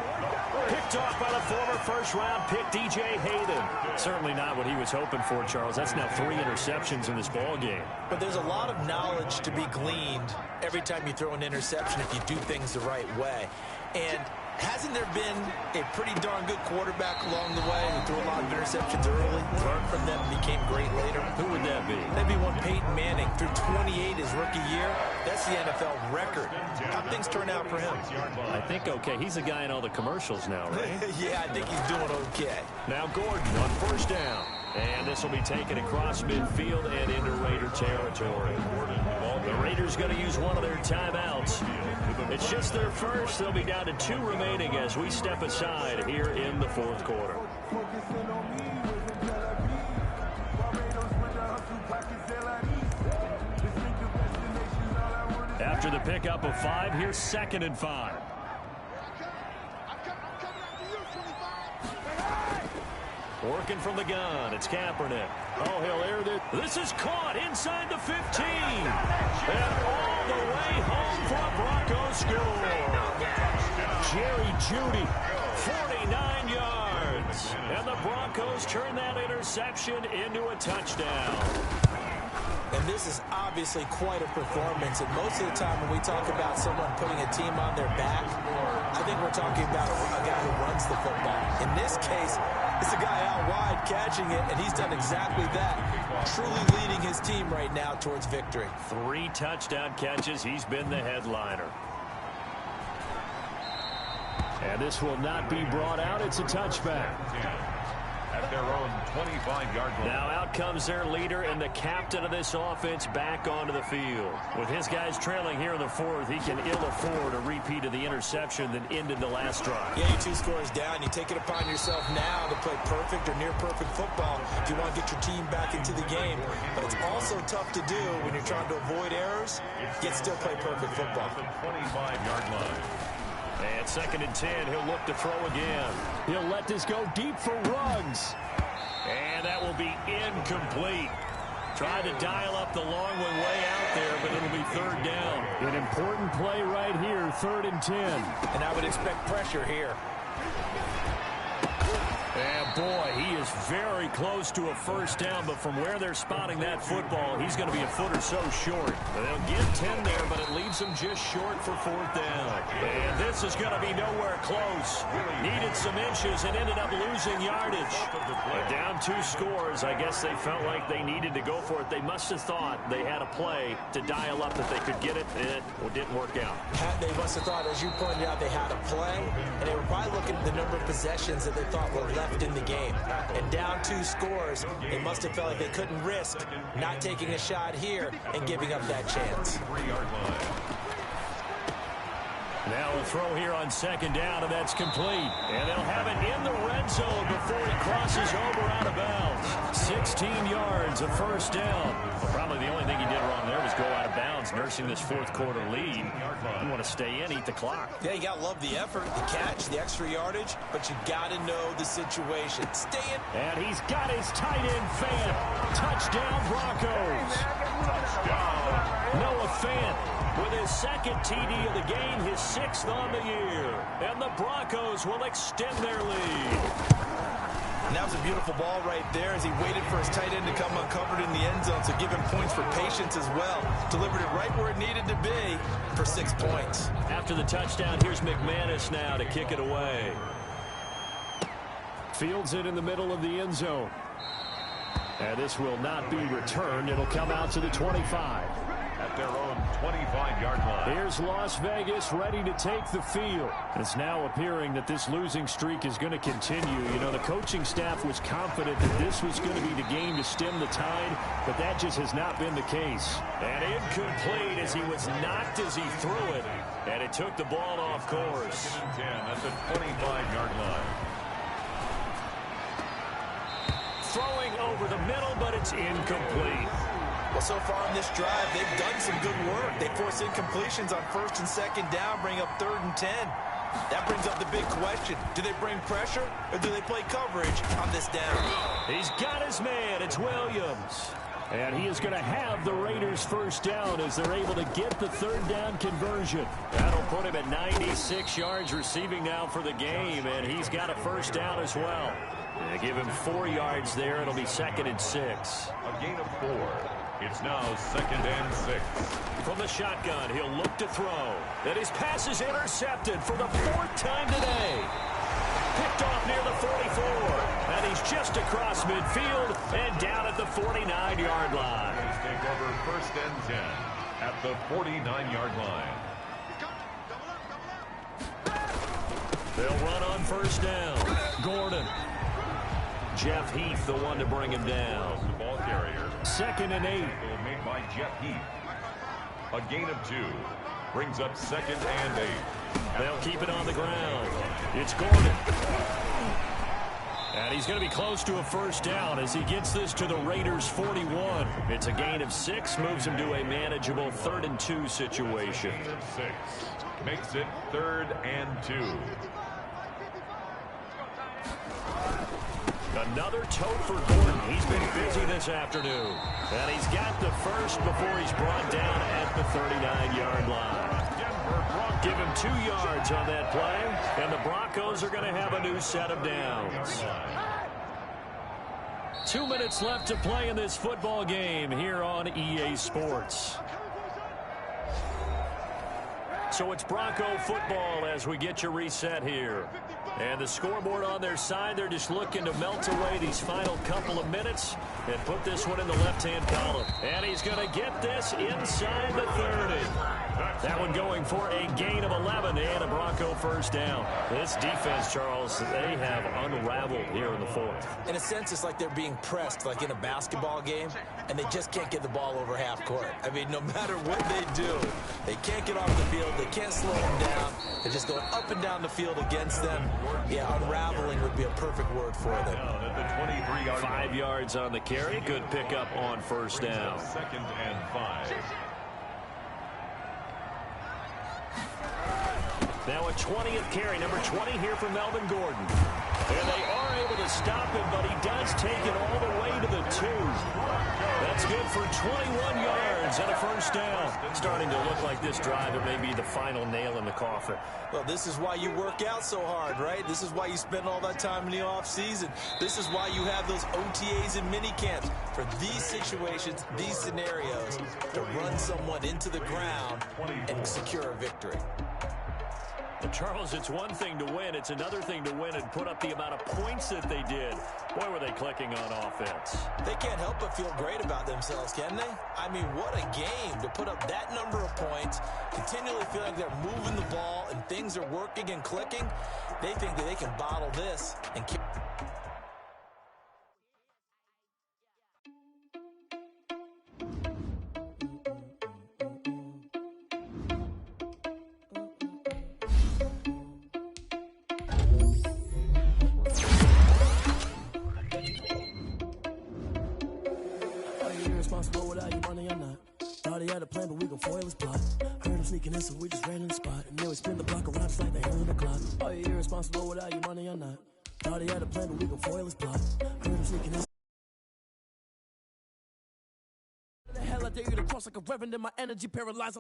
Picked off by the former first-round pick, DJ Hayden. Certainly not what he was hoping for, Charles. That's now 3 interceptions in this ball game. But there's a lot of knowledge to be gleaned every time you throw an interception if you do things the right way. And hasn't there been a pretty darn good quarterback along the way who threw a lot of interceptions early, learned from them, and became great later? Who would that be? That'd be one Peyton Manning. Threw 28 his rookie year. That's the NFL record. How'd things turn out for him? I think okay. He's a guy in all the commercials now, right? Yeah, I think he's doing okay. Now Gordon on 1st down. And this will be taken across midfield and into Raider territory. The Raiders going to use one of their timeouts. It's just their first. They'll be down to 2 remaining as we step aside here in the 4th quarter. After the pickup of 5, here's 2nd and 5. Working from the gun, it's Kaepernick. Oh, he'll air this. This is caught inside the 15. And all the way home for a Broncos score. Jerry Jeudy, 49 yards. And the Broncos turn that interception into a touchdown. And this is obviously quite a performance. And most of the time when we talk about someone putting a team on their back, I think we're talking about a guy who runs the football. In this case, it's a guy out wide catching it, and he's done exactly that. Truly leading his team right now towards victory. 3 touchdown catches. He's been the headliner. And this will not be brought out. It's a touchback. At their own 25-yard line. Now out comes their leader and the captain of this offense back onto the field. With his guys trailing here in the 4th, he can ill afford a repeat of the interception that ended the last drive. Yeah, you 2 scores down. You take it upon yourself now to play perfect or near-perfect football if you want to get your team back into the game. But it's also tough to do when you're trying to avoid errors, yet still play perfect football. 25-yard line. And 2nd and 10, he'll look to throw again. He'll let this go deep for Ruggs. And that will be incomplete. Tried to dial up the long one way out there, but it'll be 3rd down. An important play right here, 3rd and 10. And I would expect pressure here. And boy, he is very close to a 1st down, but from where they're spotting that football, he's going to be a foot or so short. They'll get 10 there, but it leaves them just short for 4th down. And this is going to be nowhere close. Needed some inches and ended up losing yardage. But down 2 scores, I guess they felt like they needed to go for it. They must have thought they had a play to dial up that they could get it, and it didn't work out. They must have thought, as you pointed out, they had a play, and they were probably looking at the number of possessions that they thought were left in the game. And down 2 scores, they must have felt like they couldn't risk not taking a shot here and giving up that chance. 3-yard line. Now a throw here on 2nd down, and that's complete. And they'll have it in the red zone before he crosses over out of bounds. 16 yards, a 1st down. Well, probably the only thing he did wrong there was go out of bounds, nursing this 4th quarter lead. You want to stay in, eat the clock. Yeah, you got to love the effort, the catch, the extra yardage, but you got to know the situation. Stay in. And he's got his tight end, Fant. Touchdown, Broncos. Noah Fant with his 2nd TD of the game, his 6th on the year. And the Broncos will extend their lead. And that was a beautiful ball right there as he waited for his tight end to come uncovered in the end zone, so give him points for patience as well. Delivered it right where it needed to be for 6 points. After the touchdown, here's McManus now to kick it away. Fields it in the middle of the end zone. And this will not be returned. It'll come out to the 25. At their own 25-yard line. Here's Las Vegas ready to take the field. It's now appearing that this losing streak is going to continue. You know, the coaching staff was confident that this was going to be the game to stem the tide, but that just has not been the case. And incomplete as he was knocked as he threw it, and it took the ball off course. 10 at the 25-yard line. Throwing over the middle, but it's incomplete. Well, so far on this drive, they've done some good work. They force incompletions on 1st and 2nd down, bring up 3rd and 10. That brings up the big question. Do they bring pressure or do they play coverage on this down? He's got his man. It's Williams. And he is going to have the Raiders first down as they're able to get the 3rd down conversion. That'll put him at 96 yards receiving now for the game, and he's got a first down as well. They give him 4 yards there. It'll be 2nd and 6. A gain of 4. It's now 2nd and 6. From the shotgun, he'll look to throw. And his pass is intercepted for the 4th time today. Picked off near the 44. And he's just across midfield and down at the 49-yard line. Take over 1st and 10 at the 49-yard line. They'll run on 1st down. Gordon. Jeff Heath, the one to bring him down. The ball carrier. 2nd and 8. Made by Jeff Heath. A gain of 2. Brings up 2nd and 8. They'll keep it on the ground. It's Gordon. And he's going to be close to a first down as he gets this to the Raiders' 41. It's a gain of 6, moves him to a manageable 3rd and 2 situation. Gain of 6. Makes it 3rd and 2. Another tote for Gordon. He's been busy this afternoon. And he's got the first before he's brought down at the 39-yard line. Give him 2 yards on that play, and the Broncos are going to have a new set of downs. 2 minutes left to play in this football game here on EA Sports. So it's Bronco football as we get you reset here. And the scoreboard on their side, they're just looking to melt away these final couple of minutes and put this one in the left-hand column. And he's going to get this inside the 30. That one going for a gain of 11 and a Bronco first down. This defense, Charles, they have unraveled here in the 4th. In a sense, it's like they're being pressed like in a basketball game, and they just can't get the ball over half court. I mean, no matter what they do, they can't get off the field. They can't slow them down. They're just going up and down the field against them. Yeah, unraveling would be a perfect word for them. 5 yards on the carry. Good pickup on first down. 2nd and 5. Now a 20th carry, number 20 here for Melvin Gordon. And they are able to stop him, but he does take it all the way to the 2. That's good for 21 yards and a first down. Starting to look like this drive, it may be the final nail in the coffin. Well, this is why you work out so hard, right? This is why you spend all that time in the offseason. This is why you have those OTAs and mini camps for these situations, these scenarios, to run someone into the ground and secure a victory. Well, Charles, it's one thing to win. It's another thing to win and put up the amount of points that they did. Boy, were they clicking on offense. They can't help but feel great about themselves, can they? I mean, what a game to put up that number of points, continually feel like they're moving the ball and things are working and clicking. They think that they can bottle this and keep... Without you money or not. Thought he had a plan, but we gon' foil his plot. Heard him sneaking in, so we just ran in the spot. And then we spin the block around just like the hell in the clock. Are you irresponsible without you money or not? Thought he had a plan, but we gon' foil his plot. Heard him sneaking in. The hell I dare you to cross like a reverend, and my energy paralyzed.